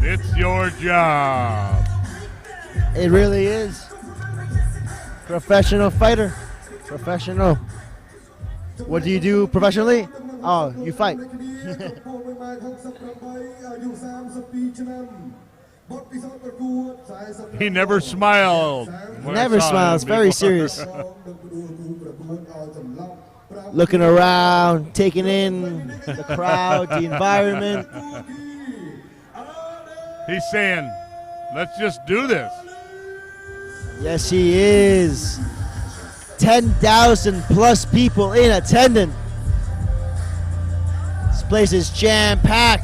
It's your job. It really is. Professional fighter. Professional. What do you do professionally? Oh, you fight. He never smiled. when I Never saw smiles. him Very before. serious. Looking around, taking in the crowd, the environment. He's saying, let's just do this. Yes, he is. 10,000 plus people in attendance. This place is jam-packed.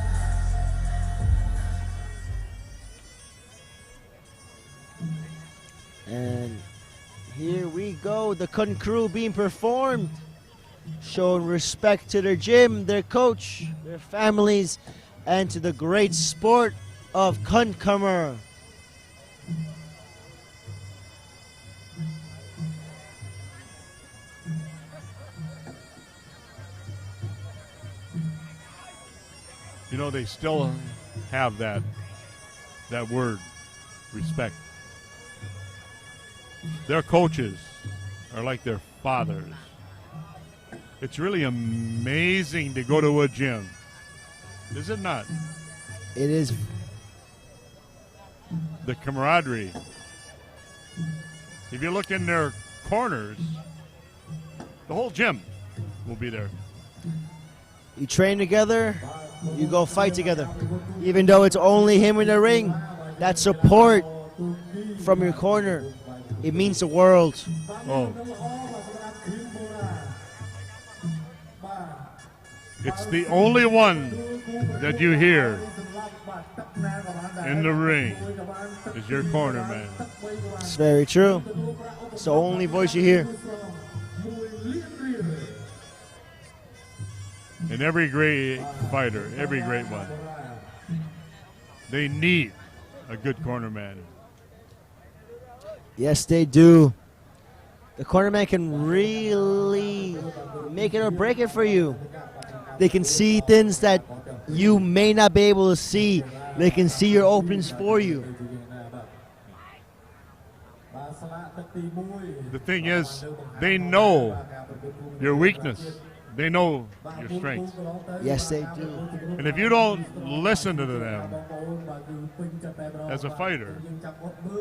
And here we go, the Khun crew being performed, showing respect to their gym, their coach, their families, and to the great sport of Kun Khmer. You know, they still have that word, respect. Their coaches are like their fathers. It's really amazing to go to a gym. Is it not? It is. The camaraderie. If you look in their corners, the whole gym will be there. You train together, you go fight together. Even though it's only him in the ring, that support from your corner, it means the world. Oh. It's the only one that you hear in the ring is your corner man. It's very true. It's the only voice you hear. And every great fighter, every great one, they need a good corner man. Yes, they do. The corner man can really make it or break it for you. They can see things that you may not be able to see. They can see your openings for you. The thing is, they know your weakness. They know your strengths. Yes, they do. And if you don't listen to them as a fighter,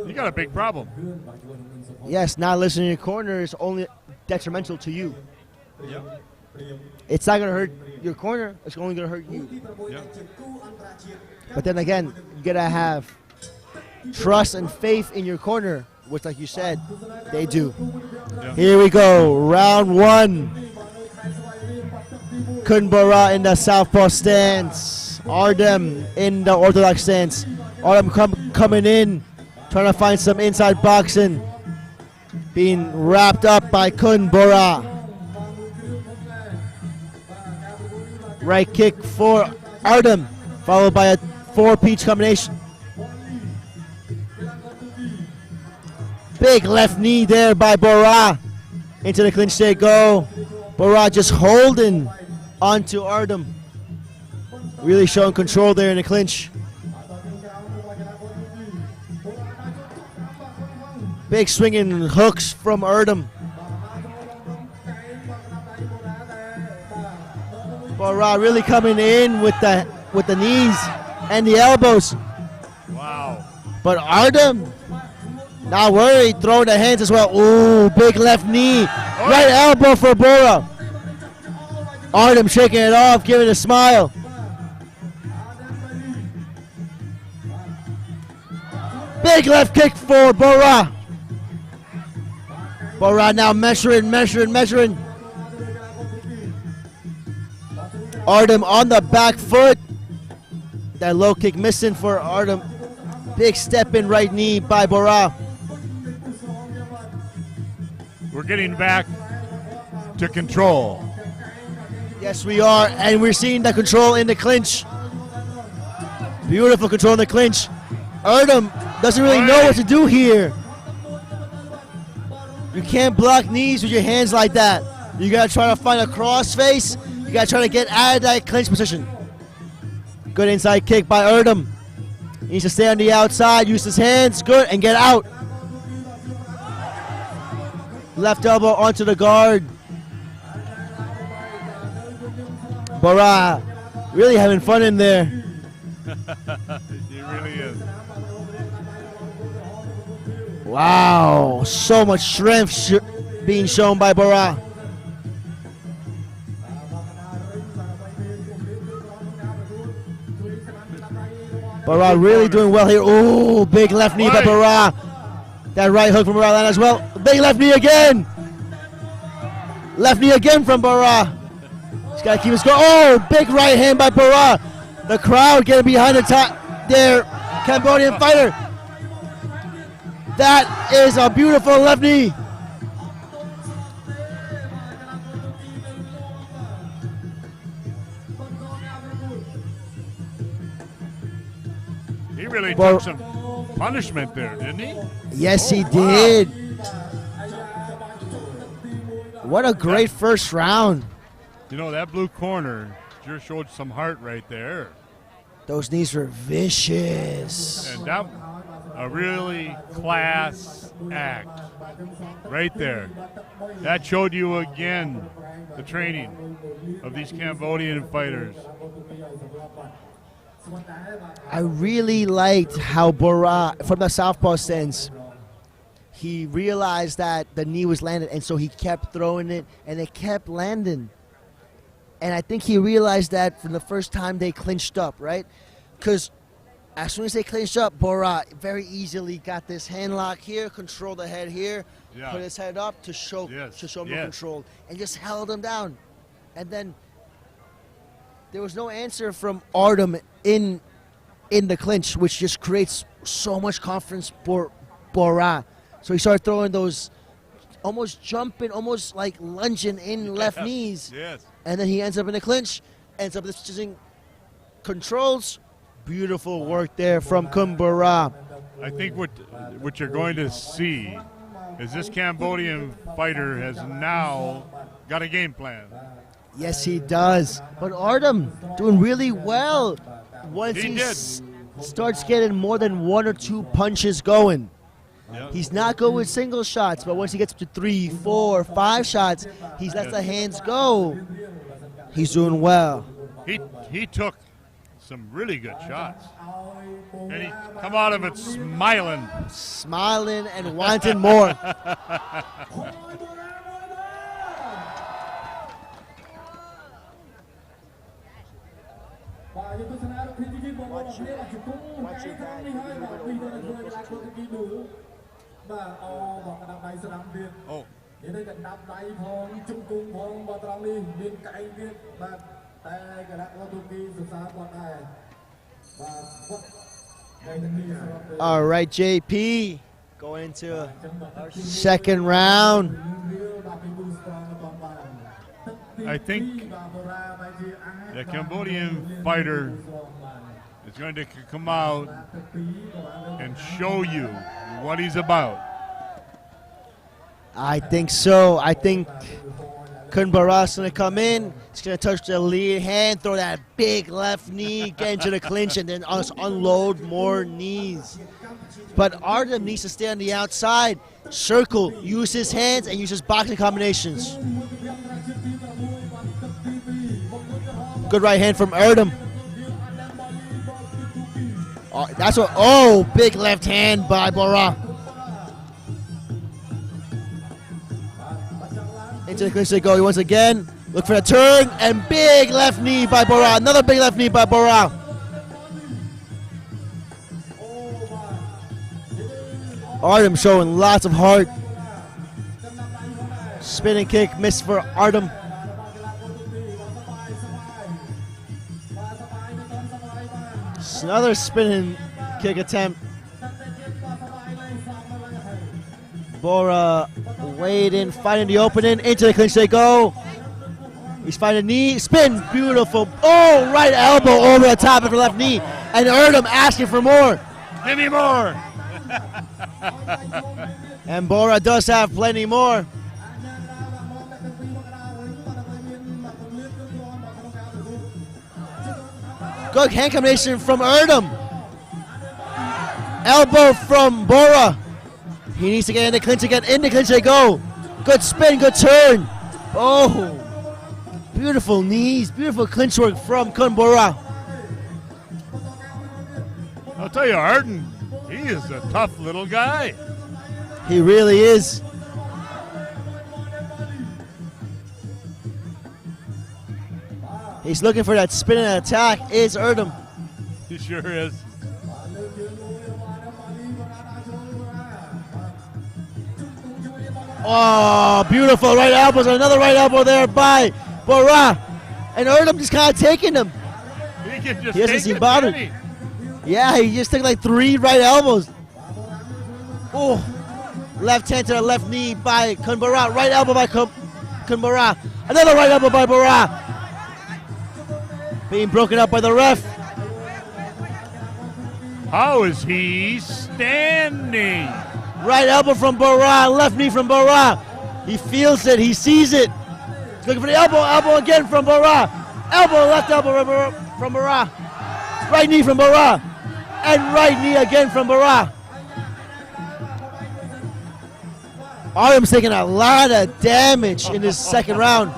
you got a big problem. Yes, not listening to your corner is only detrimental to you. Yep. It's not going to hurt your corner. It's only going to hurt you. Yep. But then again, you got to have trust and faith in your corner, which, like you said, they do. Yep. Here we go. Round one. Kun Bora in the southpaw stance. Adem in the orthodox stance. Adem coming in, trying to find some inside boxing. Being wrapped up by Kun Bora. Right kick for Adem, followed by a 4-Pich combination. Big left knee there by Bora. Into the clinch they go. Bora just holding onto Adem. Really showing control there in the clinch. Big swinging hooks from Adem. Bora really coming in with the knees and the elbows. Wow. But Adem, not worried, throwing the hands as well. Ooh, big left knee. Right elbow for Bora. Adem shaking it off, giving a smile. Big left kick for Bora. Bora now measuring. Adem on the back foot. That low kick missing for Adem. Big step in right knee by Bora. We're getting back to control. Yes, we are, and we're seeing the control in the clinch. Beautiful control in the clinch. Adem doesn't really know what to do here. You can't block knees with your hands like that. You gotta try to find a cross face. You gotta try to get out of that clinch position. Good inside kick by Adem. He needs to stay on the outside, use his hands, good, and get out. Left elbow onto the guard. Bora really having fun in there. He really is. Wow, so much strength being shown by Bora. Bora really doing well here. Ooh, big left knee by Bora. That right hook from Bora as well. Big left knee again. Left knee again from Bora. He's got to keep his going. Oh, big right hand by Bora. The crowd getting behind the top there. Cambodian fighter. That is a beautiful left knee. He really took some punishment there, didn't he? Yes, he did. What a great first round. You know, that blue corner sure showed some heart right there. Those knees were vicious. And that a really class act right there. That showed you again the training of these Cambodian fighters. I really liked how Bora, from the southpaw stance, he realized that the knee was landed, and so he kept throwing it, and it kept landing. And I think he realized that from the first time they clinched up, right? Because as soon as they clinched up, Bora very easily got this hand lock here, controlled the head here, put his head up to show more control, and just held him down. And then there was no answer from Adem in the clinch, which just creates so much confidence for Bora. So he started throwing those almost jumping, almost like lunging in left knees. Yes. And then he ends up in the clinch, ends up using controls. Beautiful work there from Kun Bora. I think what you're going to see is this Cambodian fighter has now got a game plan. Yes, he does. But Adem doing really well once he starts getting more than 1 or 2 punches going. Yep. He's not good with single shots, but once he gets up to 3, 4, 5 shots, he lets the hands go. He's doing well. He took some really good shots. And he come out of it smiling. Smiling and wanting more. Oh. All right, JP, going into our second round. I think the Cambodian fighter is going to come out and show you what he's about. I think so. I think Kun Bora's going to come in. He's going to touch the lead hand, throw that big left knee, get into the clinch, and then unload more knees. But Adem needs to stay on the outside, circle, use his hands, and use his boxing combinations. Good right hand from Adem. Big left hand by Bora. Into the clinch they go once again. Look for a turn, and big left knee by Bora. Another big left knee by Bora. Adem showing lots of heart. Spinning kick missed for Adem. Another spinning kick attempt. Bora waiting, finding the opening. Into the clinch they go. He's finding knee, spin, beautiful. Oh, right elbow over the top of the left knee. And Adem asking for more. Give me more. And Bora does have plenty more. Good hand combination from Adem. Elbow from Bora. He needs to get in the clinch again. In the clinch they go. Good spin, good turn. Oh, beautiful knees, beautiful clinch work from Kun Bora. I'll tell you, Adem, he is a tough little guy. He really is. He's looking for that spinning attack. Is Adem. He sure is. Oh, beautiful right elbows. Another right elbow there by Bora. And Adem just kind of taking him. He can just He doesn't take seem it, bothered. can he? Yeah, he just took like 3 right elbows. Oh, left hand to the left knee by Kun Bora. Right elbow by Kun Bora. Another right elbow by Bora. Being broken up by the ref. How is he standing? Right elbow from Bora, left knee from Bora. He feels it, he sees it. He's looking for the elbow, elbow again from Bora. Elbow, left elbow from Bora. Right knee from Bora. And right knee again from Bora. Adem's taking a lot of damage in this second round.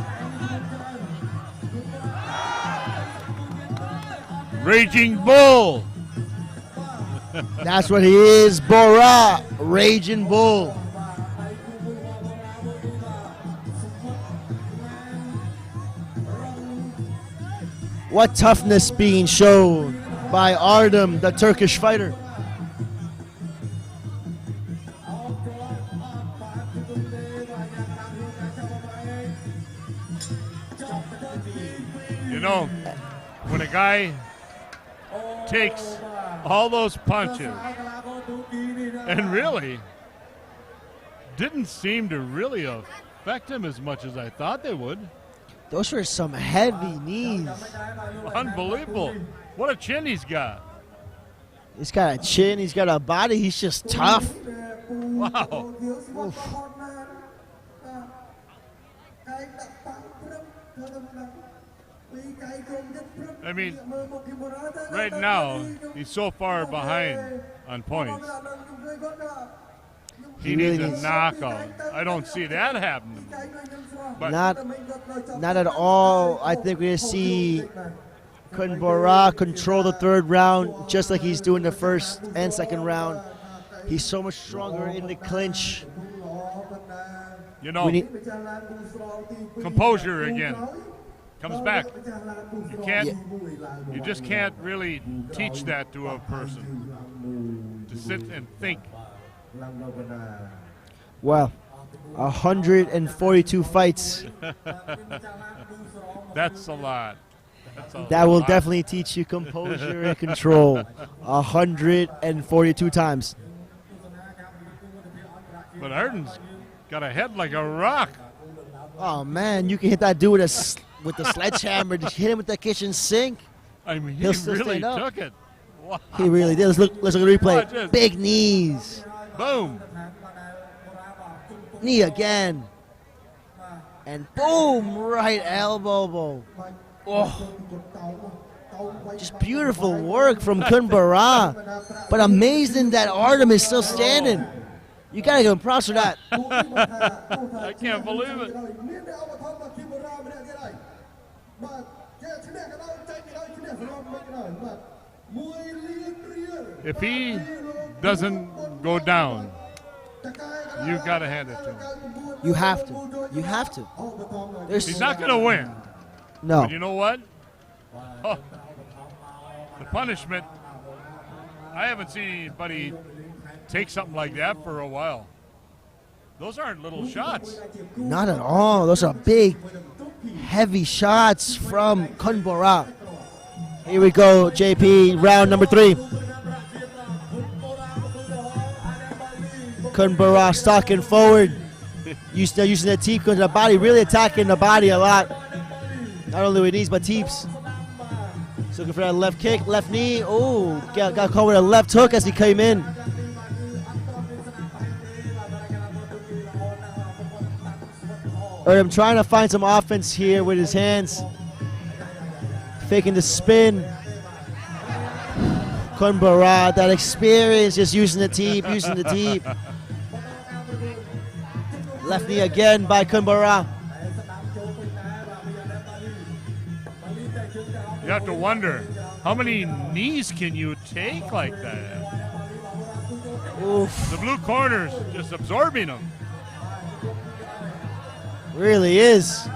Raging Bull. That's what he is, Bora, Raging Bull. What toughness being shown by Adem, the Turkish fighter. You know, when a guy takes all those punches and really didn't seem to really affect him as much as I thought they would. Those were some heavy knees. Unbelievable. What a chin he's got. He's got a chin, he's got a body, he's just tough. Wow. Oof. I mean, right now, he's so far behind on points. He needs a knockout. I don't see that happening. But Not at all. I think we're going to see Kun Bora control the third round just like he's doing the first and second round. He's so much stronger in the clinch. you know, composure again comes back. You can't, you just can't really teach that to a person, to sit and think. Well, 142 fights. That's a lot. That will definitely teach you composure and control. 142 times. But Arden's got a head like a rock. Oh man, you can hit that dude with the sledgehammer. Just hit him with the kitchen sink. I mean, he He'll still really stand up. took it. Wow. He really did. Let's look at the replay. Watch this. Big knees. Boom. Knee again. And boom, right elbow. Oh. Just beautiful work from Kun Bora. But amazing that Adem is still standing. You gotta give him props for that. I can't believe it. If he doesn't go down, you gotta hand it to him. You have to. You have to. He's not gonna win. No. But you know what? Oh, the punishment. I haven't seen anybody take something like that for a while. Those aren't little shots. Not at all. Those are big, heavy shots from Kun Bora. Here we go, JP, round number 3. Kun Bora stalking forward. Using the teep to the body, really attacking the body a lot. Not only with knees, but teeps. He's looking for that left kick, left knee. Oh, got caught with a left hook as he came in. I'm trying to find some offense here with his hands. Faking the spin. Kun Bora, that experience, just using the teep, Left knee again by Kun Bora. You have to wonder, how many knees can you take like that? Oof. The blue corner's just absorbing them. Really is.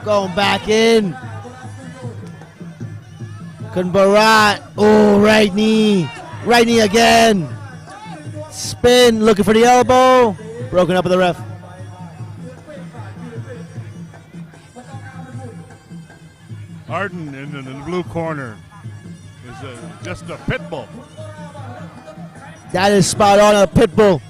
Going back in. Kun Bora. Oh, right knee. Right knee again. Spin, looking for the elbow. Broken up with the ref. Arden in the blue corner is just a pit bull. That is spot on, a pit bull.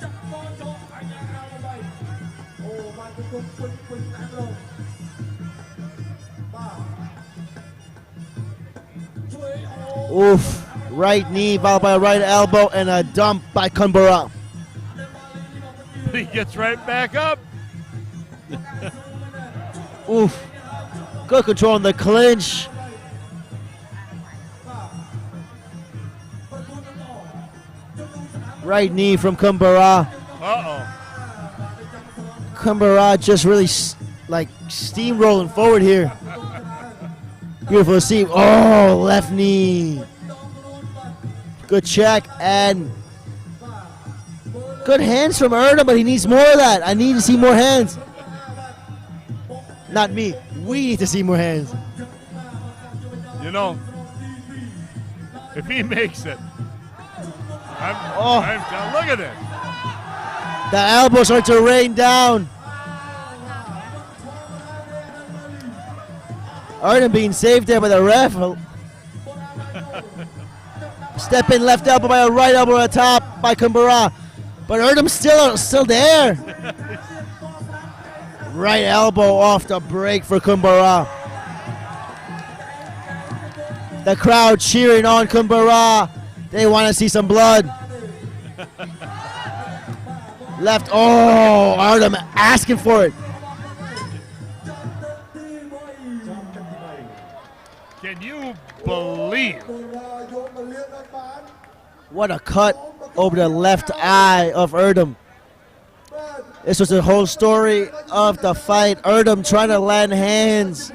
Oof. Right knee followed by a right elbow and a dump by Kun Bora. He gets right back up. Oof. Good control in the clinch. Right knee from Kun Bora. Uh-oh. Kun Bora just really like steamrolling forward here. Beautiful to see. Oh, left knee. Good check and good hands from Adem, but he needs more of that. I need to see more hands. Not me. We need to see more hands. You know, if he makes it, look at it. The elbows are to rain down. Adem being saved there by the ref. Step in left elbow by a right elbow at the top by Kun Bora. But Adem's still there. Right elbow off the break for Kun Bora. The crowd cheering on Kun Bora. They want to see some blood. Left, Adem asking for it. Can you believe? What a cut over the left eye of Adem. This was the whole story of the fight. Adem trying to land hands.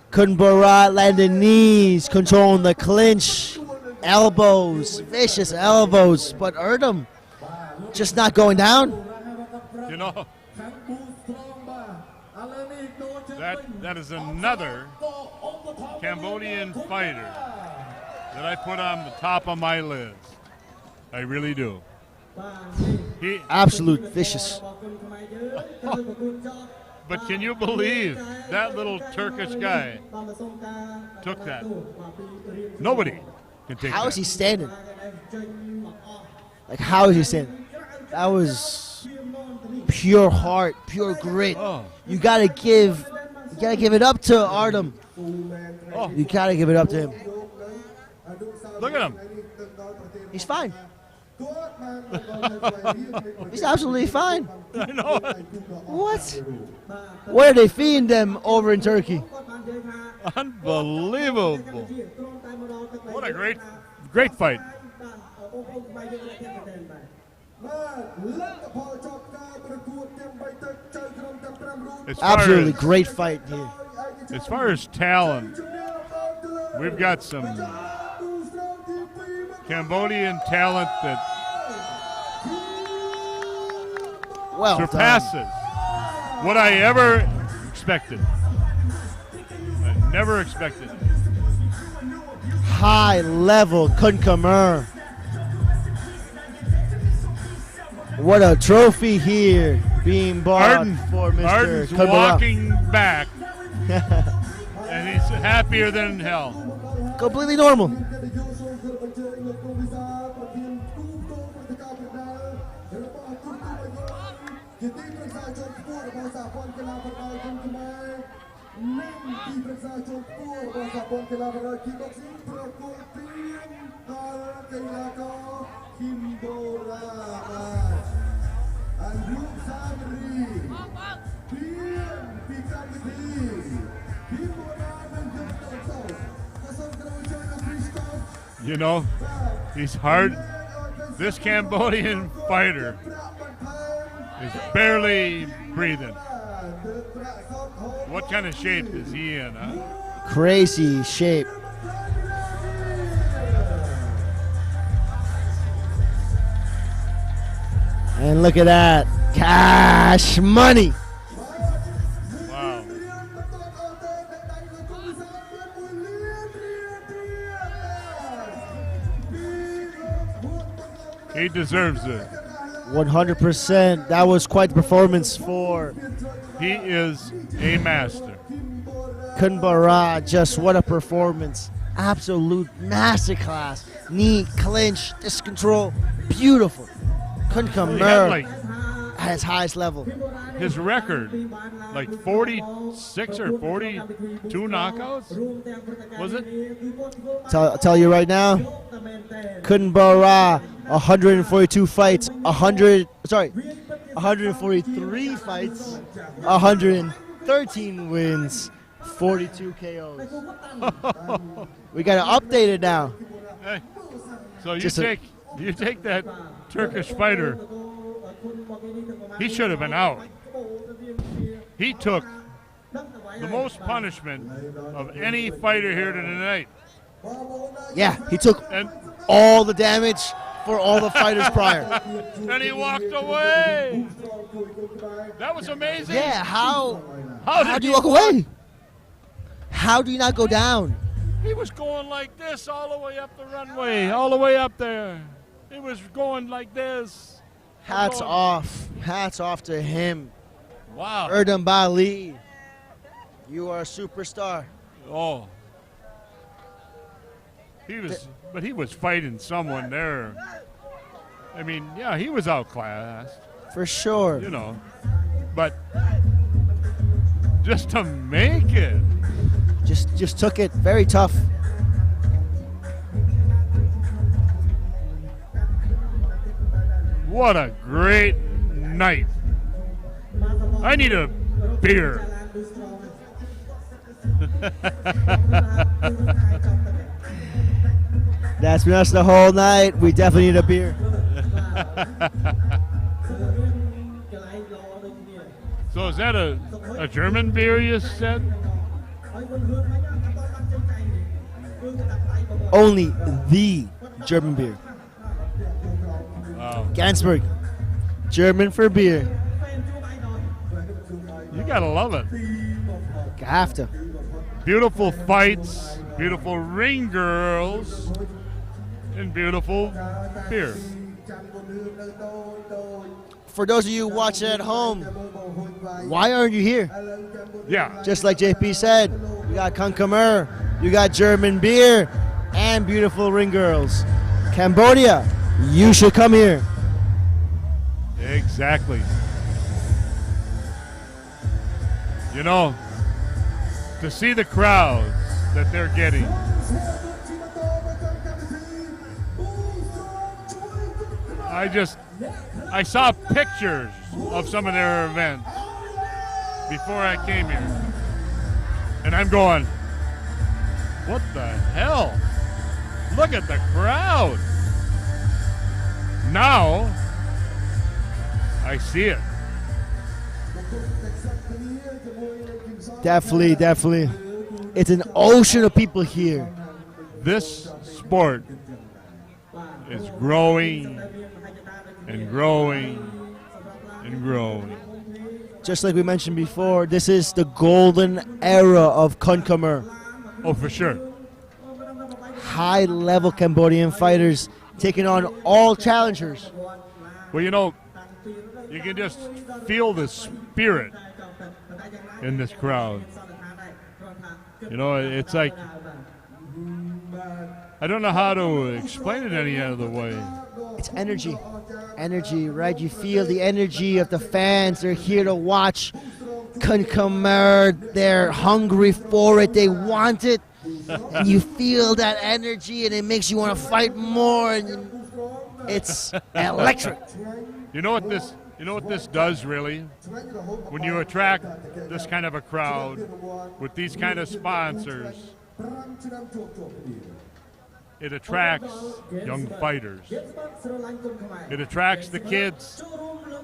Kun Bora landing knees, controlling the clinch. Elbows, vicious elbows. But Adem just not going down. You know, that is another Cambodian fighter that I put on the top of my list. I really do. Absolute vicious. But can you believe that little Turkish guy took that? Nobody can take that. How is he standing? Like, how is he standing? That was pure heart, pure grit. You gotta give it up to Adem. You gotta give it up to him. Look at him. He's fine. He's absolutely fine. I know. What? What are they feeding them over in Turkey? Unbelievable. What a great fight. Absolutely great fight here. As far as talent, we've got some Cambodian talent that surpasses what I ever expected. I never expected it. High level Kun Khmer. What a trophy here being bought for Mr. Arden's Kun Bora. walking back, and he's happier than hell. Completely normal. You know, he's hard. This Cambodian fighter is barely breathing. What kind of shape is he in, huh? Crazy shape. And look at that. Cash money. Wow. He deserves it. 100%. That was quite the performance for. He is a master. Kun Bora, just what a performance. Absolute masterclass. Knee, clinch, disc control. Beautiful. Kun Khmer at his highest level. His record, like 46 or 42 knockouts, was it? I'll tell you right now, Kun Bora, 142 fights, 143 fights, 113 wins, 42 KOs. We got to update it now. Hey, so you take that Turkish fighter, he should have been out. He took the most punishment of any fighter here tonight. Yeah, he took all the damage, for all the fighters prior. And he walked away. That was amazing. Yeah, how did do you walk away? How do you not go down? He was going like this all the way up the runway, all the way up there. He was going like this. Hats off. Hats off to him. Wow. Adem Balli, you are a superstar. Oh. But he was fighting someone there. I mean, yeah, he was outclassed. For sure. You know. But just to make it. Just took it very tough. What a great night. I need a beer. That's been us the whole night. We definitely need a beer. So is that a German beer you said? Only the German beer. Wow. Gansberg. German for beer. You gotta love it. You have to. Beautiful fights, beautiful ring girls, and beautiful beer. For those of you watching at home, why aren't you here? Yeah. Just like JP said, you got Kun Khmer, you got German beer, and beautiful ring girls. Cambodia, you should come here. Exactly. You know, to see the crowds that they're getting. I saw pictures of some of their events before I came here. And I'm going, what the hell? Look at the crowd. Now, I see it. Definitely, definitely. It's an ocean of people here. This sport is growing and growing and growing. Just like we mentioned before, this is the golden era of Kun Khmer. Oh, for sure. High-level Cambodian fighters taking on all challengers. Well, you know, you can just feel the spirit in this crowd. You know, it's like, I don't know how to explain it any other way. It's energy. Energy, right? You feel the energy of the fans. They're here to watch Kun Khmer. They're hungry for it. They want it. And you feel that energy, and it makes you want to fight more. And it's electric. You know what this does really? When you attract this kind of a crowd with these kind of sponsors, it attracts young fighters. It attracts the kids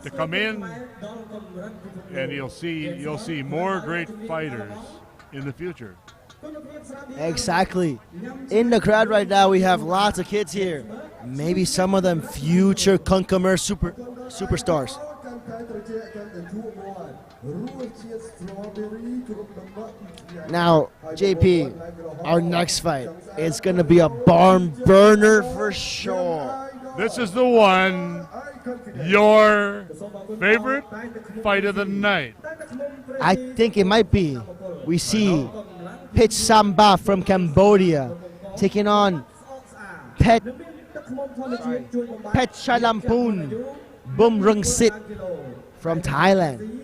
to come in, and you'll see more great fighters in the future. Exactly. In the crowd right now, we have lots of kids here. Maybe some of them future Kun Khmer superstars. Now, JP, our next fight, it's going to be a barn burner for sure. This is the one, your favorite fight of the night. I think it might be. We see Sambath from Cambodia taking on Petchlampun Bumrungsit from Thailand.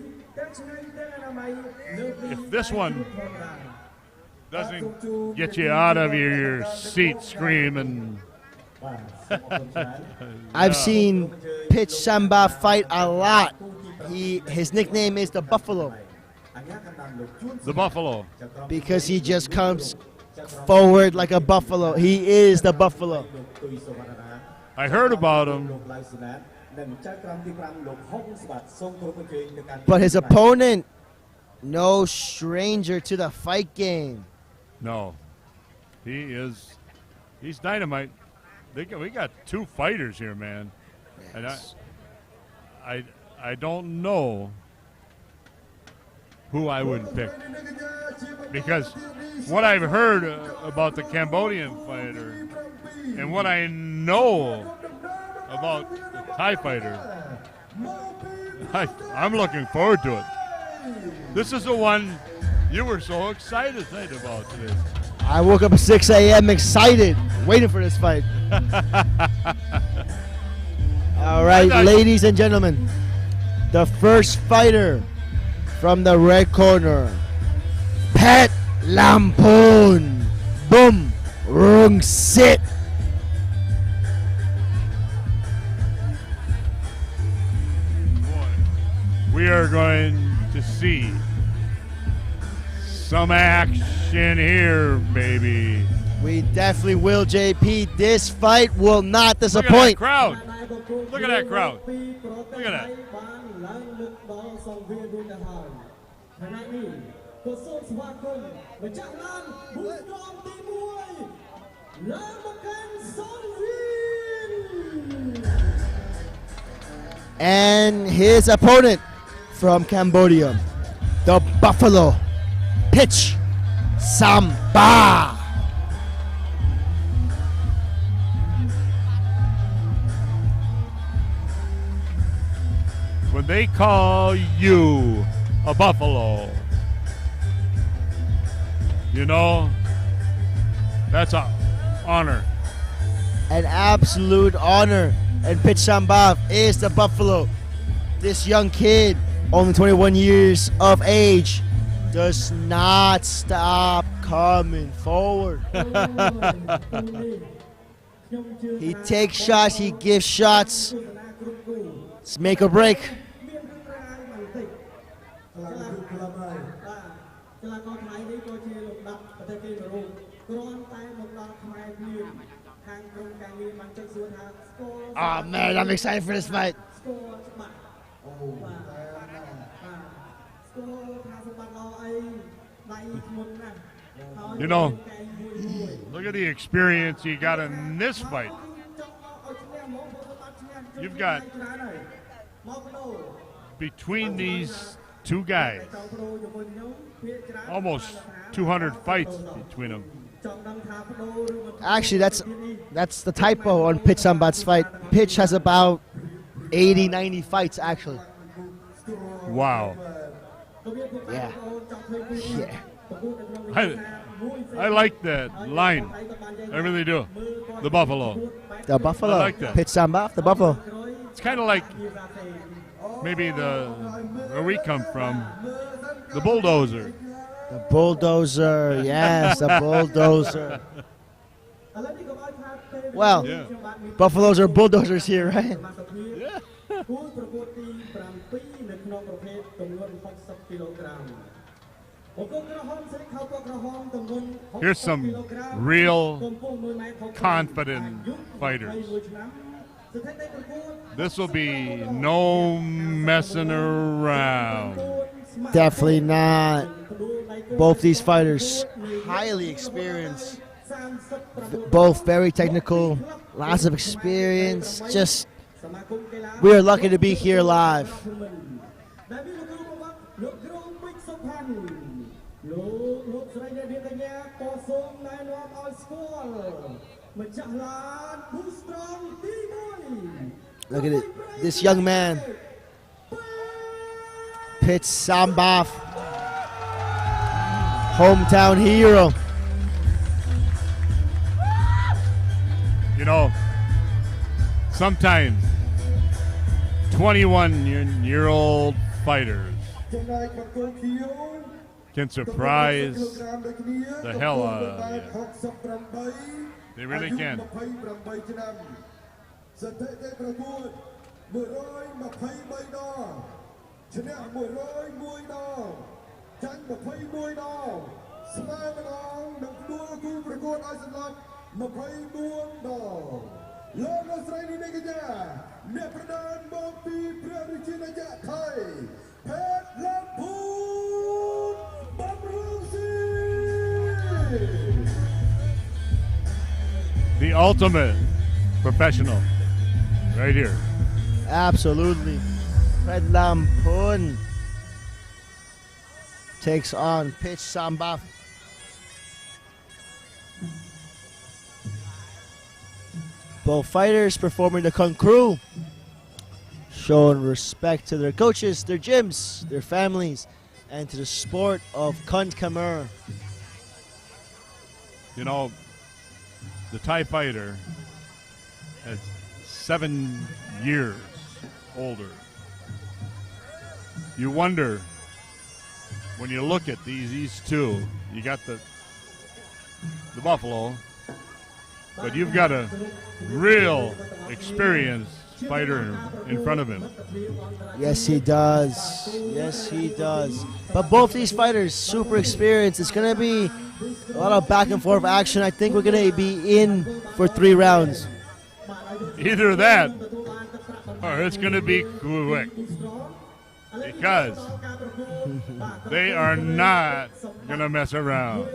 If this one doesn't get you out of your seat screaming. I've seen Petchlampun fight a lot. His nickname is the Buffalo. The Buffalo. Because he just comes forward like a buffalo. He is the Buffalo. I heard about him. But his opponent, no stranger to the fight game. No. He's dynamite. we got 2 fighters here, man. Yes. And I don't know who I would pick, because what I've heard about the Cambodian fighter and what I know about the Thai fighter, I'm looking forward to it. This is the one you were so excited about today. I woke up at 6 a.m. excited, waiting for this fight. All right, ladies and gentlemen, the first fighter from the red corner, Petchlampun, Bumrungsit. We are going to see some action here, baby. We definitely will, JP. This fight will not disappoint. Look at that crowd. Look at that crowd. Look at that. And his opponent from Cambodia, the Buffalo, Pich, Sambath. When they call you a buffalo, you know, that's an honor. An absolute honor. And Pich Sambath is the buffalo. This young kid, only 21 years of age, does not stop coming forward. He takes shots, he gives shots. It's make or break. Oh man, I'm excited for this fight. You know, look at the experience you got in this fight. You've got, between these 2 guys, almost 200 fights between them. Actually, that's the typo on Pich Sambath's fight. Pich has about 80, 90 fights, actually. Wow. Yeah. Yeah. I like that line. I really do. The buffalo. The buffalo. I like that. Pich Sambath, the buffalo. It's kind of like maybe where we come from, the bulldozer. The bulldozer, yes, the bulldozer. Well, Yeah. buffaloes are bulldozers here, right? Yeah. Here's some real confident fighters. This will be no messing around. Definitely not. Both these fighters, highly experienced. Both very technical, lots of experience. Just, we are lucky to be here live. Look at it. This young man, Pich Sambath, hometown hero. You know, sometimes 21-year-old fighters can surprise the hell out of you. They really can. สถิติประกวด123 ดอกชนะ101 ดอกចាញ់21 ดอกស្មើម្ដងនិងផ្ដួលគូប្រកួតឲ្យសម្លាប់24 ដកលោកលោកស្រីនាងកញ្ញាអ្នកប្រដានមកពីព្រះរាជាណាចក្រថៃភេទលំភូនបំរុងស៊ី The ultimate professional right here. Absolutely. Petchlampun takes on Pich Sambath. Both fighters performing the Kun crew, showing respect to their coaches, their gyms, their families, and to the sport of Kun Khmer. You know, the Thai fighter is 7 years older. You wonder, when you look at these two, you got the Buffalo, but you've got a real experienced fighter in front of him. Yes, he does. Yes, he does. But both these fighters, super experienced. It's going to be a lot of back and forth action. I think we're going to be in for 3 rounds. Either that, or it's going to be quick. Because they are not going to mess around.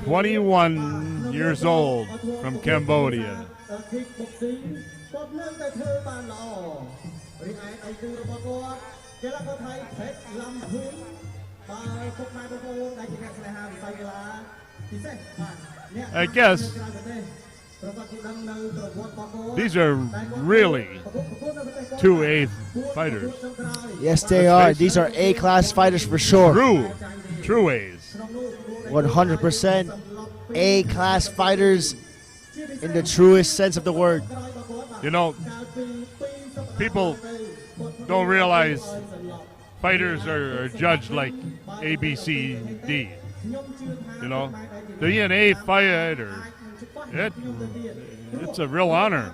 21 years old from Cambodia. I guess these are really 2A fighters. Yes, they are. These are A-class fighters for sure. True A's. 100% A-class fighters in the truest sense of the word. You know, people don't realize fighters are judged like A, B, C, D. You know, to be an A fighter, it's a real honor.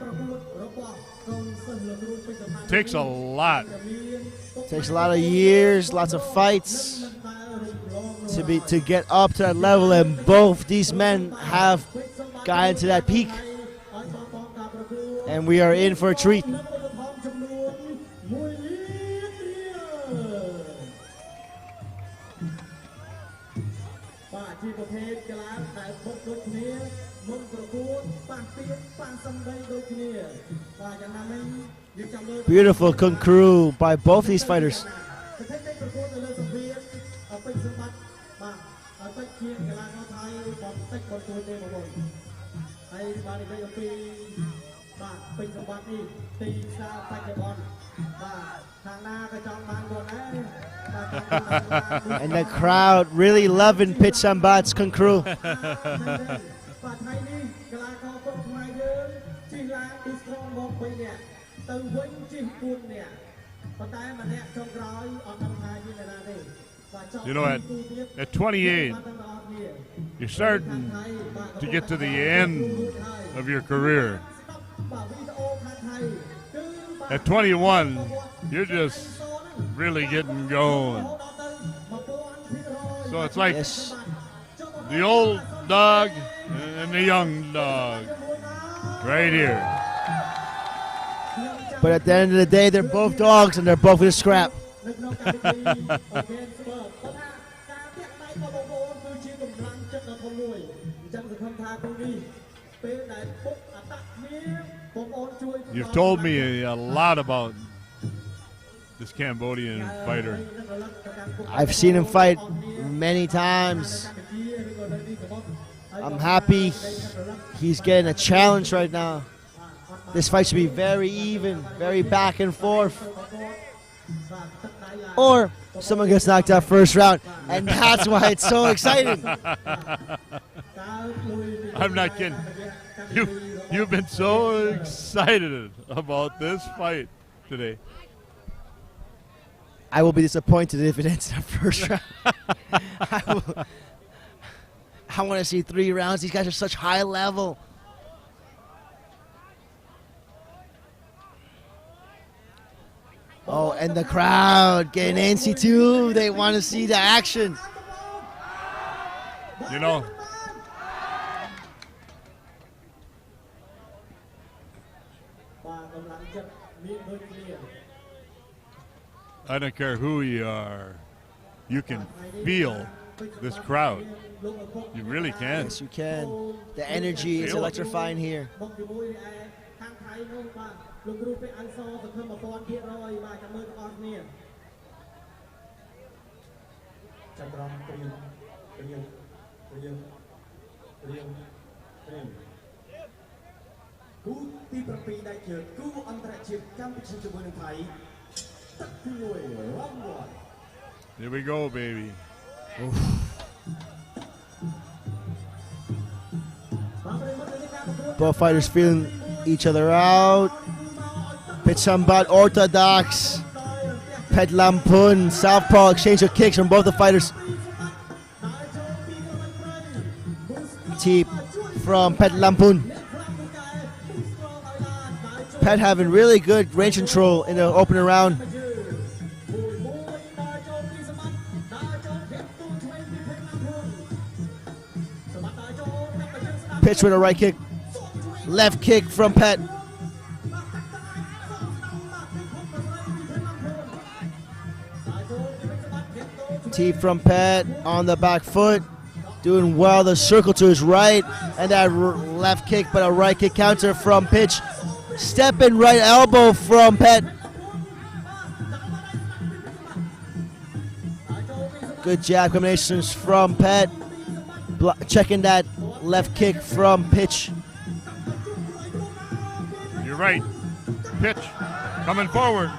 Takes a lot. Takes a lot of years, lots of fights to get up to that level, and both these men have gotten to that peak. And we are in for a treat. Beautiful Kun crew by both these fighters. And the crowd really loving Pich Sambath's Kun crew. You know, at 28, you're starting to get to the end of your career. At 21, you're just really getting going. So it's like the old dog and the young dog right here. But at the end of the day, they're both dogs and they're both going to scrap. You've told me a lot about this Cambodian fighter. I've seen him fight many times. I'm happy he's getting a challenge right now. This fight should be very even, very back and forth. Or someone gets knocked out first round, and that's why it's so exciting. I'm not kidding. You've been so excited about this fight today. I will be disappointed if it ends in the first round. I want to see 3 rounds. These guys are such high level. Oh, and the crowd getting antsy too. They want to see the action. You know, I don't care who you are. you can feel this crowd. You really can. Yes, you can. The energy is electrifying here. Here we go, baby. Both fighters feeling each other out. Sambath orthodox. Petchlampun southpaw exchange of kicks from both the fighters. Teep from Petchlampun. Pet having really good range control in the opening round. Pich with a right kick. Left kick from Pet. Teep from Pet on the back foot. Doing well. The circle to his right. And that left kick, but a right kick counter from Pich. Step in right elbow from Pet. Good jab combinations from Pet. Checking that left kick from Pich. You're right. Pich coming forward.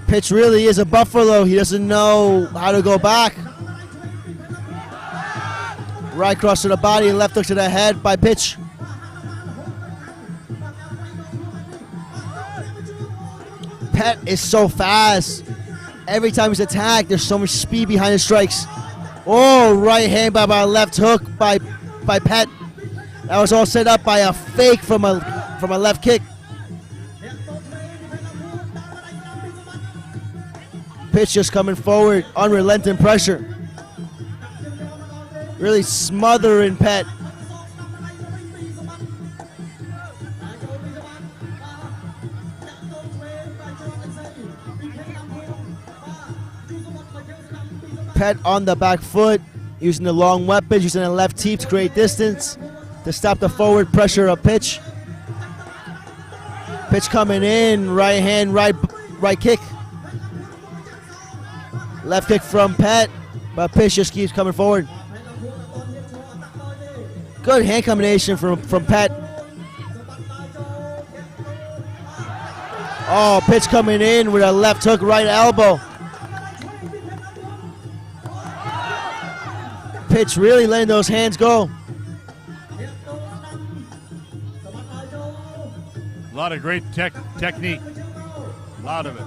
Pich really is a buffalo. He doesn't know how to go back. Right cross to the body, left hook to the head by Pich. Pet is so fast. Every time he's attacked, there's so much speed behind his strikes. Oh, right hand by a left hook by Pet. That was all set up by a fake from a left kick. Pich just coming forward, unrelenting pressure. Really smothering Pet. Pet on the back foot, using the long weapons, using the left teep to create distance to stop the forward pressure of Pich. Pich coming in, right hand, right kick. Left kick from Pet, but Pich just keeps coming forward. Good hand combination from Pet. Oh, Pich coming in with a left hook, right elbow. Pich really letting those hands go. A lot of great technique. A lot of it.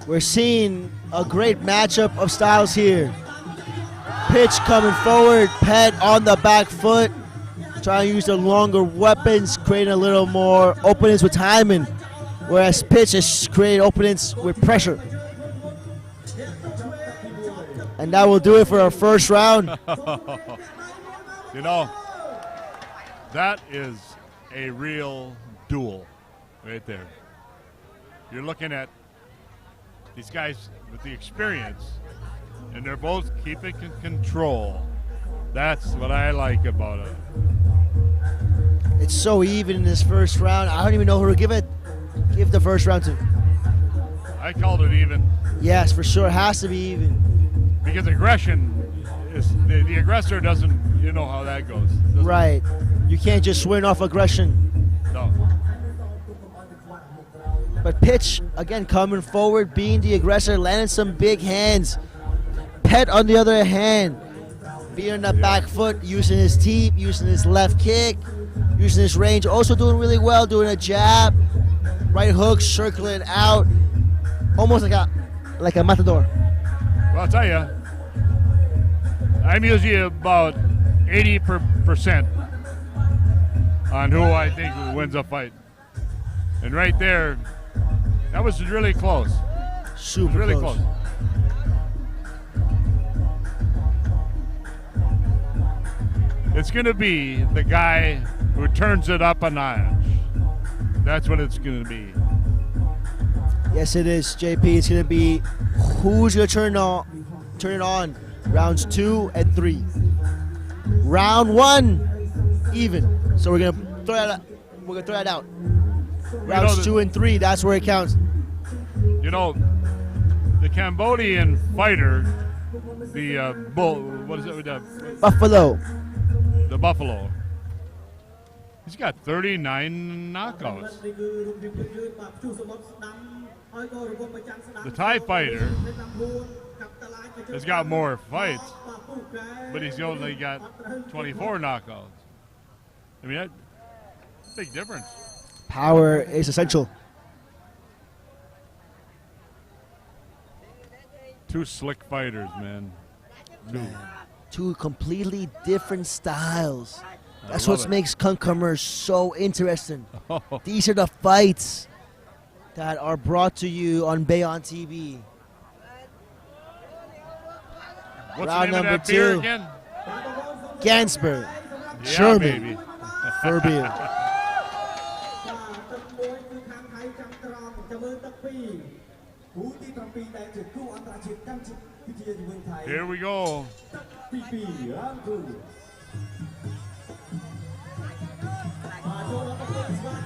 We're seeing a great matchup of styles here. Pich coming forward, Pet on the back foot, trying to use the longer weapons, creating a little more openings with timing, whereas Pich is creating openings with pressure. And that will do it for our first round. You know, that is a real duel right there. You're looking at these guys with the experience, and they're both keeping control. That's what I like about it. It's so even in this first round. I don't even know who to give the first round to. I called it even. Yes, for sure. It has to be even. Because aggression is the aggressor doesn't, you know how that goes. Right. You can't just win off aggression. No. But Pich, again, coming forward, being the aggressor, landing some big hands. Pet, on the other hand, being on the back foot, using his teep, using his left kick, using his range, also doing really well, doing a jab, right hook, circling out, almost like a matador. Well, I'll tell you, I'm usually about 80% on who I think wins a fight. And right there, that was really close. Super really close. It's going to be the guy who turns it up a notch. That's what it's going to be. Yes, it is, JP. It's going to be who's going to turn it on. Rounds 2 and 3. Round 1, even. So we're going to throw that out. Rounds 2 and 3, that's where it counts. You know, the Cambodian fighter, the bull, what is it? Buffalo. The Buffalo. He's got 39 knockouts. The Thai fighter has got more fights, but he's only got 24 knockouts. I mean, that's a big difference. Power is essential. Two slick fighters, man. Two completely different styles. That's love what it. makes Kun Khmer so interesting. These are the fights that are brought to you on Bayon TV. What's Round the name number of that beer 2. again? Gansberg. Yeah, Sherman. baby. For beer. Here we go.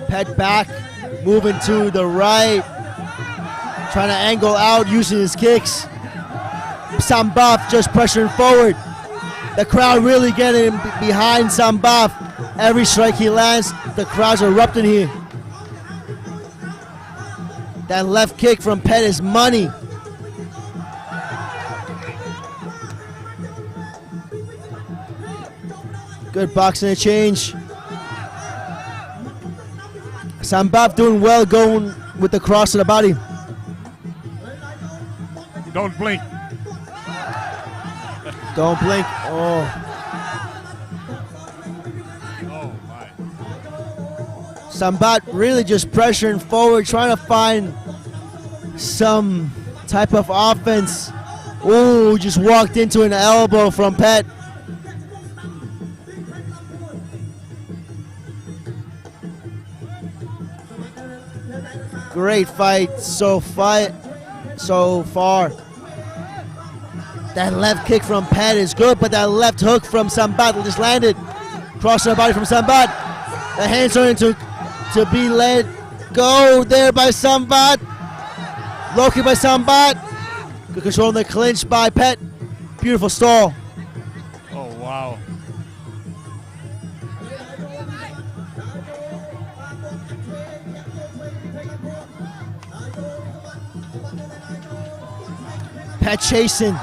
Pet back, moving to the right, trying to angle out using his kicks. Sambath just pressuring forward. The crowd really getting behind Sambath. Every strike he lands, the crowd's erupting here. That left kick from Pet is money. Good boxing exchange. Sambath doing well going with the cross to the body. Don't blink. Don't blink. Oh. Oh, my. Sambath really just pressuring forward, trying to find some type of offense. Ooh, just walked into an elbow from Pet. Great fight so far. That left kick from Pet is good, but that left hook from Sambath just landed. Crossing the body from Sambath. The hands starting to be let go there by Sambath. Low kick by Sambath. Good control in the clinch by Pet. Beautiful stall. Oh, wow. Pet chasing.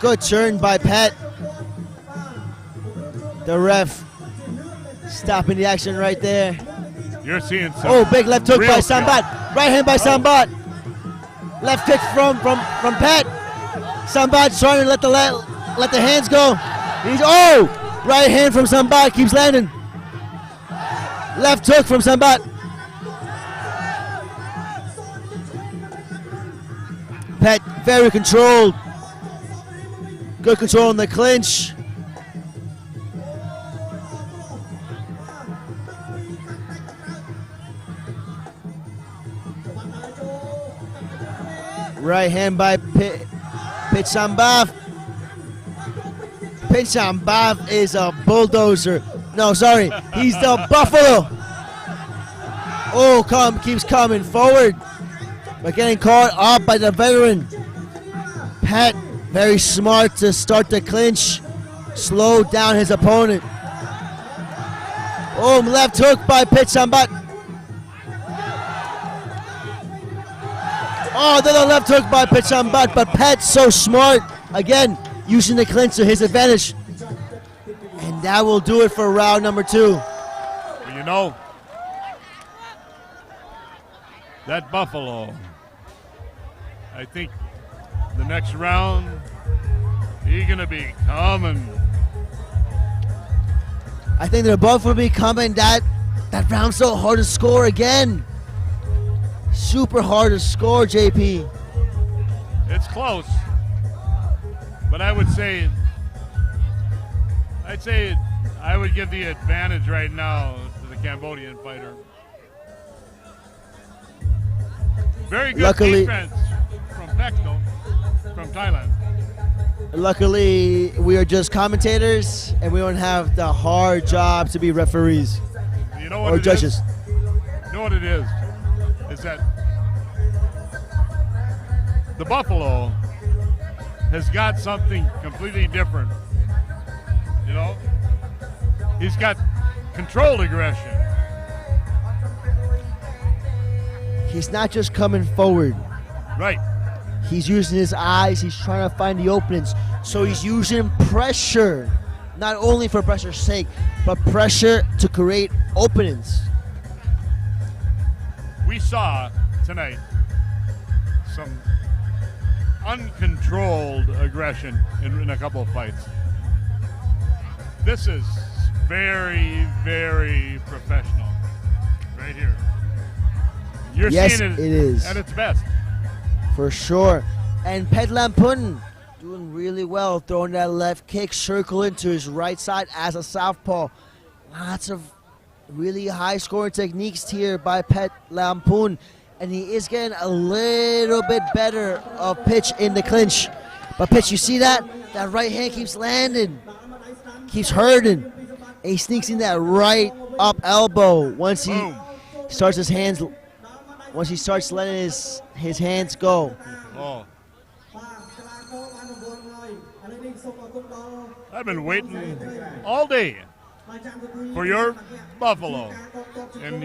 Good turn by Pet. The ref stopping the action right there. You're seeing some. Oh, big left hook real by skill. Sambath. Right hand by Sambath. Left kick from Pet. Sambath trying to let the hands go. Right hand from Sambath keeps landing. Left hook from Sambath. Pet very controlled. Good control in the clinch. Right hand by Petchlampun. Petchlampun is a bulldozer. No, sorry, he's the Buffalo. Oh, keeps coming forward, but getting caught up by the veteran. Pet, very smart to start the clinch, slow down his opponent. Oh, left hook by Petchlampun. Oh, another left hook by Petchlampun, but Pet's so smart. Again, using the clinch to his advantage. And that will do it for round number 2. Well, you know, that Buffalo, I think the next round, he's going to be coming. I think they're both will be coming. That round's so hard to score again. Super hard to score, JP. It's close, but I would say, I would give the advantage right now to the Cambodian fighter. Very good Luckily- defense from Pech, though, from Thailand. Luckily, we are just commentators, and we don't have the hard job to be referees You know what or it judges. is? You know what it is? Is that the Buffalo has got something completely different. You know? He's got controlled aggression. He's not just coming forward. Right. He's using his eyes. He's trying to find the openings. So he's using pressure, not only for pressure's sake, but pressure to create openings. We saw tonight some uncontrolled aggression in a couple of fights. This is very, very professional right here. You're Yes, seeing it is. at its best. For sure. And Petchlampun doing really well, throwing that left kick, circling to his right side as a southpaw. Lots of really high scoring techniques here by Petchlampun. And he is getting a little bit better of Pich in the clinch. But Pich, you see that? That right hand keeps landing, keeps hurting. And he sneaks in that right up elbow once he Boom. starts his hands. Once he starts letting his hands go. Oh. I've been waiting all day for your Buffalo. And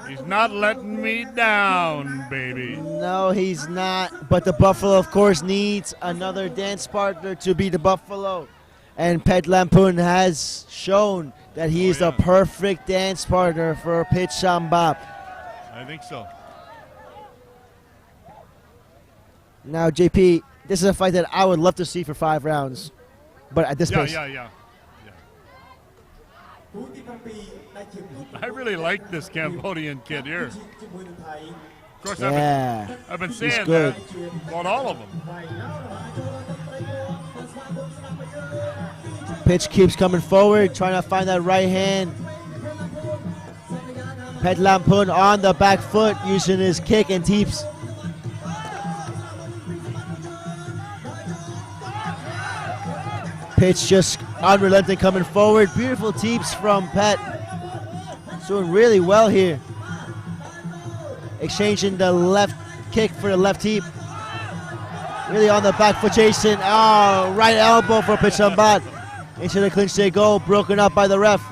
he's not letting me down, baby. No, he's not. But the Buffalo, of course, needs another dance partner to be the Buffalo. And Petchlampun has shown that he is the perfect dance partner for Sambath. I think so. Now, JP, this is a fight that I would love to see for 5 rounds. But at this pace. Yeah. I really like this Cambodian kid here. Of course, Yeah, I've been he's saying good. that about all of them. Pich keeps coming forward, trying to find that right hand. Petchlampun on the back foot, using his kick and teeps. Pich just unrelenting coming forward. Beautiful teeps from Pet. Doing really well here. Exchanging the left kick for the left teep. Really on the back foot chasing. Oh, right elbow for Petchlampun. Into the clinch they go, broken up by the ref.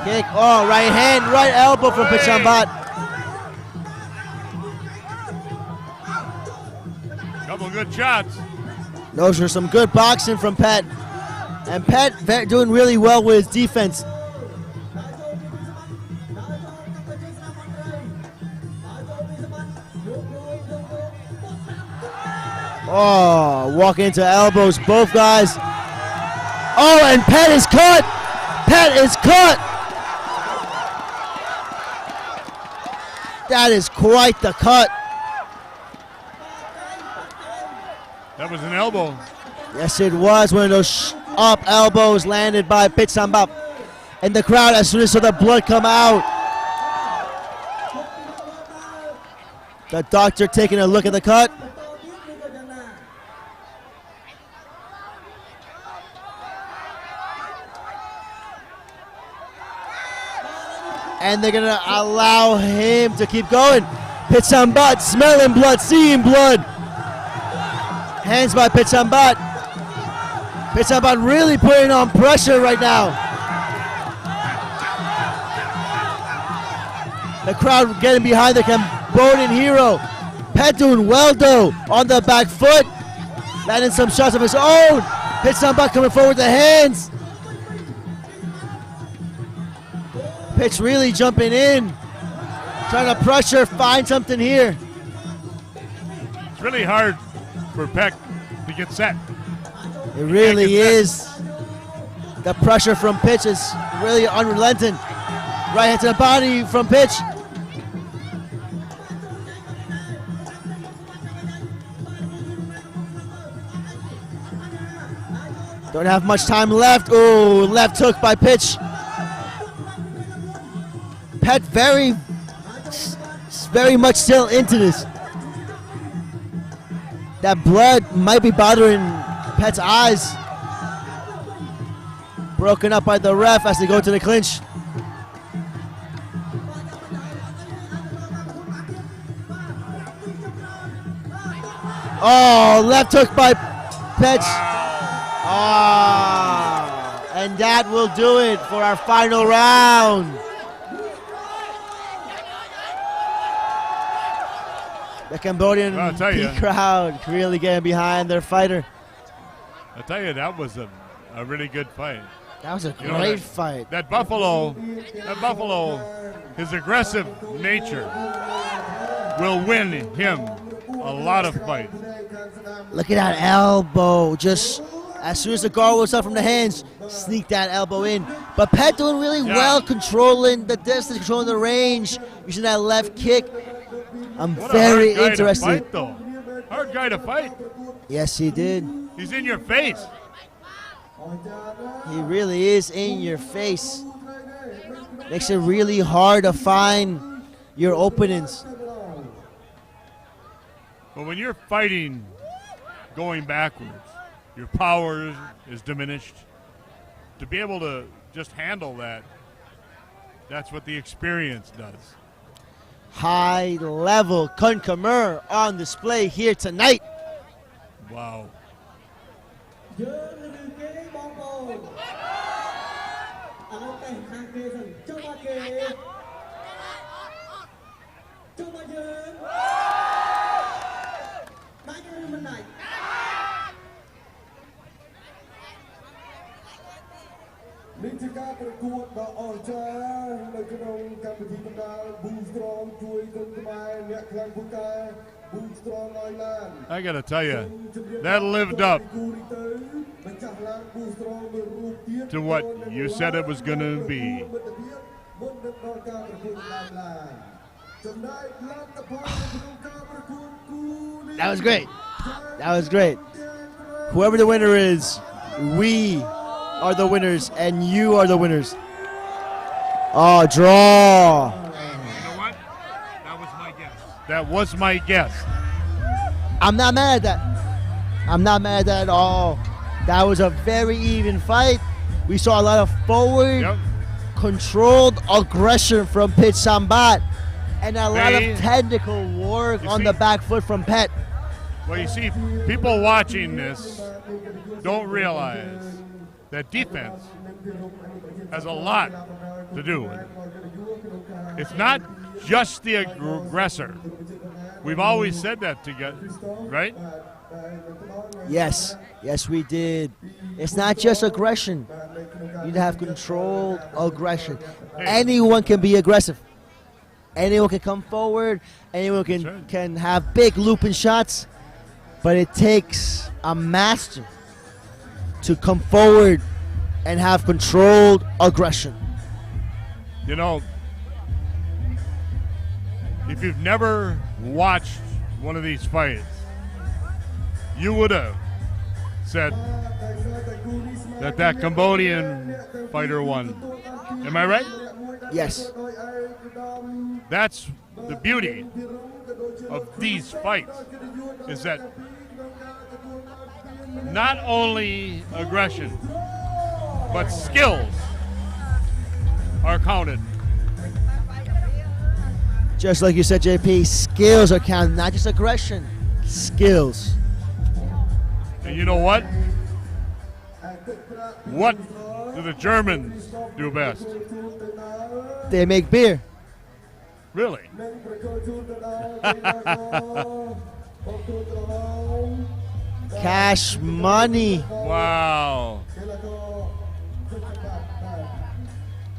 Kick, oh, right hand, right elbow from Petchlampun. Couple good shots. Those are some good boxing from Pet. And Pet doing really well with his defense. Oh, walking into elbows, both guys. Oh, and Pet is cut. Pet is cut. That is quite the cut. That was an elbow. Yes, it was one of those up elbows landed by Sambath. And the crowd, as soon as saw the blood come out, the doctor taking a look at the cut. And they're gonna allow him to keep going. Sambath smelling blood, seeing blood. Hands by Sambath. Sambath really putting on pressure right now. The crowd getting behind the Cambodian hero. Pet doing well though on the back foot. Landing some shots of his own. Sambath coming forward with the hands. Pich really jumping in. Trying to pressure, find something here. It's really hard for Peck to get set. It really is. The pressure from Pich is really unrelenting. Right hand to the body from Pich. Don't have much time left. Oh, left hook by Pich. Pet very much still into this. That blood might be bothering Pet's eyes. Broken up by the ref as they go to the clinch. Oh, left hook by Pech. Oh, and that will do it for our final round. The Cambodian crowd really getting behind their fighter. I tell you, that was a really good fight. That was a great fight. That Buffalo, his aggressive nature will win him a lot of fights. Look at that elbow. Just as soon as the guard was up from the hands, sneak that elbow in. But Pet doing really well, controlling the distance, controlling the range, using that left kick. I'm very interested. To fight, though. Hard guy to fight. Yes, he did. He's in your face. He really is in your face. Makes it really hard to find your openings. But when you're fighting going backwards, your power is diminished. To be able to just handle that, that's what the experience does. High level Kun Khmer on display here tonight. Wow. I gotta tell you, that lived up to what you said it was gonna be. That was great. That was great. Whoever the winner is, we are the winners, and you are the winners. Oh, draw. You know what? That was my guess. That was my guess. I'm not mad at that. I'm not mad at that at all. That was a very even fight. We saw a lot of forward, controlled aggression from Pich Sambath, and a lot of technical work on the back foot from Pet. Well, you see, people watching this don't realize that defense has a lot to do with it. It's not just the aggressor. We've always said that together, right? Yes, yes we did. It's not just aggression. You need to have controlled aggression. Anyone can be aggressive. Anyone can come forward. Anyone can have big looping shots. But it takes a master to come forward and have controlled aggression. You know, if you've never watched one of these fights, you would have said that Cambodian fighter won. Am I right? Yes. That's the beauty of these fights, is that not only aggression, but skills are counted. Just like you said, JP, skills are counted, not just aggression, skills. And you know what? What do the Germans do best? They make beer. Really? Cash money. Wow.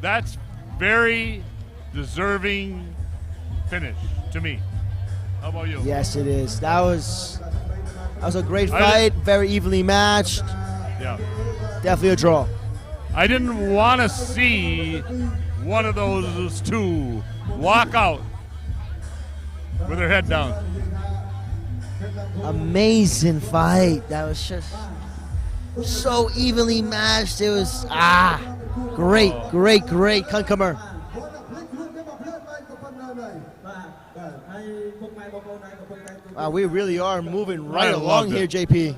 That's very deserving finish to me. How about you? Yes, it is. That was a great fight, very evenly matched. Yeah. Definitely a draw. I didn't want to see one of those two walk out with their head down. Amazing fight. That was just so evenly matched. It was great, great, great. Kun Khmer. Wow, we really are moving right I along loved here, it. JP.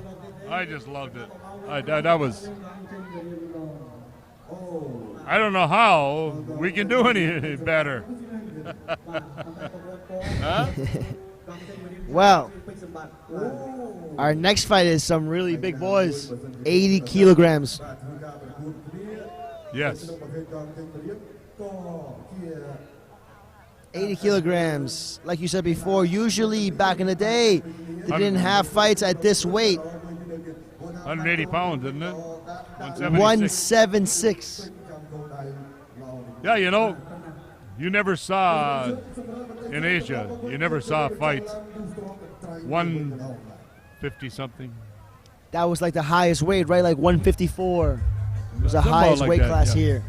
I just loved it. That was. I don't know how we can do any better. Huh? Well, our next fight is some really big boys, 80 kilograms. Yes. 80 kilograms. Like you said before, usually back in the day, they didn't have fights at this weight. 180 pounds, isn't it? 176. Yeah, you know, you never saw in Asia, you never saw fights 150 something. That was like the highest weight, right? Like 154 was the Something highest like weight that, class yeah. here.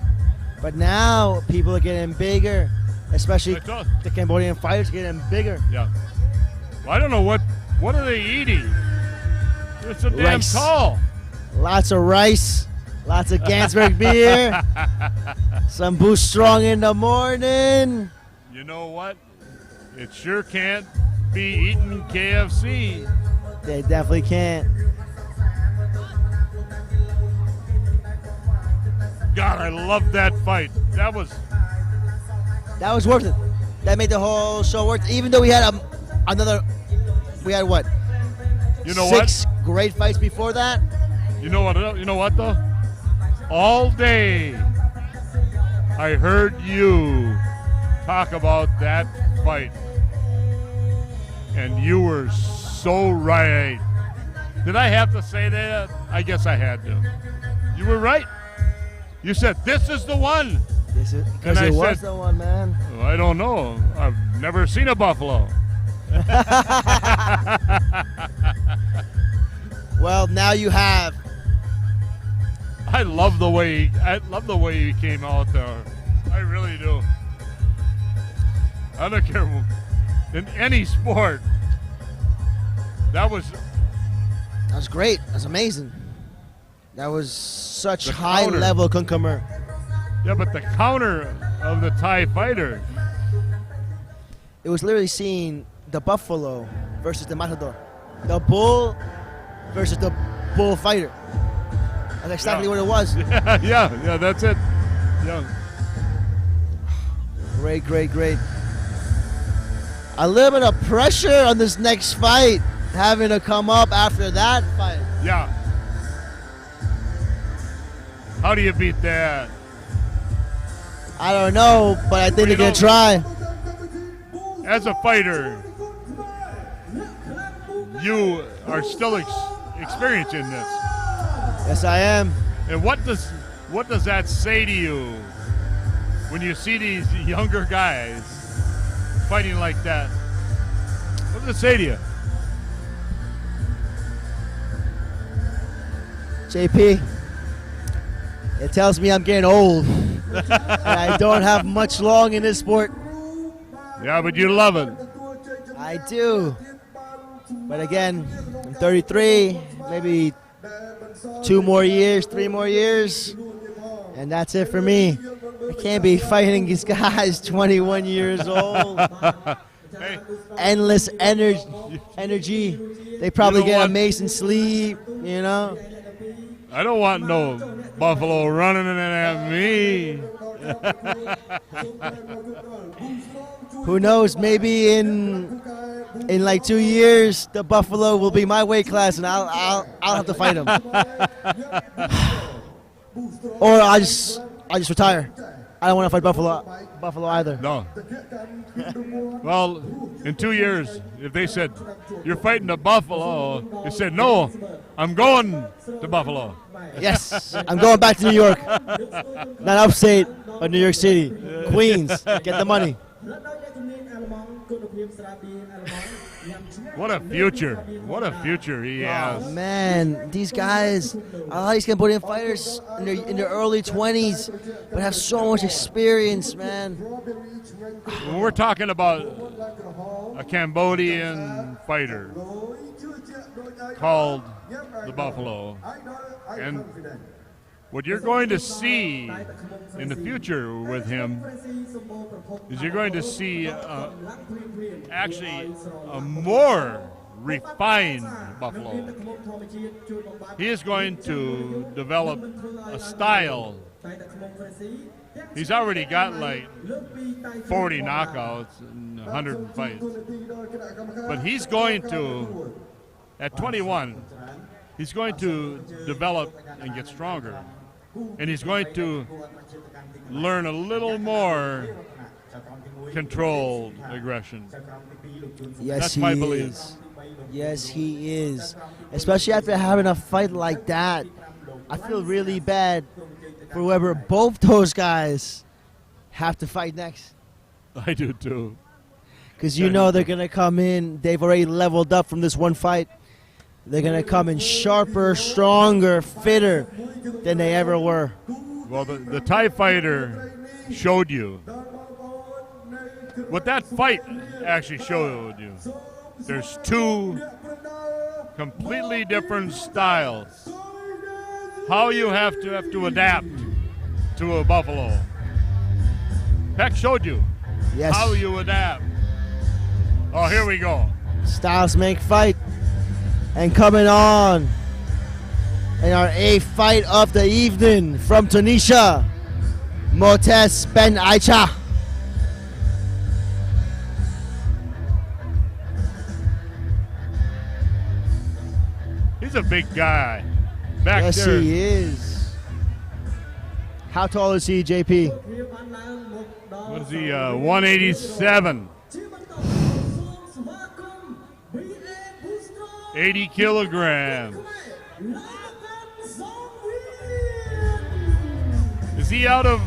But now people are getting bigger, especially Like us. the Cambodian fighters getting bigger. Yeah. Well, I don't know what are they eating? It's so damn Rice. tall. Lots of rice, lots of Gansberg beer, some Boostrong in the morning. You know what? It sure can't be eating KFC. They definitely can't. God, I loved that fight. That was worth it. That made the whole show worth it. Even though we had we had what? You know 6 great fights before that. You know what though? All day I heard you talk about that fight. And you were so right. Did I have to say that? I guess I had to. You were right. You said, this is the one. Because And I it was said, the one, man. Well, I don't know. I've never seen a buffalo. Well, now you have. I love the way he came out there. I really do. I don't care in any sport. That was great. That's amazing. That was such The high counter. level Kun Khmer. yeah, but the counter of the Thai fighter. It was literally seeing the buffalo versus the matador, the bull versus the bullfighter. That's exactly what it was. Yeah, that's it. Yeah. Great. A little bit of pressure on this next fight, having to come up after that fight. Yeah. How do you beat that? I don't know, but I think they're going to try. As a fighter, you are still experiencing this. Yes, I am. And what does that say to you when you see these younger guys fighting like that? What does it say to you? JP, it tells me I'm getting old. And I don't have much long in this sport. Yeah, but you love it. I do. But again, I'm 33, maybe 2 more years, 3 more years, and that's it for me. I can't be fighting these guys 21 years old. Hey, Endless energy. They probably You know get what? amazing sleep, you know. I don't want no buffalo running at me. Who knows? Maybe in like 2 years, the buffalo will be my weight class, and I'll have to fight him. Or I just retire. I don't want to fight buffalo either. No. Well, in 2 years, if they said, you're fighting the buffalo, you said, no, I'm going to Buffalo. Yes, I'm going back to New York. Not upstate, but New York City. Queens, get the money. What a future. What a future he has. Man, these guys, a lot of these Cambodian fighters in their early 20s, but have so much experience, man. When we're talking about a Cambodian fighter called the Buffalo, and what you're going to see in the future with him is you're going to see actually a more refined buffalo. He is going to develop a style. He's already got like 40 knockouts and 100 fights. But he's going to, at 21, he's going to develop and get stronger. And he's going to learn a little more controlled aggression. Yes, That's he my belief. is. Yes, he is. Especially after having a fight like that. I feel really bad for whoever both those guys have to fight next. I do too. Because you know they're going to come in. They've already leveled up from this one fight. They're going to come in sharper, stronger, fitter than they ever were. Well, the Thai fighter showed you. What that fight actually showed you, there's two completely different styles. How you have to adapt to a buffalo. Peck showed you how you adapt. Oh, here we go. Styles make fight. And coming on in our 8th fight of the evening from Tunisia, Moetez Ben Aicha. He's a big guy. Back yes, there. he is. How tall is he, JP? What is he, 187? 80 kilograms. Is he out of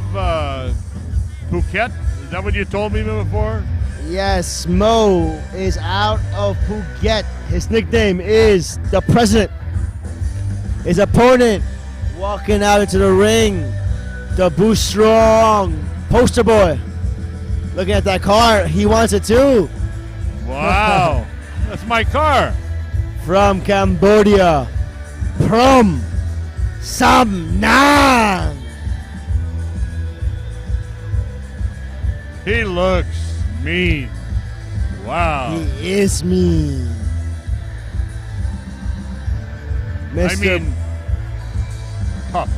Phuket? Is that what you told me before? Yes, Mo is out of Phuket. His nickname is the President. His opponent walking out into the ring, the Boostrong poster boy. Looking at that car, he wants it too. Wow, that's my car. From Cambodia, Prum, Samnag. He looks mean. Wow. He is mean. Mr. I mean, tough.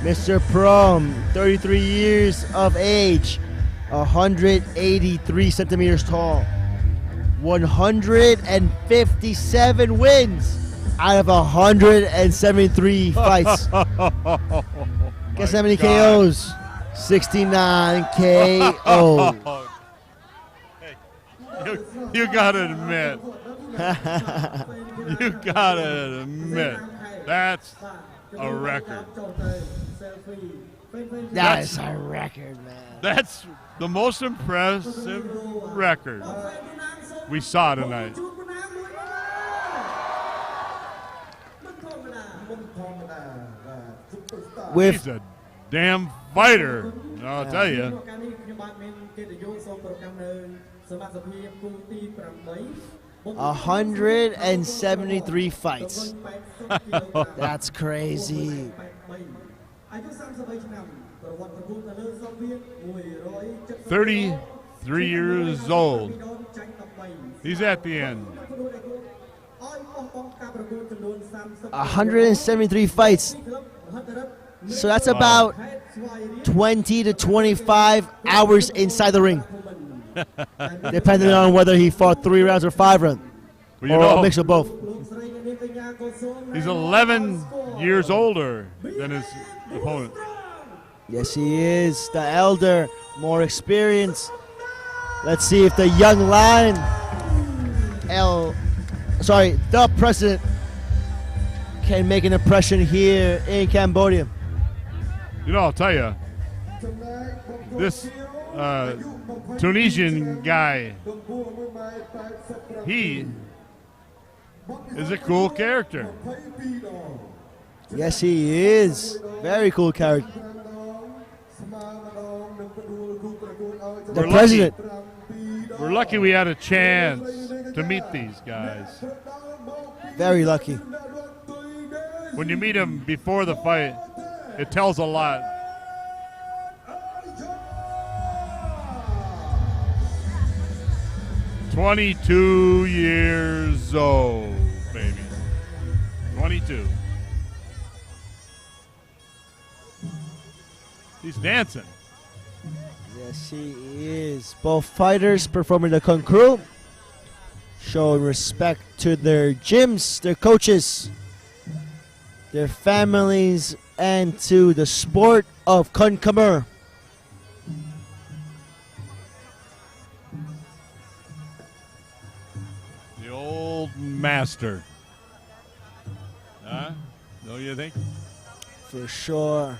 Mr. Prum, 33 years of age, 183 centimeters tall, 157 wins out of 173 fights. Guess how many KOs? 69 KO. You gotta admit. You gotta admit. That's a record. That's a record, man. That's the most impressive record we saw tonight. He's a damn fighter, I'll tell you. 173 fights. That's crazy. 33 years old. He's at the end. 173 fights. So that's about 20 to 25 hours inside the ring. Depending on whether he fought 3 rounds or 5 rounds. Well, or a mix of both. He's 11 years older than his opponent. Yes, he is. The elder, more experience. Let's see if the young lion, the president, can make an impression here in Cambodia. You know, I'll tell you, this Tunisian guy, he is a cool character. Yes, he is. Very cool character. The president. We're lucky we had a chance to meet these guys. Very lucky. When you meet them before the fight, it tells a lot. 22 years old, baby. 22. He's dancing. Yes, he is. Both fighters performing the Kun Crew, showing respect to their gyms, their coaches, their families, and to the sport of Kun Khmer. The old master. Huh? Don't you think? For sure.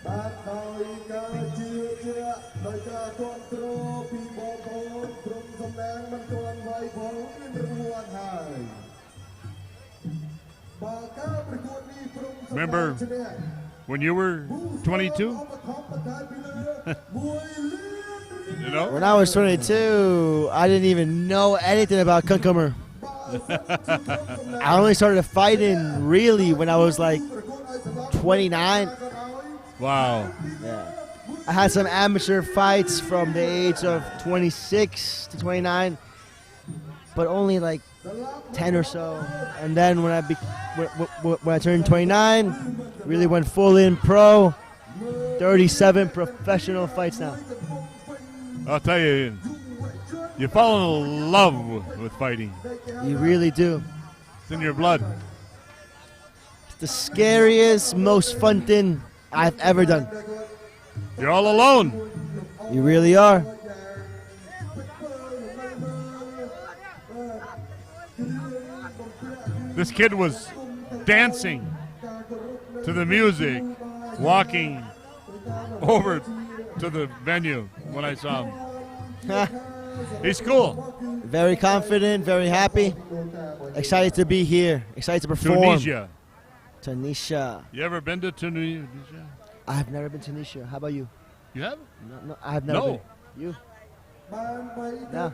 បាទដោយការជឿជាក់ដោយការគ្រប់គ្រងពីបងប្អូនក្រុមសំណាងមិនទាន់វាយផងមានរង្វាន់ហើយបើការប្រកួតនេះក្រុមសំណាង Remember when you were 22? You know? When I was 22, I didn't even know anything about Kun Khmer. I only started fighting really when I was like 29. Wow. Yeah. I had some amateur fights from the age of 26 to 29, but only like 10 or so. And then when I turned 29, really went full in pro. 37 professional fights now. I'll tell you, you fall in love with fighting. You really do. It's in your blood. It's the scariest, most fun thing I've ever done. You're all alone. You really are. This kid was dancing to the music, walking over to the venue when I saw him. He's cool. Very confident, very happy. Excited to be here. Excited to perform. Tunisia. Tunisia. You ever been to Tunisia? I've never been to Tunisia. How about you? You have? No, I have never No. been. You? No.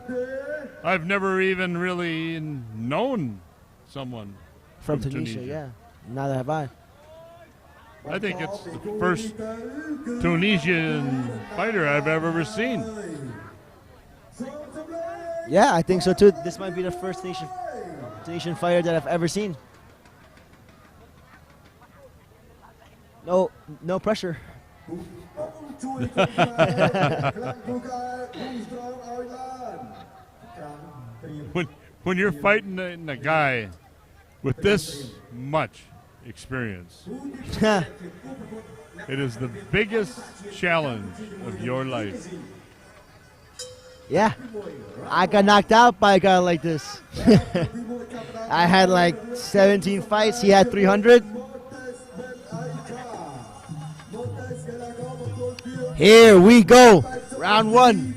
I've never even really known someone From Tunisia, yeah. Neither have I. I think it's the first Tunisian fighter I've ever seen. Yeah, I think so too. This might be the first Tunisian fighter that I've ever seen. No pressure. when you're fighting a guy with this much experience, it is the biggest challenge of your life. Yeah, I got knocked out by a guy like this. I had like 17 fights. He had 300. Here we go. Round one.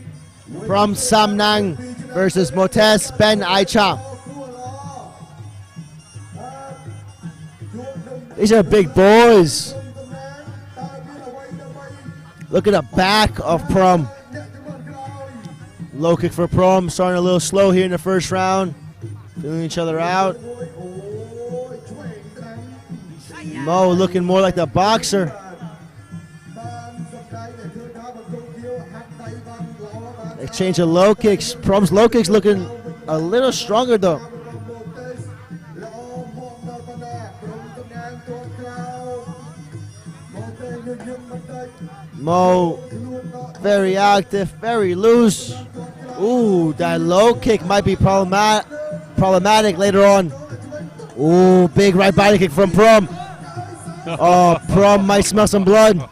From Samnag versus Moetez Ben Aicha. These are big boys. Look at the back of Prum. Low kick for Prum. Starting a little slow here in the first round. Feeling each other out. Mo looking more like the boxer. Exchange of low kicks. Prum's low kicks looking a little stronger though. Mo very active, very loose. Ooh, that low kick might be problematic later on. Ooh, big right body kick from Prum. Oh, Prum might smell some blood.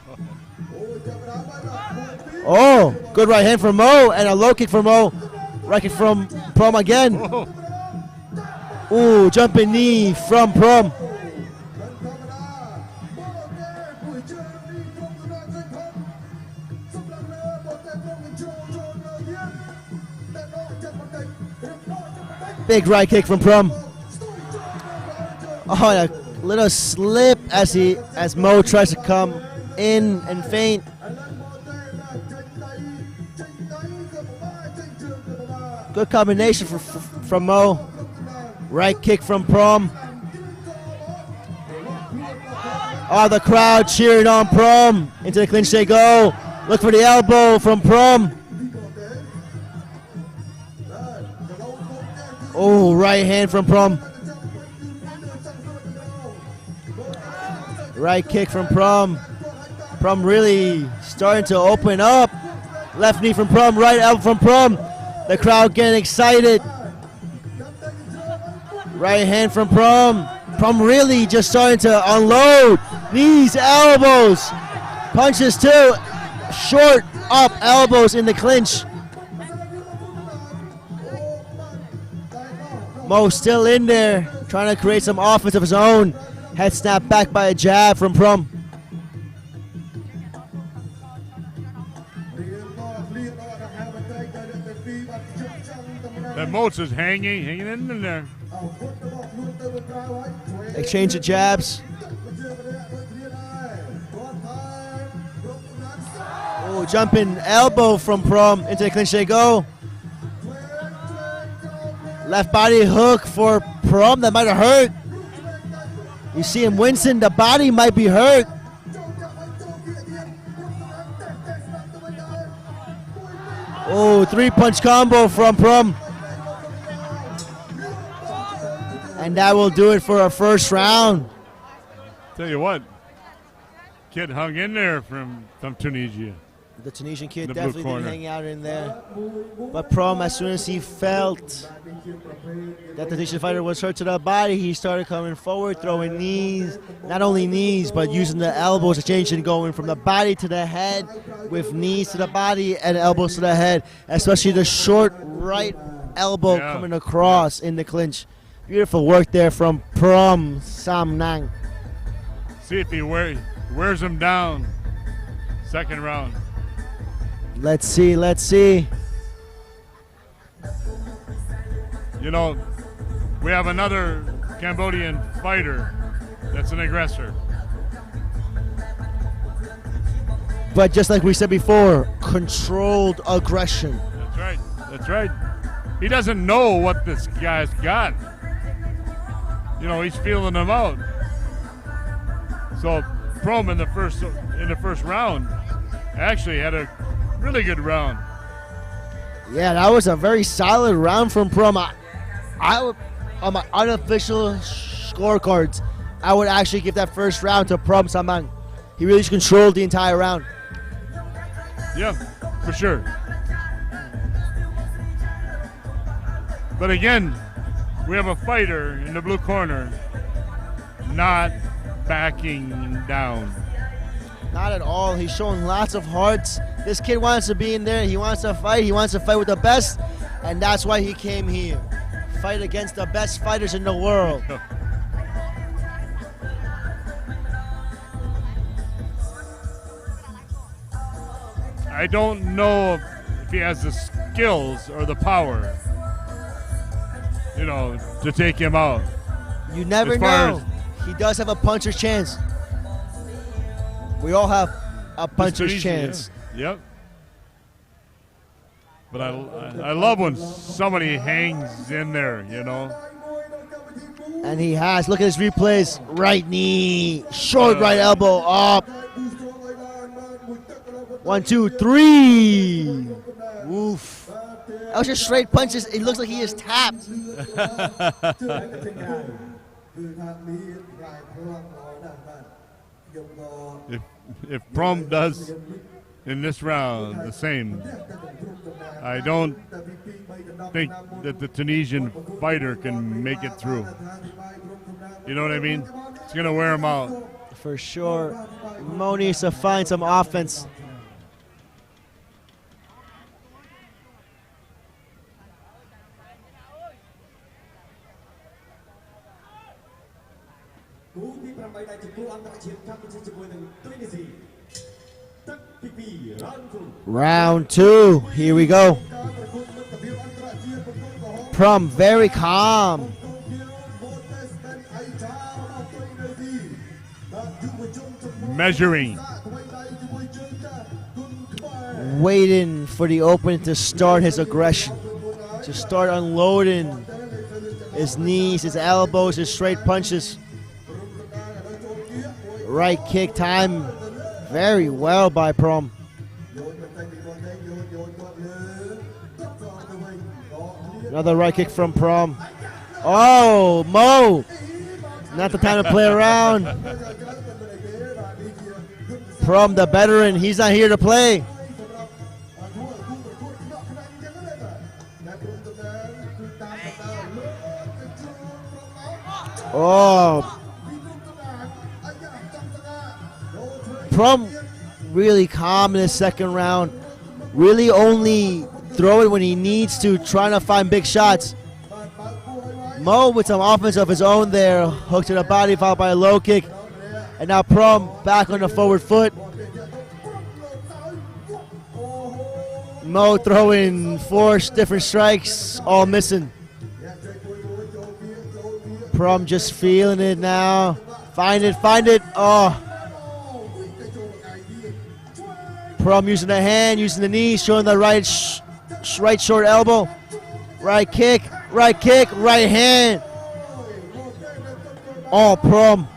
Oh, good right hand from Mo and a low kick from Mo. Right kick from Prum again. Ooh, jumping knee from Prum. Big right kick from Prum. Oh, a little slip as Mo tries to come in and feint. Good combination from Mo. Right kick from Prum. Oh, the crowd cheering on Prum. Into the clinch they go. Look for the elbow from Prum. Oh, right hand from Prum. Right kick from Prum. Prum really starting to open up. Left knee from Prum, right elbow from Prum. The crowd getting excited. Right hand from Prum. Prum really just starting to unload. Knees, elbows, punches too. Short up elbows in the clinch. Mo still in there, trying to create some offense of his own. Head snap back by a jab from Prum. That Moetez is hanging in there. Exchange of jabs. Oh, jumping elbow from Prum. Into the clinch they go. Left body hook for Prum. That might have hurt. You see him wincing. The body might be hurt. Oh, 3-punch combo from Prum. And that will do it for our first round. Tell you what, kid hung in there from Tunisia. The Tunisian kid The definitely blue didn't corner. hang out in there. But Prum, as soon as he felt that the Tunisian fighter was hurt to the body, he started coming forward, throwing knees. Not only knees, but using the elbows, exchanging, going from the body to the head with knees to the body and elbows to the head. Especially the short right elbow coming across in the clinch. Beautiful work there from Prum Samnag. See if he wears him down. Second round. Let's see, let's see. You know, we have another Cambodian fighter that's an aggressor. But just like we said before, controlled aggression. That's right. That's right. He doesn't know what this guy's got. You know, he's feeling him out. So Prum in the first round actually had a really good round. Yeah, that was a very solid round from Prum. I would, on my unofficial scorecards, I would actually give that first round to Prum Samang. He really controlled the entire round. Yeah, for sure. But again, we have a fighter in the blue corner not backing down. Not at all. He's showing lots of hearts. This kid wants to be in there. He wants to fight. He wants to fight with the best, and that's why he came here. Fight against the best fighters in the world. I don't know if he has the skills or the power, you know, to take him out. You never know. He does have a puncher's chance. We all have a puncher's chance. Yeah. Yep. But I love when somebody hangs in there, you know. And he has. Look at his replays. Right knee, short right elbow up. 1, 2, 3. Oof. That was just straight punches. It looks like he is tapped. If Prum does in this round the same, I don't think that the Tunisian fighter can make it through. You know what I mean? It's going to wear him out. For sure. Mo needs to find some offense. Round 2. Here we go. Prum very calm. Measuring. Waiting for the opening to start his aggression. To start unloading his knees, his elbows, his straight punches. Right kick time very well by Prum. Another right kick from Prum. Oh, Mo. Not the time to play around. Prum, the veteran, he's not here to play. Oh. Prum really calm in the second round. Really only throw it when he needs to, trying to find big shots. Mo with some offense of his own there. Hook to the body, followed by a low kick. And now Prum back on the forward foot. Mo throwing 4 different strikes, all missing. Prum just feeling it now. Find it, find it. Oh. Prum using the hand, using the knee, showing the right short elbow. Right kick, right hand. Oh, Prum.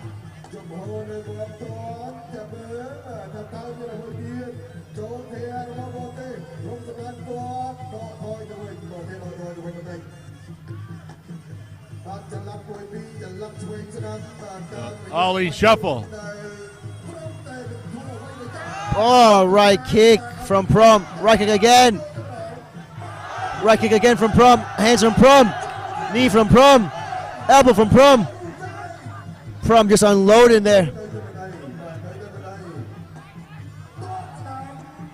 Ollie shuffle. Oh, right kick from Prum. Right kick again. Right kick again from Prum. Hands from Prum. Knee from Prum. Elbow from Prum. Prum just unloading there.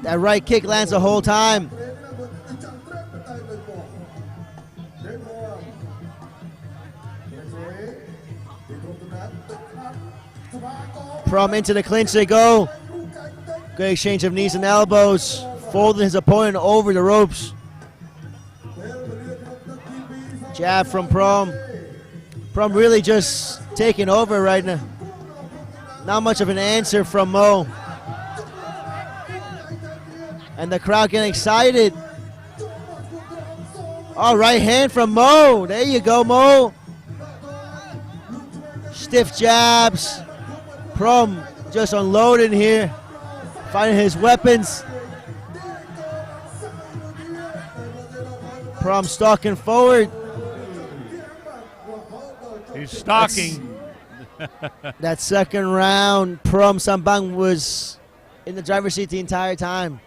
That right kick lands the whole time. Prum into the clinch they go. Good exchange of knees and elbows. Folding his opponent over the ropes. Jab from Prum. Prum really just taking over right now. Not much of an answer from Mo. And the crowd getting excited. Oh, right hand from Mo. There you go, Mo. Stiff jabs. Prum just unloading here. Finding his weapons. Prum stalking forward. He's stalking. That second round, Prum Sambang was in the driver's seat the entire time.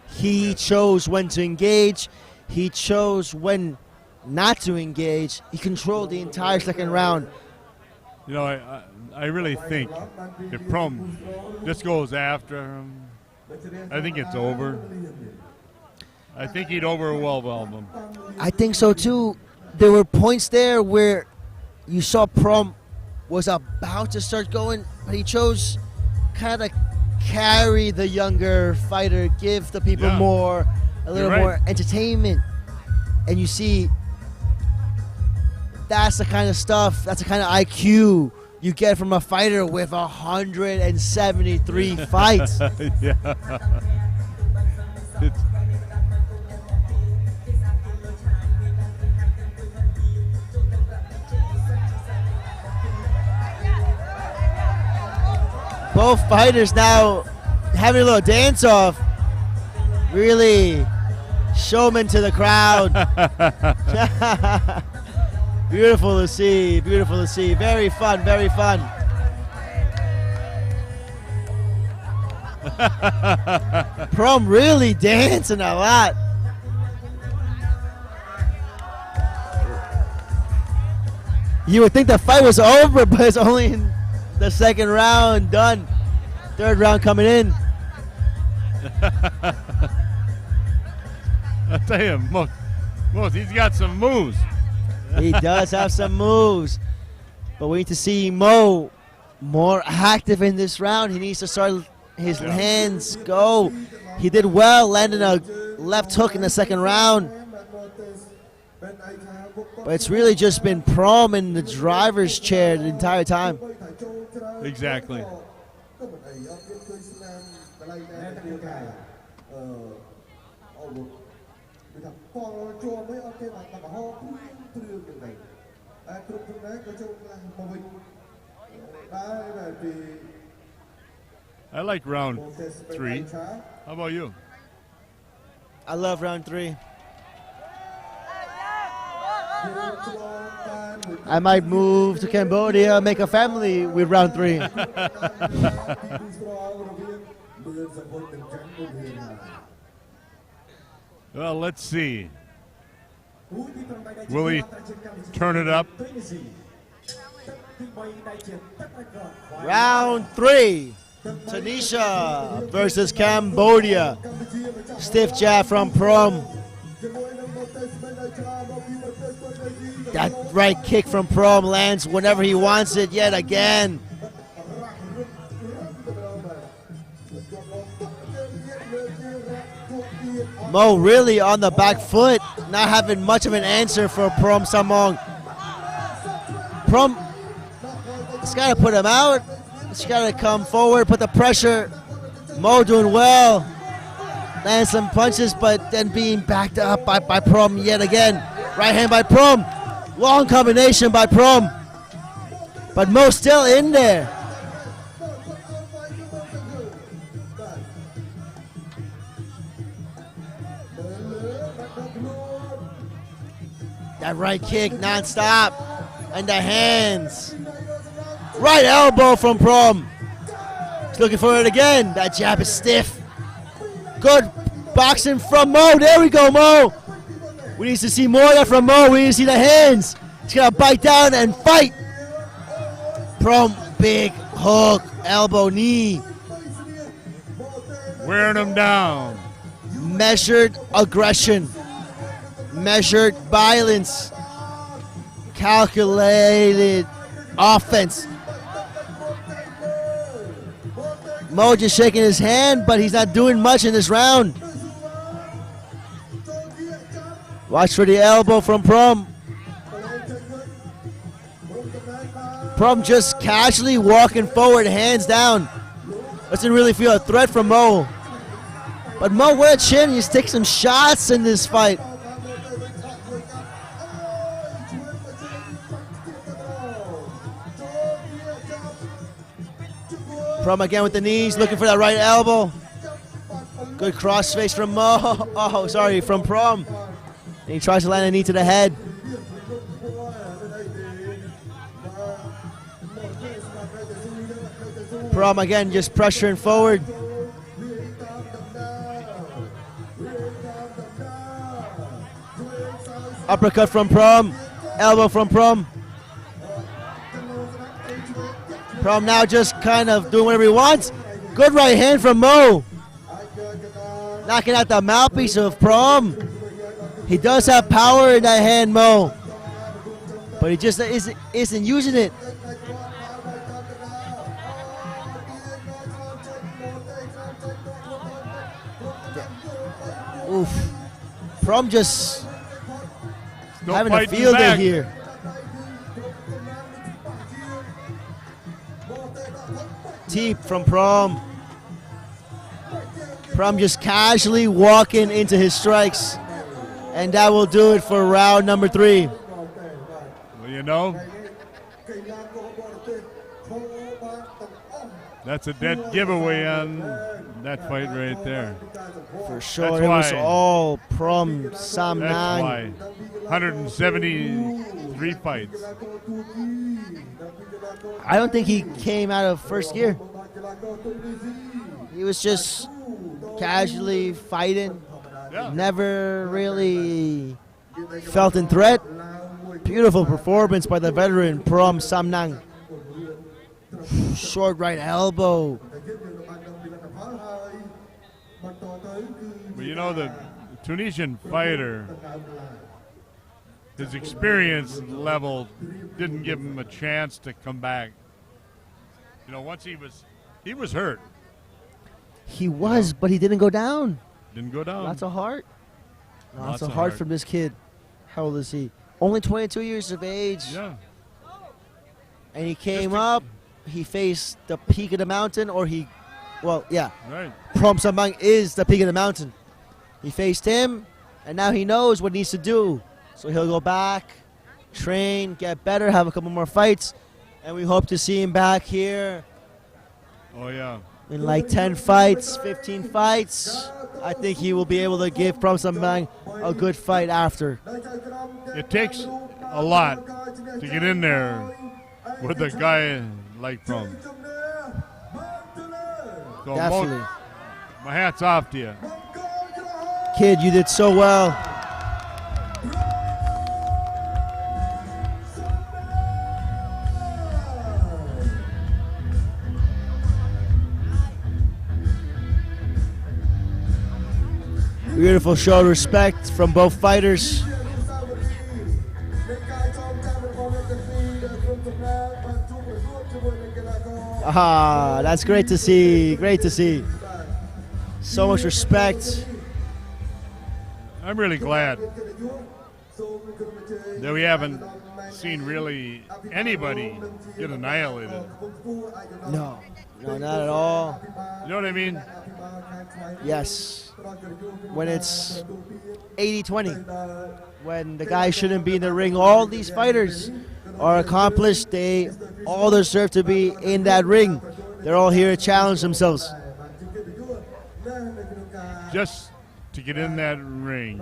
He chose when to engage. He chose when not to engage. He controlled the entire second round. You know, I really think if Prum just goes after him, I think it's over. I think he'd overwhelm him. I think so too. There were points there where you saw Prum was about to start going, but he chose kind of carry the younger fighter, give the people a little more entertainment. And you see, that's the kind of stuff, that's the kind of IQ you get from a fighter with 173 fights. Yeah. Both fighters now having a little dance off. Really showman to the crowd. Beautiful to see, beautiful to see. Very fun, very fun. Prum really dancing a lot. You would think the fight was over, but it's only in the second round done. Third round coming in. I tell you, Mo, he's got some moves. He does have some moves, but we need to see Mo more active in this round. He needs to start his hands go. He did well landing a left hook in the second round, but it's really just been Prum in the driver's chair the entire time. Exactly. I like round 3. How about you? I love round 3. I might move to Cambodia, make a family with round 3. Well, let's see. Will he turn it up? Round 3. Tunisia versus Cambodia. Stiff jab from Prum. That right kick from Prum lands whenever he wants it yet again. Mo really on the back foot, not having much of an answer for Prum Samong. Prum, it's got to put him out. It's got to come forward, put the pressure. Mo doing well. Lands some punches, but then being backed up by Prum yet again. Right hand by Prum. Long combination by Prum. But Mo still in there. That right kick non-stop. And the hands. Right elbow from Prum. He's looking for it again. That jab is stiff. Good boxing from Mo. There we go, Mo. We need to see more of that from Mo. We need to see the hands. He's going to bite down and fight. Prum, big hook, elbow, knee. Wearing him down. Measured aggression. Measured violence. Calculated offense. Mo just shaking his hand, but he's not doing much in this round. Watch for the elbow from Prum. Prum just casually walking forward, hands down. Doesn't really feel a threat from Mo. But Mo with a chin, he's taking some shots in this fight. Prum again with the knees, looking for that right elbow. Good cross face from Mo. Oh, sorry, from Prum. And he tries to land a knee to the head. Prum again just pressuring forward. Uppercut from Prum. Elbow from Prum. Prum now just kind of doing whatever he wants. Good right hand from Mo. Knocking out the mouthpiece of Prum. He does have power in that hand, Mo. But he just isn't using it. Oof. Prum just having a field day here. Teep from Prum. Prum just casually walking into his strikes. And that will do it for round number 3. Well, you know, that's a dead giveaway on that fight right there. For sure, it was all Prum Samnag. That's why. 173 fights. I don't think he came out of first gear. He was just casually fighting. Yeah. Never really felt in threat. Beautiful performance by the veteran Prum Samnag. Short right elbow. But you know, the Tunisian fighter, his experience level didn't give him a chance to come back. You know, once he was hurt. He was, but he didn't go down. Didn't go down. Lots of heart. Lots of heart from this kid. How old is he? Only 22 years of age. Yeah. And he came up. He faced the peak of the mountain, or yeah. Right. Prum Samnag is the peak of the mountain. He faced him, and now he knows what he needs to do. So he'll go back, train, get better, have a couple more fights, and we hope to see him back here. Oh, yeah. In like 10 fights, 15 fights. I think he will be able to give Prum Samnag a good fight after. It takes a lot to get in there with a guy like Prum. So Definitely. my hat's off to you. Kid, you did so well. Beautiful show of respect from both fighters. Ah, that's great to see. Great to see. So much respect. I'm really glad that we haven't seen really anybody get annihilated. No, not at all. You know what I mean? Yes. When it's 80-20, when the guy shouldn't be in the ring, all these fighters are accomplished. They all deserve to be in that ring. They're all here to challenge themselves. Just to get in that ring,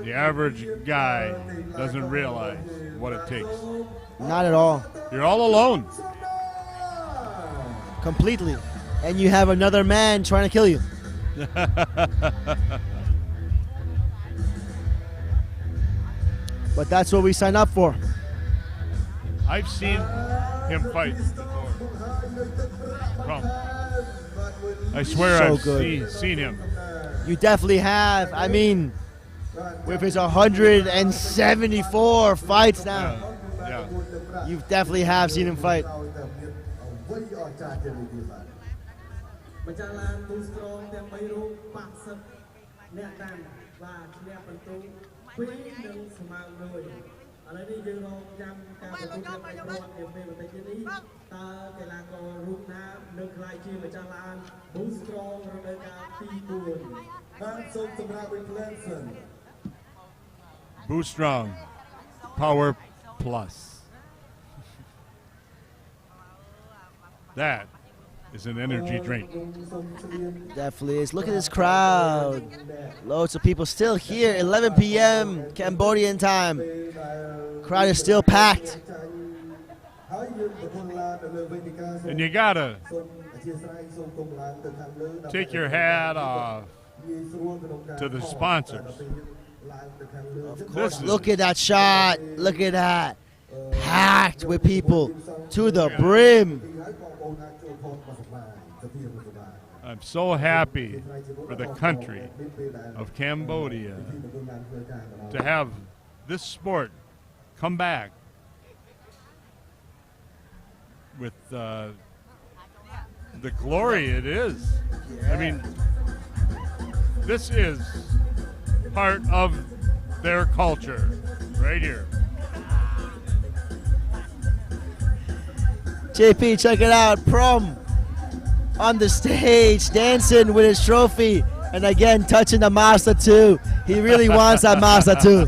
the average guy doesn't realize what it takes. Not at all. You're all alone. Completely. And you have another man trying to kill you. But that's what we sign up for. I've seen him fight before. Prum. I swear So I've good. seen him. You definitely have. I mean, with his 174 fights now, Yeah. you definitely have seen him fight. ម្ចាស់ឡាន Boostrong ទាំង3រូបប៉ះសិតអ្នកតាមបាទឈ្នះបន្ទុក2និងស្មើ1ឥឡូវនេះយើងរងចាំការប្រជុំរបស់ប្រវត្តិនាពេលបន្តិចទៀតនេះតើកីឡាកររូបណានឹងក្លាយជាម្ចាស់ឡាន Boostrong រដូវកាលទី4 បានសូមសម្រាប់ Petchlampun Boostrong, Power Plus. That is an energy drink. Definitely is. Look at this crowd. Loads of people still here. 11 p.m. Cambodian time. Crowd is still packed. And you gotta take your hat off to the sponsors. Of course. Look at that shot. Look at that. Packed with people to the brim. I'm so happy for the country of Cambodia to have this sport come back with the glory it is. I mean, this is part of their culture right here. JP, check it out. Prum on the stage, dancing with his trophy, and again touching the Master 2. He really wants that Master 2.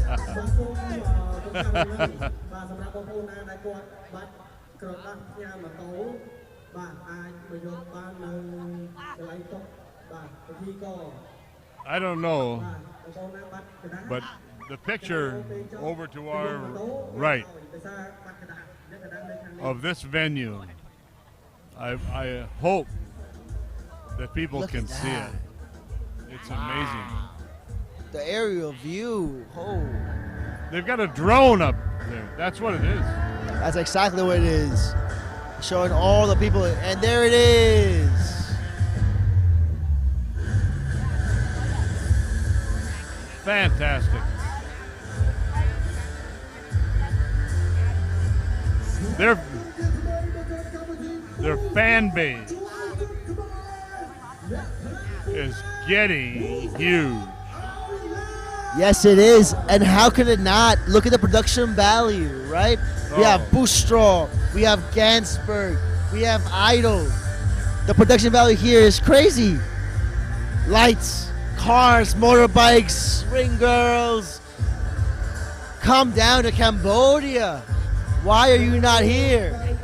I don't know, but the picture over to our right of this venue, I hope that people Look can at see that. it. It's amazing. The aerial view. Oh, They've got a drone up there. That's what it is. that's exactly what it is. Showing all the people, and there it is. Fantastic. Their fan base is getting huge. Yes, it is. And how could it not? Look at the production value, right? We have Boostrong, we have Gansberg, we have Idol. The production value here is crazy. Lights, cars, motorbikes, ring girls. Come down to Cambodia. Why are you not here?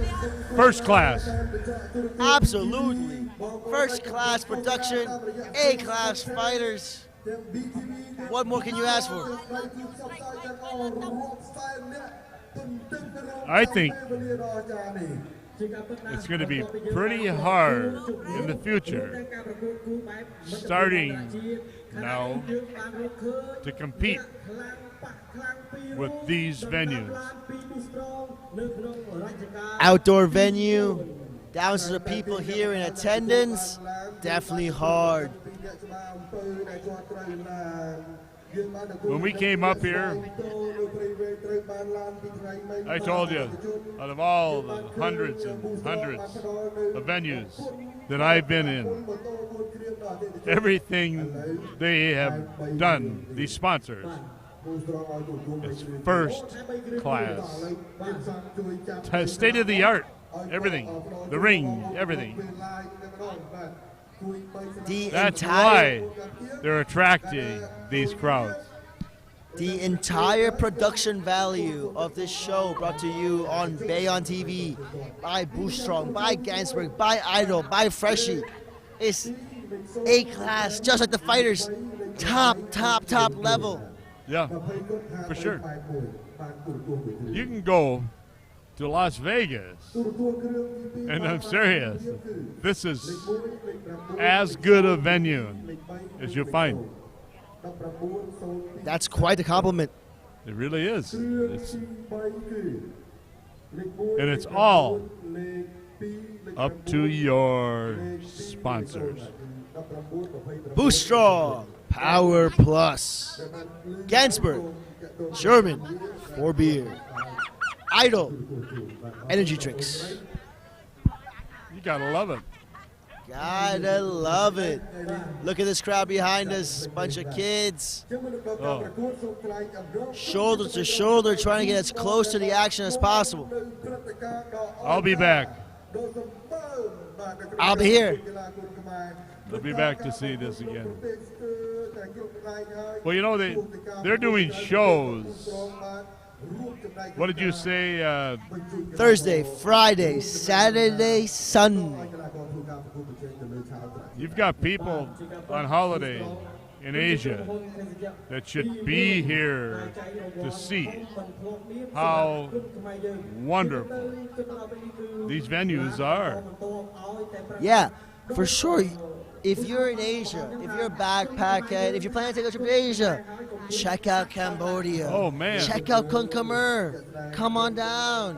First class. Absolutely. First-class production, A-class fighters. What more can you ask for? I think it's going to be pretty hard in the future, starting now, to compete with these venues. Outdoor venue, thousands of people here in attendance, definitely hard. When we came up here, I told you, out of all the hundreds and hundreds of venues that I've been in, everything they have done, these sponsors, is first class. State of the art, everything, the ring, everything. That's why they're attracting these crowds. The entire production value of this show brought to you on Bayon TV by Boostrong, by Gansberg, by Idol, by Freshie is A-class, just like the fighters, top level. Yeah, for sure. You can go to Las Vegas, and I'm serious, this is as good a venue as you'll find. That's quite a compliment. It really is. And it's all up to your sponsors. Boostrong, Power Plus, Gansberg, Sherman, 4 beer, Idol, energy drinks. You gotta love it. Gotta love it. Look at this crowd behind us, bunch of kids. Oh. Shoulder to shoulder, trying to get as close to the action as possible. I'll be back. I'll be here. I'll be back to see this again. Well, you know, they're doing shows. What did you say? Thursday, Friday, Saturday, Sunday. You've got people on holiday in Asia that should be here to see how wonderful these venues are. Yeah, for sure. If you're in Asia, if you're a backpacker, if you're planning to take a trip to Asia, check out Cambodia. Oh, man. Check out Kun Khmer. Come on down.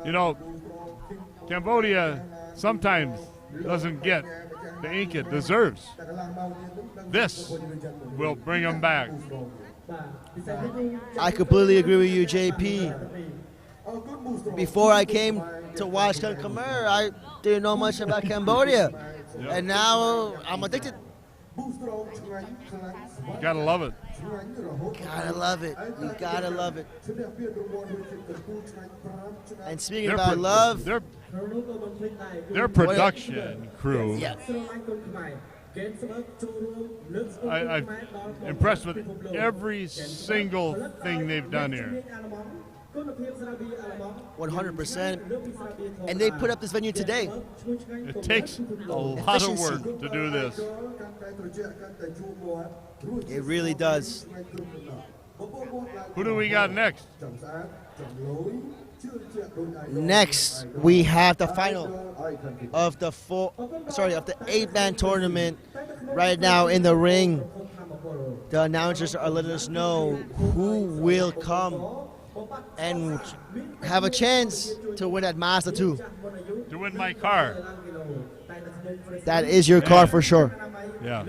You know, Cambodia sometimes doesn't get the ink it deserves. This will bring them back. I completely agree with you, JP. Before I came to watch Kun Khmer, I didn't know much about Cambodia. Yep. And now I'm addicted. You gotta love it. Gotta love it. You gotta love it. And speaking Their about love, their production crew, yeah. I'm impressed with every single thing they've done here. 100%. And they put up this venue today. It takes a lot of work to do this. It really does. Who do we got next? Next, we have the final of the 8-man tournament right now in the ring. The announcers are letting us know who will come and have a chance to win that Mazda 2. To win my car. That is your car for sure. Yeah.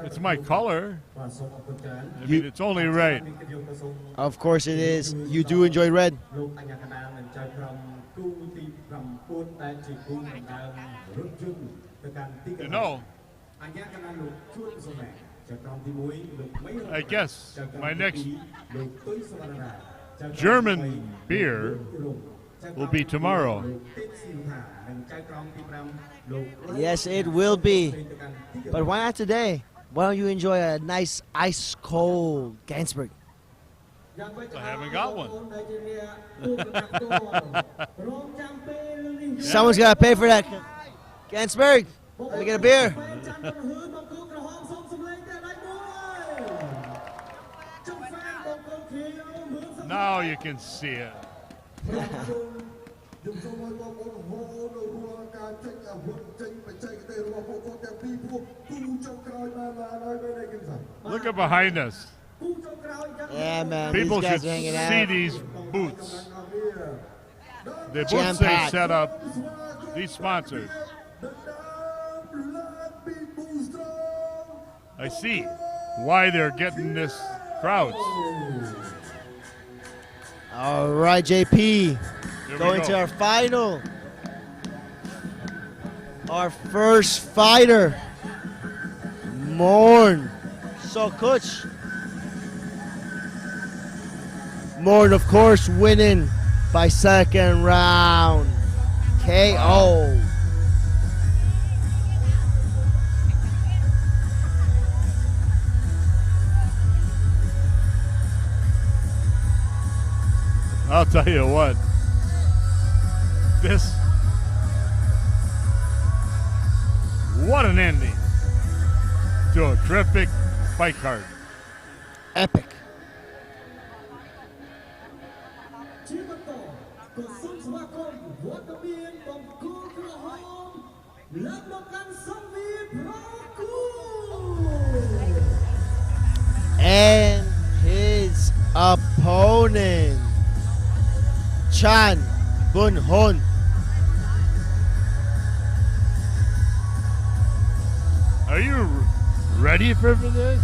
It's my color. I mean, it's only right. Of course it is. You do enjoy red. You know, I guess my next German beer will be tomorrow. Yes, it will be. But why not today? Why don't you enjoy a nice ice-cold Gansberg? I haven't got one. Someone's got to pay for that. Gansberg, let me get a beer. Now you can see it. Look at behind us. Yeah, man. People these guys should are hanging see out. these booths. The booths they Jam-packed. set up, these sponsors. I see why they're getting this crowds. All right, JP. Here we Going go. to our final. Our first fighter. Morn. Sokhoch. Morn, of course, winning by second round. KO. I'll tell you what. What an ending to a terrific fight card. Epic. And his opponent, Bunheun. Are you ready for this?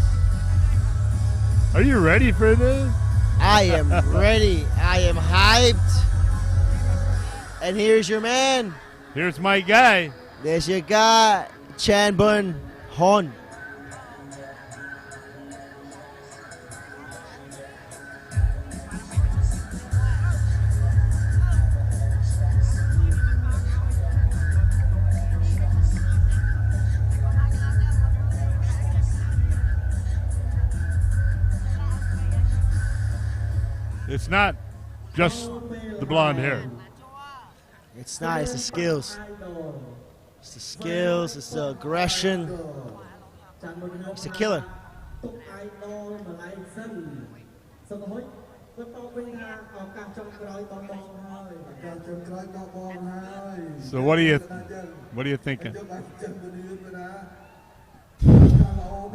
Are you ready for this? I am ready. I am hyped. And here's your man. Here's my guy. There's your guy, Bunheun. It's not just the blonde hair. It's not. It's the skills. It's the skills. It's the aggression. It's a killer. So what are you thinking?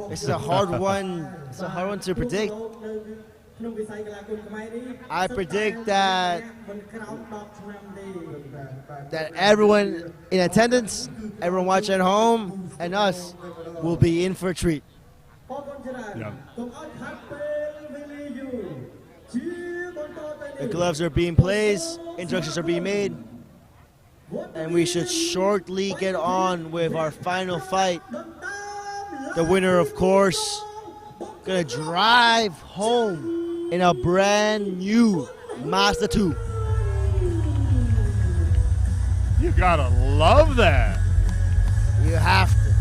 This is a hard one. It's a hard one to predict. I predict that everyone in attendance, everyone watching at home, and us will be in for a treat. Yeah. The gloves are being placed, instructions are being made, and we should shortly get on with our final fight. The winner, of course, gonna drive home in a brand new Mazda 2. You gotta love that. You have to.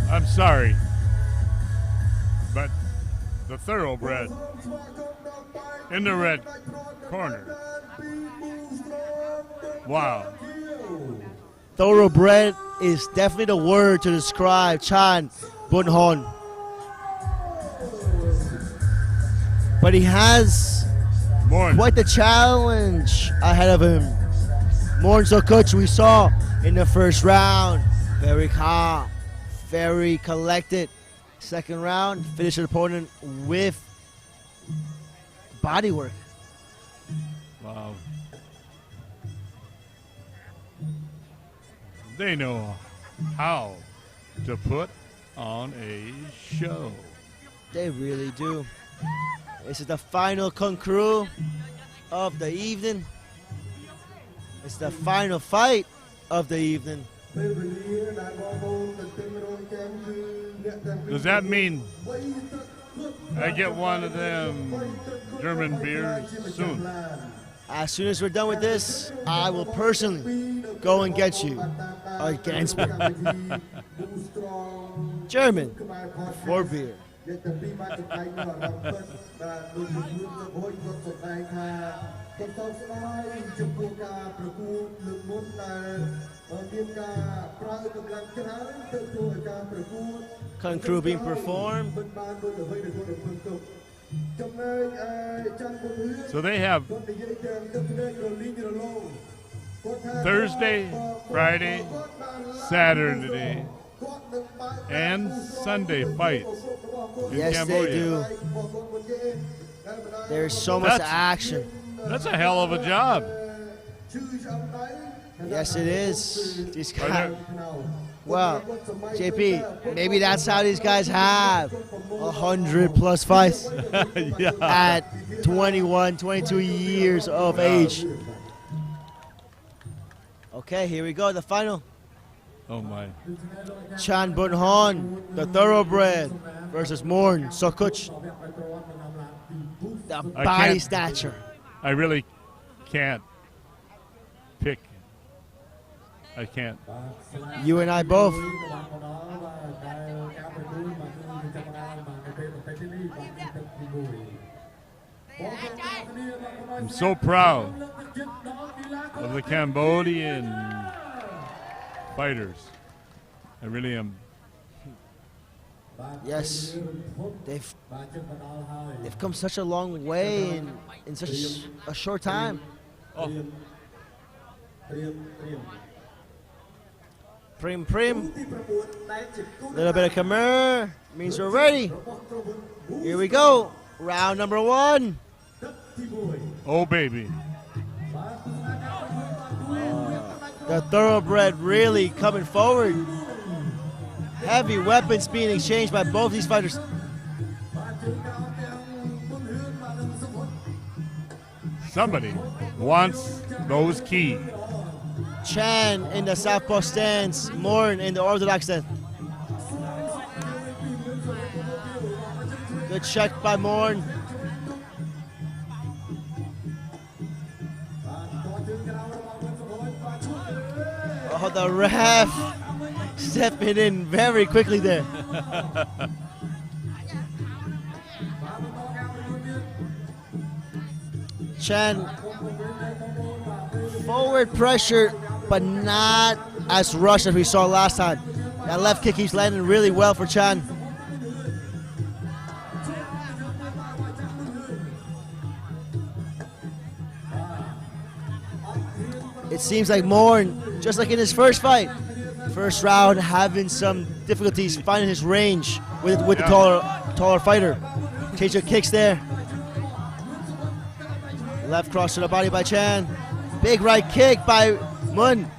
I'm sorry, but the thoroughbred in the red corner. Wow. Thoroughbred is definitely the word to describe Bunheun. But he has quite the challenge ahead of him. Morn Sokhoch, we saw in the first round, very calm, very collected. Second round, finished the opponent with body work. Wow. They know how to put on a show. They really do. This is the final concru of the evening. It's the final fight of the evening. Does that mean I get one of them German beers soon? As soon as we're done with this, I will personally go and get you a Gansberg. German for beer. យើងទាំងពីរបានសម្ដែងនៅអារម្មណ៍ពិតបាទលោកជំនួយលោកហួយគាត់សម្ដែងថាគាត់សោកស្ដាយចំពោះការប្រកួតលើកមុនដែលមានការប្រើកម្លាំងច្រើនទៅធ្វើឲ្យការប្រកួត Kun crew being performed. មិនបានដូចអ្វីដែលគាត់រំពឹងទុកចំណែកចាន់បុនហឿន So they have គាត់និយាយទាំងទឹកភ្នែករលីងរលោង Thursday, Friday, Saturday, and Sunday fights in Yes, Cambodia. they do. There's so much action. That's a hell of a job. Yes, it is. These guys. Well, JP, maybe that's how these guys have 100+ fights Yeah. at 21, 22 years of age. Okay, here we go, the final. Oh my. Chan Bunheun, the thoroughbred, versus Moern, Sokhoch, the I body can't- stature. I really can't pick. I can't. You and I both. I'm so proud of the Cambodian fighters. I really am. Yes, they've come such a long way in such a short time. Oh, Prim, little bit of Khmer means we're ready. Here we go, round number 1. oh baby. The thoroughbred really coming forward. Heavy weapons being exchanged by both these fighters. Somebody wants those keys. Chan in the southpaw stance, Moern in the orthodox stance. Good check by Moern. Oh, the ref stepping in very quickly there. Chan, forward pressure, but not as rushed as we saw last time. That left kick keeps landing really well for Chan. It seems like Moern, just like in his first fight, first round having some difficulties finding his range with the taller fighter. Change of kicks there. Left cross to the body by Chan. Big right kick by Meun.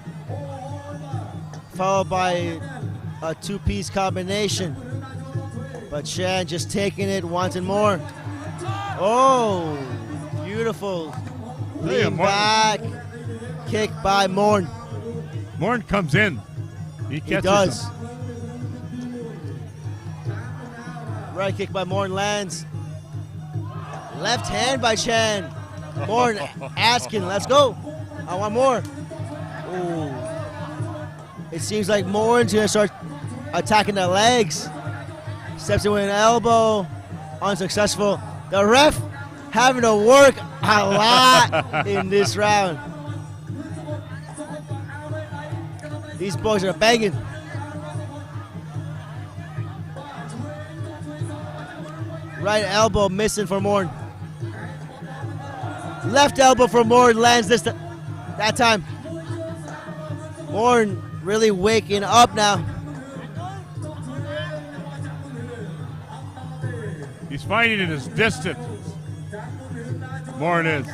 Followed by a two-piece combination. But Chan just taking it, wanting more. Oh, beautiful. Lean back. Kick by Moern. Moern comes in. He catches does. him. Right kick by Moern lands. Left hand by Chan. Moern asking, let's go. I want more. Ooh. It seems like Moern's going to start attacking the legs. Steps in with an elbow. Unsuccessful. The ref having to work a lot in this round. These boys are banging. Right elbow missing for Moern. Left elbow for Moern lands that time. Moern really waking up now. He's fighting at his distance. Moern is.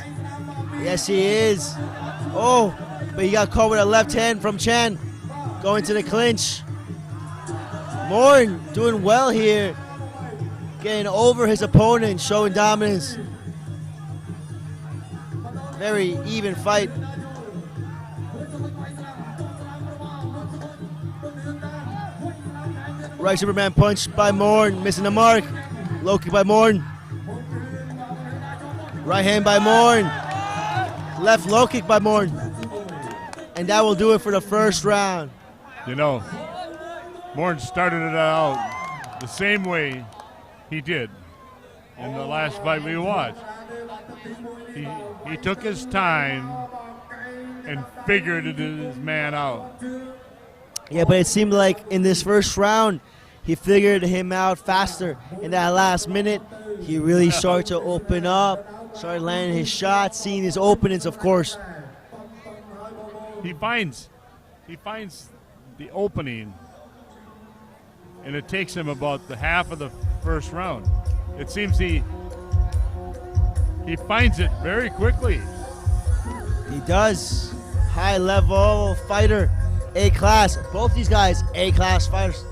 Yes, he is. Oh, but he got caught with a left hand from Chan. Going to the clinch. Moern doing well here. Getting over his opponent, showing dominance. Very even fight. Right Superman punch by Moern, missing the mark. Low kick by Moern. Right hand by Moern. Left low kick by Moern. And that will do it for the first round. You know, Khorn started it out the same way he did in the last fight we watched. He took his time and figured his man out. Yeah, but it seemed like in this first round, he figured him out faster. In that last minute, he really started to open up, started landing his shots, seeing his openings, of course. He finds the opening, and it takes him about the half of the first round. It seems he finds it very quickly. He does. High-level fighter, A-class. Both these guys, A-class fighters.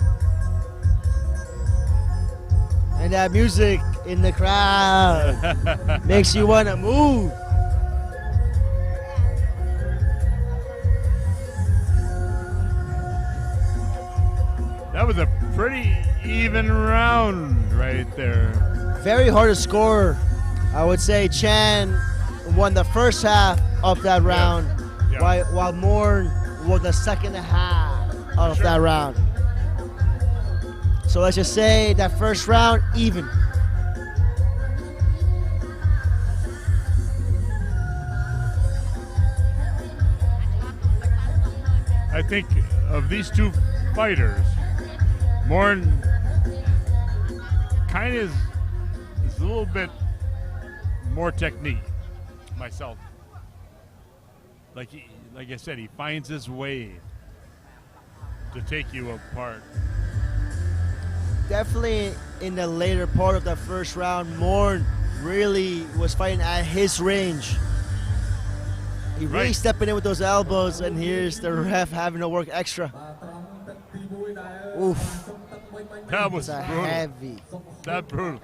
And that music in the crowd makes you want to move. That was a pretty even round right there. Very hard to score. I would say Chan won the first half of that round, while Khorn won the second half of that round. So let's just say that first round, even. I think of these two fighters, Khorn kind of is a little bit more technique myself. Like I said, he finds his way to take you apart. Definitely in the later part of the first round, Khorn really was fighting at his range. He really stepping in with those elbows, and here's the ref having to work extra. Oof. That was brutal. Heavy. That brutal.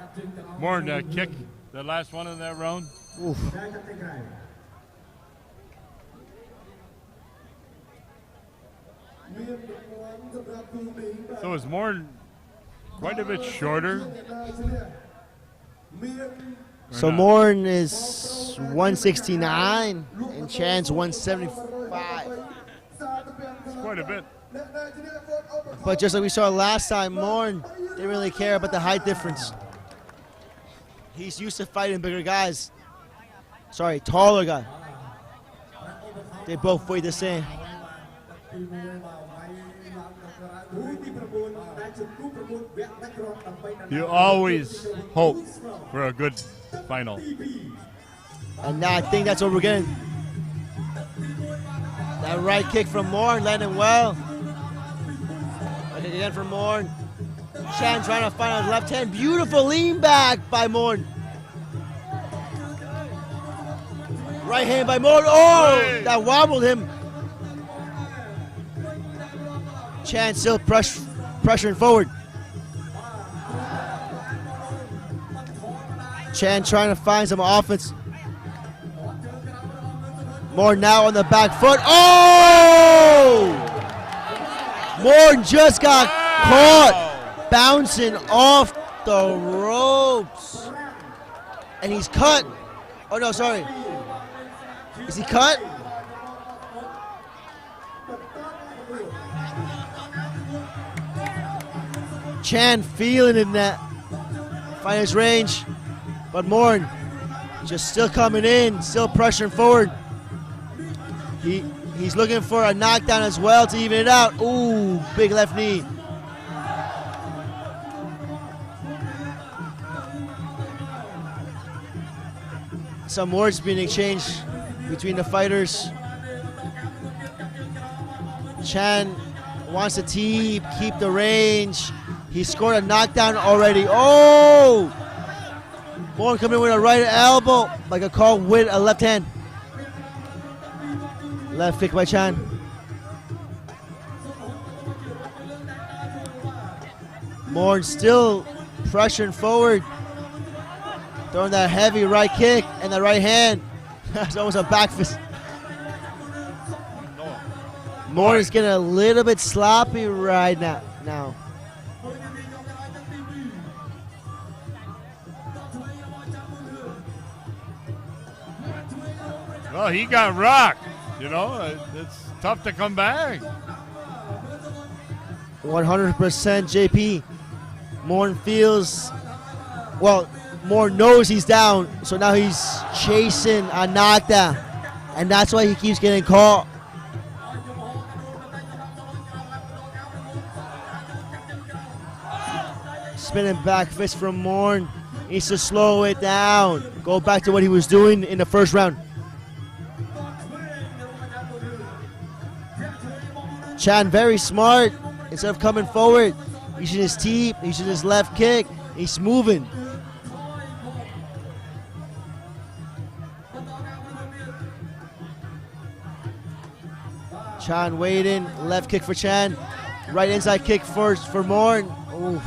Khorn, that kick, the last one in that round. Oof. So is Khorn quite a bit shorter? So Khorn is 169 and Chan's 175. It's quite a bit. But just like we saw last time, Khorn didn't really care about the height difference. He's used to fighting bigger guys. Sorry, taller guy. They both weigh the same. You always hope for a good final. And now I think that's what we're getting. That right kick from Khorn landing well. And again from Khorn. Chan trying to find his left hand. Beautiful lean back by Khorn. Right hand by Khorn. Oh, that wobbled him. Chan still pressuring forward. Chan trying to find some offense. Khorn now on the back foot. Oh! Khorn just got caught bouncing off the ropes. And he's cut. Oh no, sorry. Is he cut? Chan feeling in that find his range, but Khorn just still coming in, still pressuring forward. He's looking for a knockdown as well to even it out. Ooh, big left knee. Some words being exchanged between the fighters. Chan wants to keep the range. He scored a knockdown already. Oh! Khorn coming in with a right elbow, like a call with a left hand. Left kick by Chan. Khorn still pressuring forward. Throwing that heavy right kick and the right hand. That's almost a back fist. Khorn is getting a little bit sloppy right now. Well, he got rocked. You know, it's tough to come back. 100% JP. Mourn feels, well, Mourn knows he's down, so now he's chasing a knockdown, and that's why he keeps getting caught. Spinning back fist from Mourn. Needs to slow it down. Go back to what he was doing in the first round. Chan very smart. Instead of coming forward, using his teep, using his left kick, he's moving. Chan waiting, left kick for Chan. Right inside kick first for Mourn. Oof.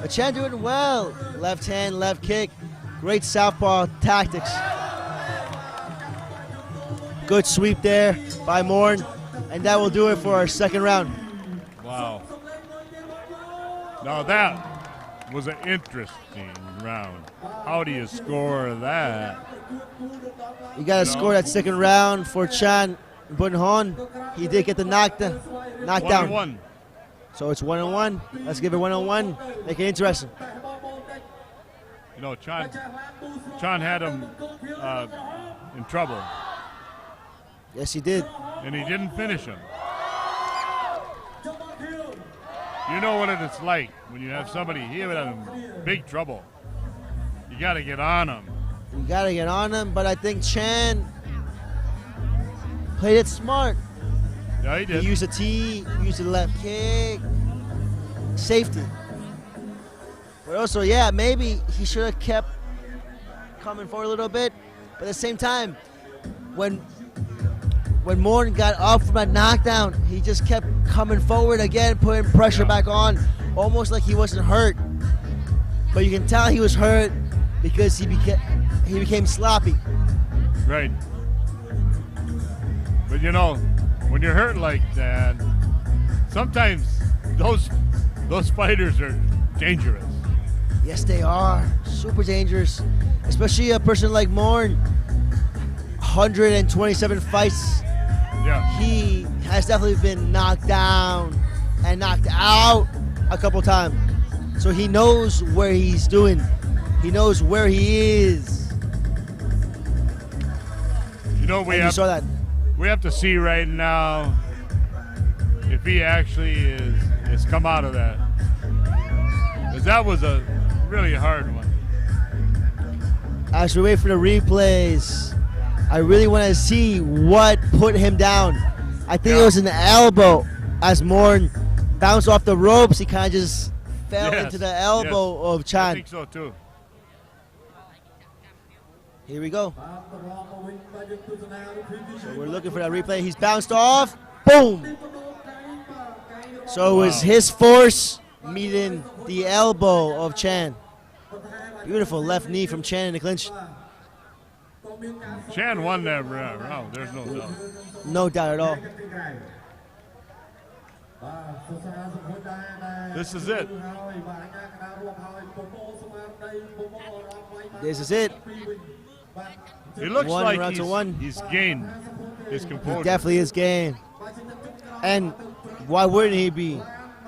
But Chan doing well. Left hand, left kick. Great southpaw tactics. Good sweep there by Mourn. And that will do it for our second round. Wow. Now that was an interesting round. How do you score that? You got to score that second round for Chan Bunheun. He did get the knockdown. 1-1. So it's 1-1. Let's give it 1-1. Make it interesting. You know, Chan had him in trouble. Yes, he did. And he didn't finish him. You know what it's like when you have somebody here in big trouble. You got to get on him. You got to get on him, but I think Chan played it smart. Yeah, he did. He used a T, used the left kick, safety. But also, yeah, maybe he should have kept coming forward a little bit. But at the same time, when Mourn got up from that knockdown, he just kept coming forward again, putting pressure back on, almost like he wasn't hurt. But you can tell he was hurt because he became sloppy. Right. But you know, when you're hurt like that, sometimes those fighters are dangerous. Yes, they are. Super dangerous. Especially a person like Mourn. 127 fights. Yeah. He has definitely been knocked down and knocked out a couple times. So he knows where he's doing. He knows where he is. You know, we have to see right now if he actually is come out of that. Because that was a really hard one. As we wait for the replays, I really want to see what put him down. I think it was an elbow. As Mourn bounced off the ropes, he kind of just fell into the elbow of Chan. I think so too. Here we go. So we're looking for that replay. He's bounced off. Boom. So it was his force meeting the elbow of Chan. Beautiful left knee from Chan in the clinch. Chan won that round. There's no doubt. No doubt at all. This is it. This is it. It looks One like round to one. he's gained his composure. He definitely is game. And why wouldn't he be?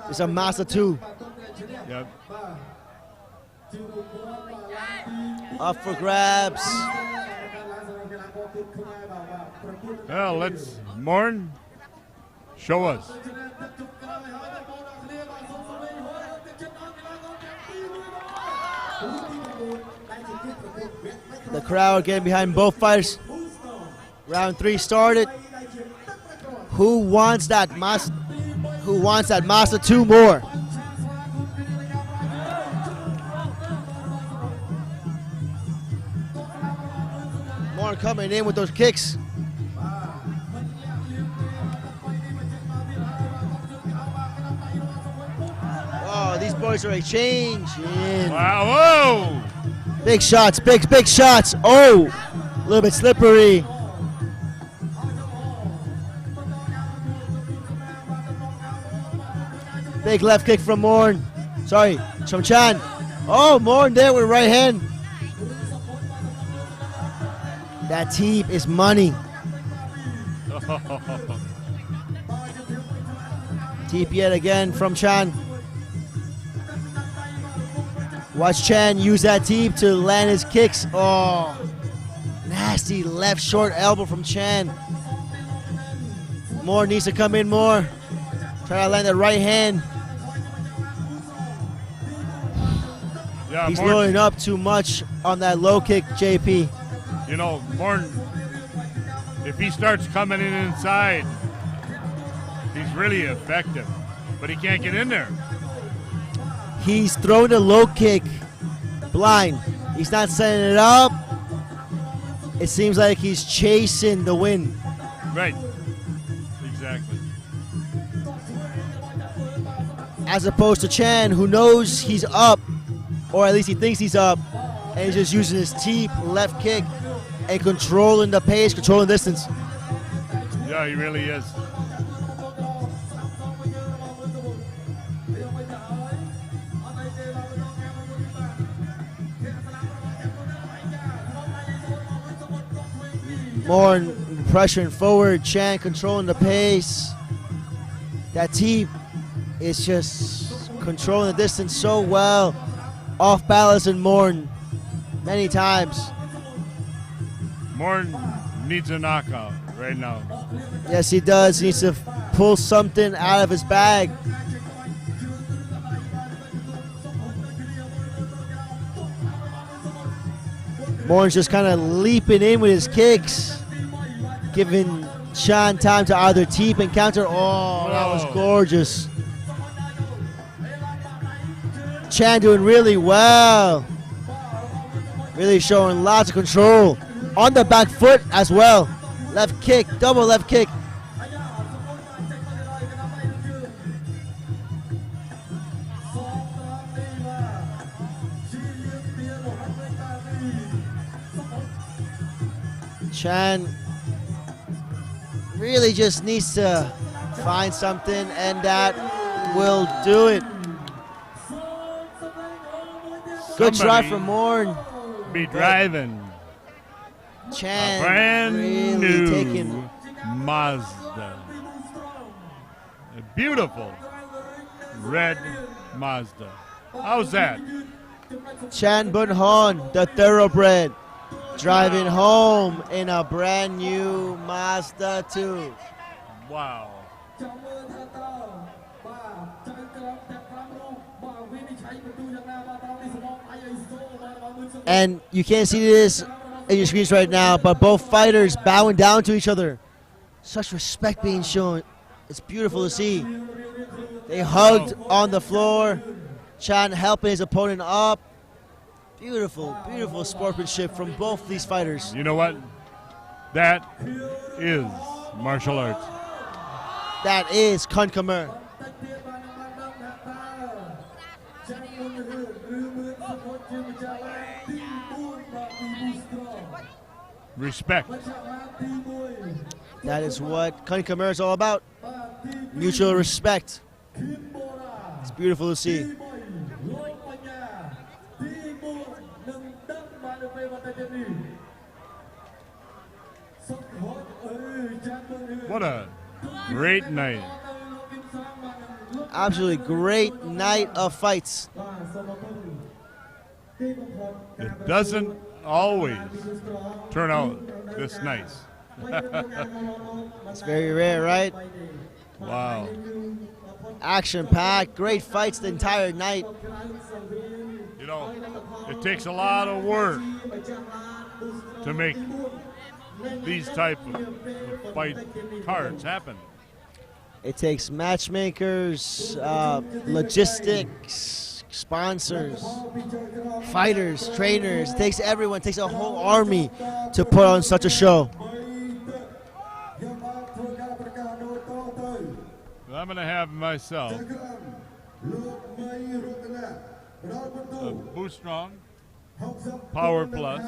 It's a master two. Yep. Up for grabs. Well, let's Mourn show us. The crowd getting behind both fighters. Round 3 started. Who wants that master? Who wants that master 2 more? Mourn coming in with those kicks. Oh, these boys are exchanging. Wow! Whoa! Big shots, big shots. Oh, a little bit slippery. Big left kick from Mourn. Sorry, from Chan. Oh, Mourn there with right hand. That teep is money. Deep yet again from Chan. Watch Chan use that deep to land his kicks. Oh, nasty left short elbow from Chan. More needs to come in more. Try to land that right hand. Yeah, he's loading up too much on that low kick, JP. You know, Morton, if he starts coming in inside, he's really effective, but he can't get in there. He's throwing the low kick blind. He's not setting it up. It seems like he's chasing the wind. Right. Exactly. As opposed to Chan, who knows he's up, or at least he thinks he's up, and he's just using his deep left kick and controlling the pace, controlling distance. Yeah, he really is. More pressure and forward, Chan controlling the pace. That deep is just controlling the distance so well. Off balance and Morn many times. Morton needs a knockout right now. Yes, he does. He needs to pull something out of his bag. Morn's just kind of leaping in with his kicks, giving Chan time to either teep and counter. Oh, that was gorgeous. Chan doing really well. Really showing lots of control. On the back foot as well. Left kick, double left kick. Chan really just needs to find something, and that will do it. Good try from Morn. Be driving. Chan a brand really new taking Mazda. A beautiful red Mazda. How's that? Chan Bunheun, the thoroughbred, driving home in a brand new Mazda 2. Wow. And you can't see this in your screens right now, but both fighters bowing down to each other. Such respect being shown. It's beautiful to see. They hugged on the floor. Chan helping his opponent up. Beautiful, beautiful sportsmanship from both these fighters. You know what? That is martial arts. That is Kun Khmer. Respect. That is what Kun Khmer is all about. Mutual respect. It's beautiful to see. What a great night. Absolutely great night of fights. It doesn't always turn out this nice. It's very rare, right? Wow. Action-packed, great fights the entire night. You know, it takes a lot of work to make these type of fight cards happen. It takes matchmakers, logistics, sponsors, fighters, trainers. It takes everyone. It takes a whole army to put on such a show. I'm going to have myself a Boostrong Power Plus.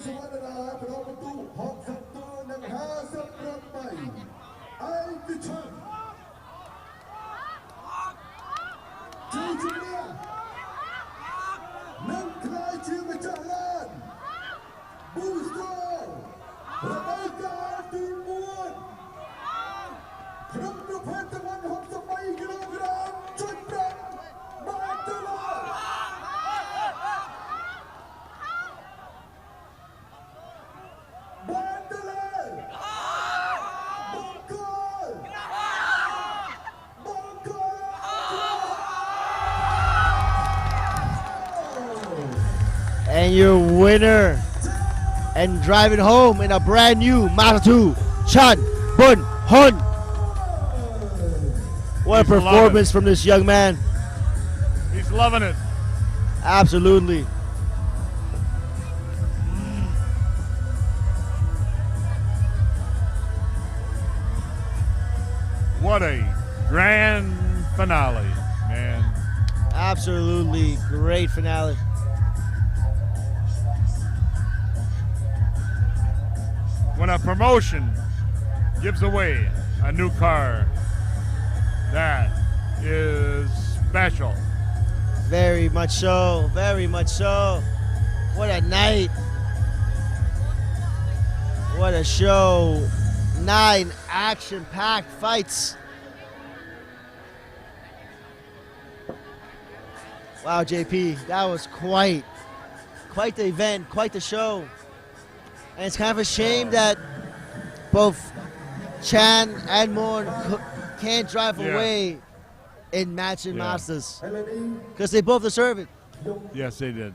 សវណ្ណរាប្រដបន្ទូ60ទល់និង58ឯកជនជាជំនះនឹងក្លាយជាម្ចាស់ឡាន Boostrong រដូវកាលទី1ក្នុងប្រភេទចង្វាន់63គីឡូក្រាមជុំ5បានទៅឡើយបានទៅឡើយបងកូនបងកូន And your winner and driving home in a brand new Mazda 2, Chan Bunheun. What a He's performance from this young man. He's loving it. Absolutely. What a grand finale, man. Absolutely great finale. When a promotion gives away a new car, that is special. Very much so, very much so. What a night. What a show. 9 action-packed fights. Wow, JP, that was quite the event, quite the show. And it's kind of a shame that both Chan and Meun can't drive away in matching masters, because they both deserve it. Yes, they did.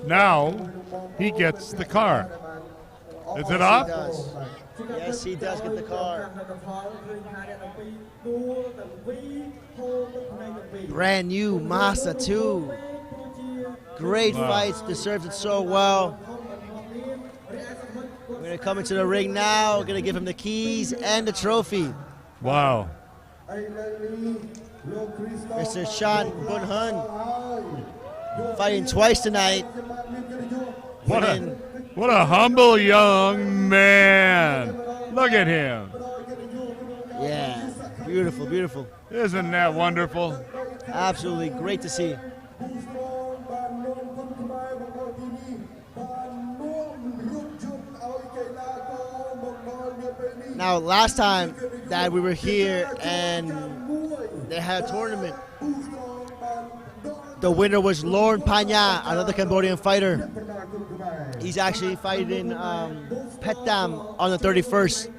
Now he gets the car. Is it off? Yes, he does get the car. Brand new Mazda 2. Great fights, deserves it so well. We're going to come into the ring now. We're going to give him the keys and the trophy. Wow. Mr. Chan Bunheun fighting twice tonight. What a humble young man. Look at him. Yeah, beautiful, beautiful. Isn't that wonderful? Absolutely great to see. Now, last time that we were here and they had a tournament, the winner was Lorn Panya, another Cambodian fighter. He's actually fighting Petchlampun on the 31st.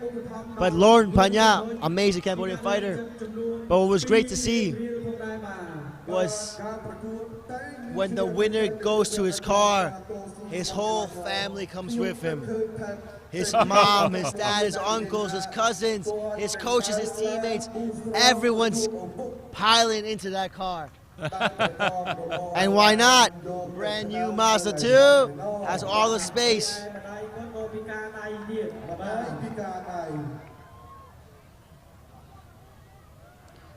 But Lorn Panya, amazing Cambodian fighter. But what was great to see was when the winner goes to his car, his whole family comes with him. His mom, his dad, his uncles, his cousins, his coaches, his teammates, everyone's piling into that car. And why not? Brand new Mazda 2 has all the space.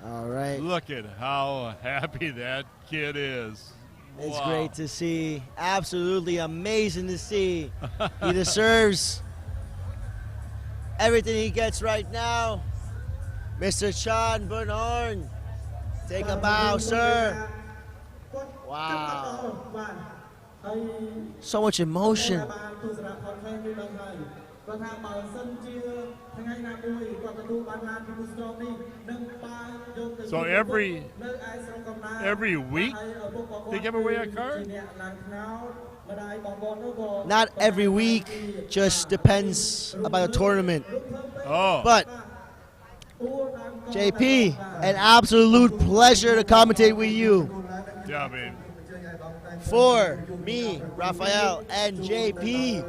All right. Look at how happy that kid is. It's great to see. Absolutely amazing to see. He deserves everything he gets right now. Mr. Chan Bunheun, take a bow, sir. Wow. So much emotion. So every week they give away a car? Not every week, just depends about the tournament. Oh. But JP, an absolute pleasure to commentate with you. Yeah, man. For me, Raphael, and JP,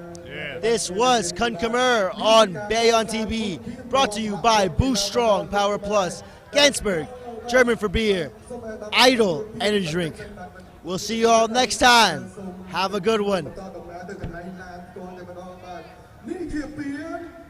this was Kun Khmer on Bayon TV, brought to you by Boostrong Power Plus, Gensburg, German for beer, Idol Energy Drink. We'll see you all next time. Have a good one.